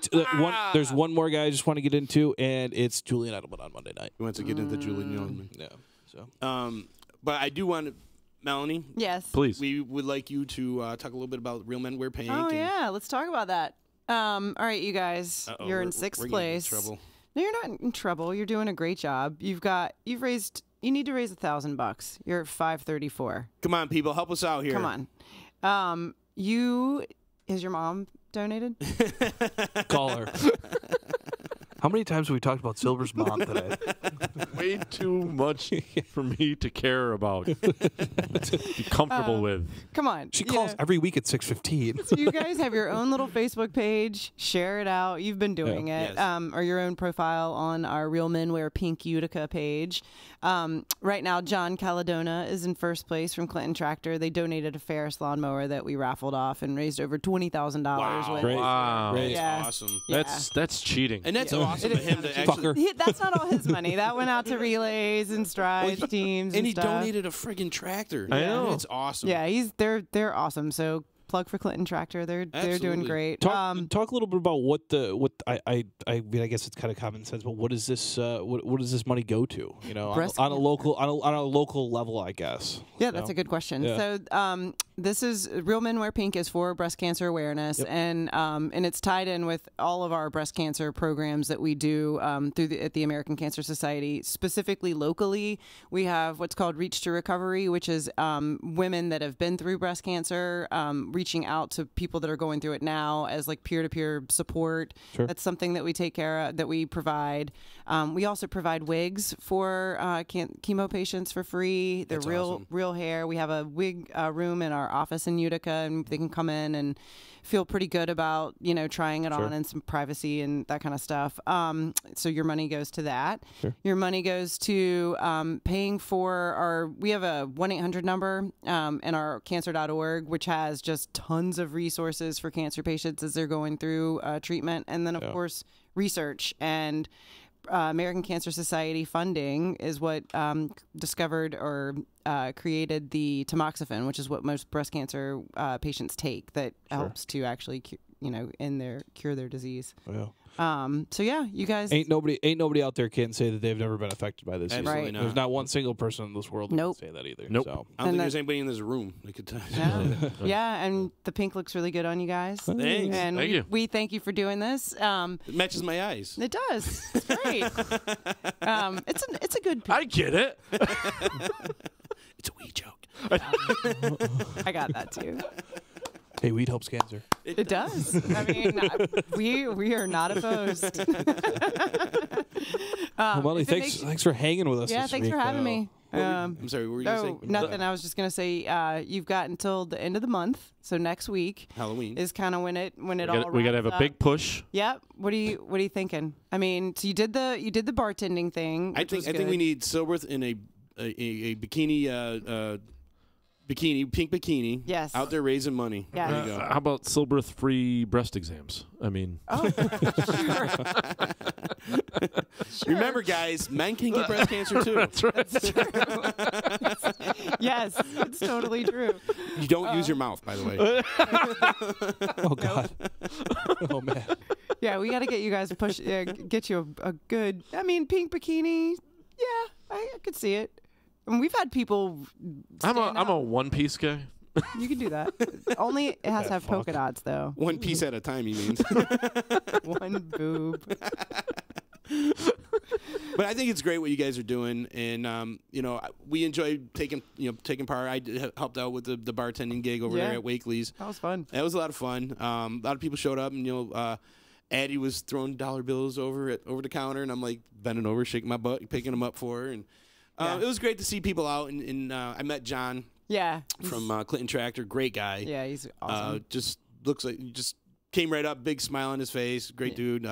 There's one more guy I just want to get into, and it's Julian Edelman on Monday night. You want to get into Julian Edelman? Yeah. So. But I do want to. Melanie? Yes. Please. We would like you to talk a little bit about Real Men Wear Pink. Oh yeah, let's talk about that. All right, you guys, you're in sixth place. Trouble. No, you're not in trouble. You're doing a great job. You need to raise $1,000. You're at 534. Come on, people, help us out here. Come on. Has your mom donated? Call her. How many times have we talked about Silver's mom today? Way too much for me to care about. To be comfortable with. Come on. She calls every week at 6:15. So you guys have your own little Facebook page. Share it out. You've been doing it. Yes. Or your own profile on our Real Men Wear Pink Utica page. Right now, John Caladona is in first place from Clinton Tractor. They donated a Ferris lawnmower that we raffled off and raised over $20,000. Wow. Great. That's awesome. Yeah. That's cheating. And that's awesome of him to actually. That's not all his money. That went out to relays and strides teams. And he stuff. donated a friggin' tractor. I know. It's awesome. Yeah, they're awesome. So plug for Clinton Tractor. They're doing great. Talk a little bit about what I mean. I guess it's kind of common sense, but what is this? What does this money go to? On a local level, I guess. Yeah, that's a good question. Yeah. So this is Real Men Wear Pink is for breast cancer awareness, and it's tied in with all of our breast cancer programs that we do at the American Cancer Society. Specifically locally, we have what's called Reach to Recovery, which is women that have been through breast cancer. Reaching out to people that are going through it now as like peer-to-peer support. Sure. That's something that we take care of, that we provide. We also provide wigs for chemo patients for free. They're real hair. We have a wig room in our office in Utica, and they can come in and feel pretty good about trying it on and some privacy and that kind of stuff. So your money goes to that. Sure. Your money goes to paying for we have a 1-800 number in our cancer.org, which has just tons of resources for cancer patients as they're going through treatment, and then of course research and American Cancer Society funding is what discovered or created the tamoxifen, which is what most breast cancer patients take that helps to actually cure their disease. Yeah. So yeah, you guys ain't nobody out there can say that they've never been affected by this. Absolutely Right. not. There's not one single person in this world that can say that either. Nope. So. I don't think there's anybody in this room that could tell you. Yeah, and the pink looks really good on you guys. Thanks. And Thank you. we thank you for doing this. It matches my eyes. It does. It's great. It's a good pink. I get it. It's a wee joke. I got that too. Hey, weed helps cancer. It does. I mean, we are not opposed. Well, Melanie, thanks for hanging with us. Yeah, this thanks week, for having me. I'm sorry, what were you going to say? Nothing. I was just going to say you've got until the end of the month. So next week, Halloween, is kind of when it all. We got to have a big push. Yep. What are you thinking? I mean, so you did the bartending thing. I think we need Silworth in a bikini. Pink bikini. Yes. Out there raising money. Yeah. There you go. How about Silberth free breast exams? I mean. Oh, sure. Remember, guys, men can get breast cancer too. That's right. That's true. Yes, it's totally true. You don't use your mouth, by the way. Oh God. Oh man. Yeah, we got to get you guys get you a good. I mean, pink bikini. Yeah, I could see it. And we've had people. I'm a one-piece guy. You can do that. Only it has to have polka dots, though. One piece at a time, he means. One boob. But I think it's great what you guys are doing, and we enjoyed taking part. I helped out with the bartending gig over there at Wakely's. That was fun. That was a lot of fun. A lot of people showed up, and Addie was throwing dollar bills over the counter, and I'm like bending over, shaking my butt, picking them up for her, and it was great to see people out. And I met John. Yeah. From Clinton Tractor, great guy. Yeah, he's awesome. Just looks like just came right up, big smile on his face, great dude.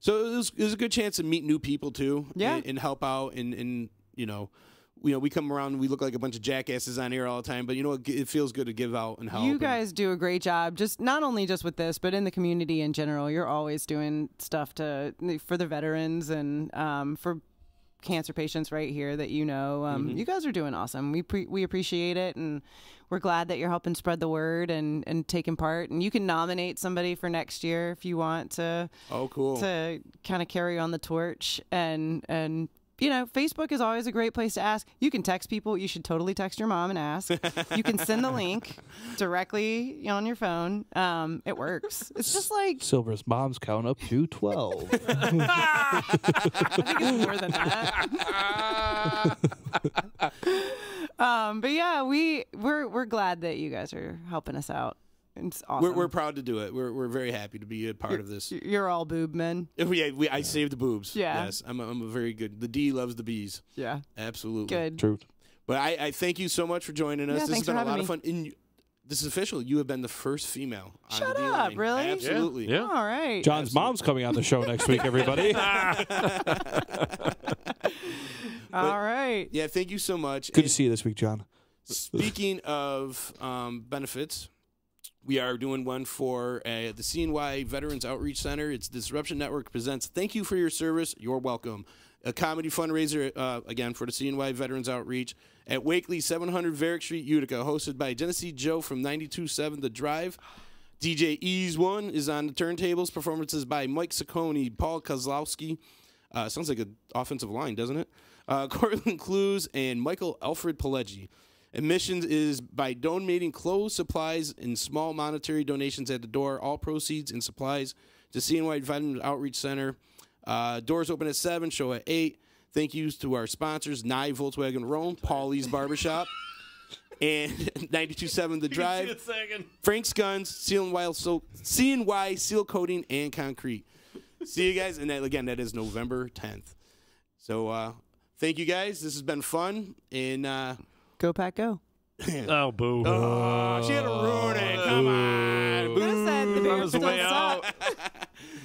So it was a good chance to meet new people too. Yeah. And help out, and we come around, we look like a bunch of jackasses on here all the time, but it feels good to give out and help. You guys do a great job, just not only just with this, but in the community in general. You're always doing stuff for the veterans and for cancer patients right here that you guys are doing awesome. We appreciate it, and we're glad that you're helping spread the word and taking part. And you can nominate somebody for next year if you want to. Oh, cool. To kind of carry on the torch. And Facebook is always a great place to ask. You can text people. You should totally text your mom and ask. You can send the link directly on your phone. It works. It's just like Silver's moms count up to 12. I think it's more than that. But yeah, we're glad that you guys are helping us out. It's awesome. We're proud to do it. We're very happy to be a part of this. You're all boob men. I saved the boobs. Yeah. Yes, I'm a very good. The D loves the B's. Yeah. Absolutely. Good. Truth. But I thank you so much for joining us. Yeah, This has thanks been for a lot having of fun. And this is official. You have been the first female. On Shut the up! D-line. Really? Absolutely. Yeah. All right. John's mom's coming on the show next week, everybody. All right. Yeah. Thank you so much. Good to see you this week, John. Speaking of benefits, we are doing one for the CNY Veterans Outreach Center. It's Disruption Network presents Thank You for Your Service. You're welcome. A comedy fundraiser, again, for the CNY Veterans Outreach at Wakely, 700 Varick Street, Utica, hosted by Genesee Joe from 92.7 The Drive. DJ Ease One is on the turntables. Performances by Mike Saccone, Paul Kozlowski. Sounds like an offensive line, doesn't it? Cortland Clues and Michael Alfred Pileggi. Admissions is by donating clothes, supplies, and small monetary donations at the door. All proceeds and supplies to CNY Veterans Outreach Center. Doors open at 7, show at 8. Thank yous to our sponsors, NYE Volkswagen of Rome, Paulie's Barbershop, and 92.7 The Drive, Frank's Guns, CNY Seal Coating and Concrete. See you guys, and that is November 10th. So thank you guys. This has been fun, and Go Pack Go. Oh, boo. Oh, she had to ruin it. Come on. Boo. Said the beer On his way out.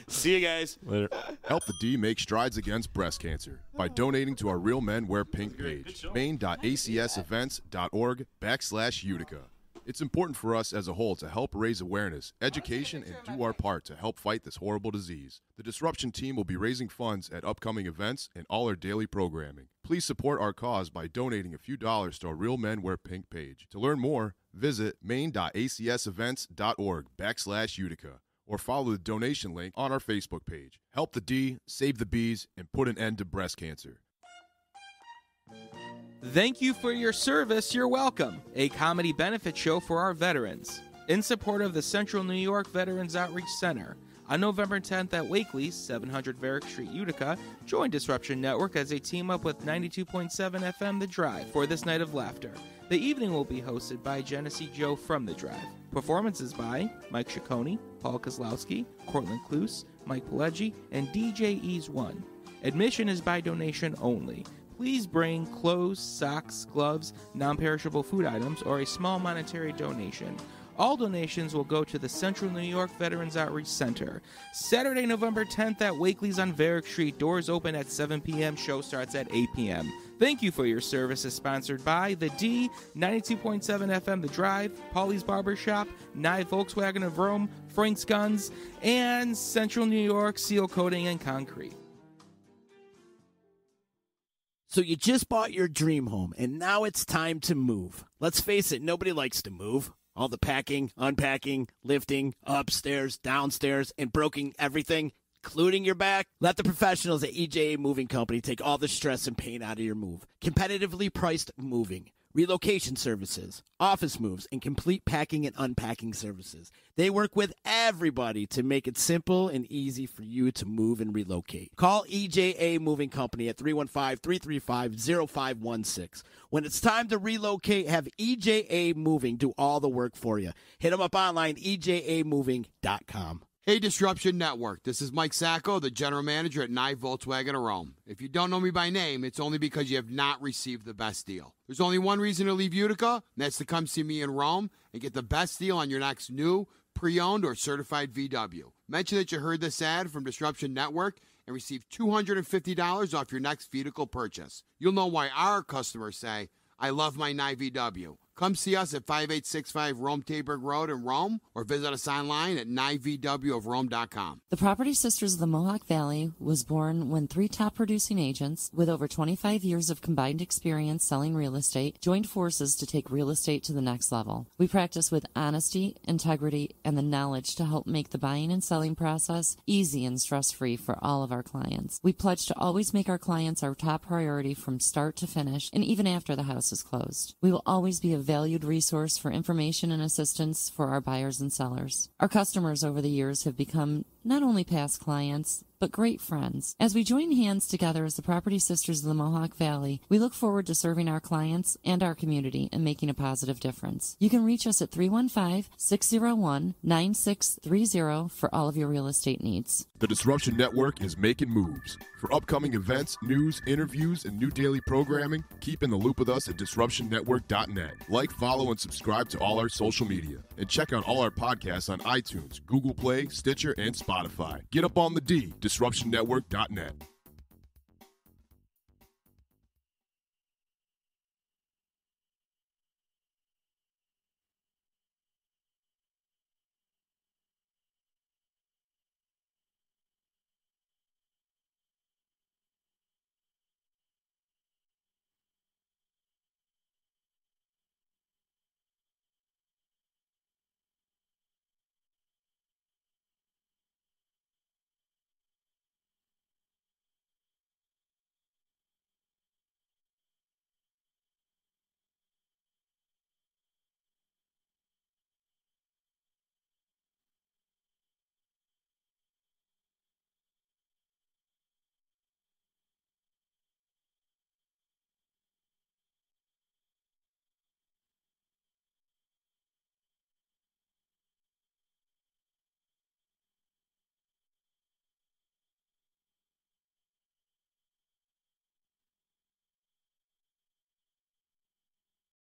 See you guys. Later. Help the D make strides against breast cancer by donating to our Real Men Wear Pink page, maine.acsevents.org/Utica. It's important for us as a whole to help raise awareness, education, and do our part to help fight this horrible disease. The Disruption team will be raising funds at upcoming events and all our daily programming. Please support our cause by donating a few dollars to our Real Men Wear Pink page. To learn more, visit maine.acsevents.org/Utica or follow the donation link on our Facebook page. Help the D, save the B's, and put an end to breast cancer. Thank you for your service, you're welcome. A comedy benefit show for our veterans. In support of the Central New York Veterans Outreach Center. On November 10th at Wakely, 700 Varick Street, Utica, join Disruption Network as they team up with 92.7 FM The Drive for this night of laughter. The evening will be hosted by Genesee Joe from The Drive. Performances by Mike Ciccone, Paul Kozlowski, Cortland Kloos, Mike Pileggi, and DJ Ease One. Admission is by donation only. Please bring clothes, socks, gloves, non-perishable food items, or a small monetary donation. All donations will go to the Central New York Veterans Outreach Center. Saturday, November 10th at Wakely's on Varick Street. Doors open at 7 p.m. Show starts at 8 p.m. Thank you for your service is sponsored by The D, 92.7 FM The Drive, Paulie's Barbershop, NYE Volkswagen of Rome, Frank's Guns, and Central New York Seal Coating and Concrete. So you just bought your dream home, and now it's time to move. Let's face it, nobody likes to move. All the packing, unpacking, lifting, upstairs, downstairs, and broking everything, including your back. Let the professionals at EJA Moving Company take all the stress and pain out of your move. Competitively priced moving, relocation services, office moves, and complete packing and unpacking services. They work with everybody to make it simple and easy for you to move and relocate. Call EJA Moving Company at 315-335-0516. When it's time to relocate, have EJA Moving do all the work for you. Hit them up online, ejamoving.com. Hey, Disruption Network. This is Mike Sacco, the general manager at NYE Volkswagen of Rome. If you don't know me by name, it's only because you have not received the best deal. There's only one reason to leave Utica, and that's to come see me in Rome and get the best deal on your next new, pre-owned, or certified VW. Mention that you heard this ad from Disruption Network and receive $250 off your next vehicle purchase. You'll know why our customers say, I love my NYE VW. Come see us at 5865 Rome Taberg Road in Rome, or visit us online at NYEVWofRome.com. The Property Sisters of the Mohawk Valley was born when 3 top producing agents with over 25 years of combined experience selling real estate joined forces to take real estate to the next level. We practice with honesty, integrity, and the knowledge to help make the buying and selling process easy and stress-free for all of our clients. We pledge to always make our clients our top priority from start to finish, and even after the house is closed. We will always be a valued resource for information and assistance for our buyers and sellers. Our customers over the years have become not only past clients, but great friends. As we join hands together as the Property Sisters of the Mohawk Valley, we look forward to serving our clients and our community and making a positive difference. You can reach us at 315-601-9630 for all of your real estate needs. The Disruption Network is making moves. For upcoming events, news, interviews, and new daily programming, keep in the loop with us at DisruptionNetwork.net. Like, follow, and subscribe to all our social media. And check out all our podcasts on iTunes, Google Play, Stitcher, and Spotify. Get up on the D, DisruptionNetwork.net.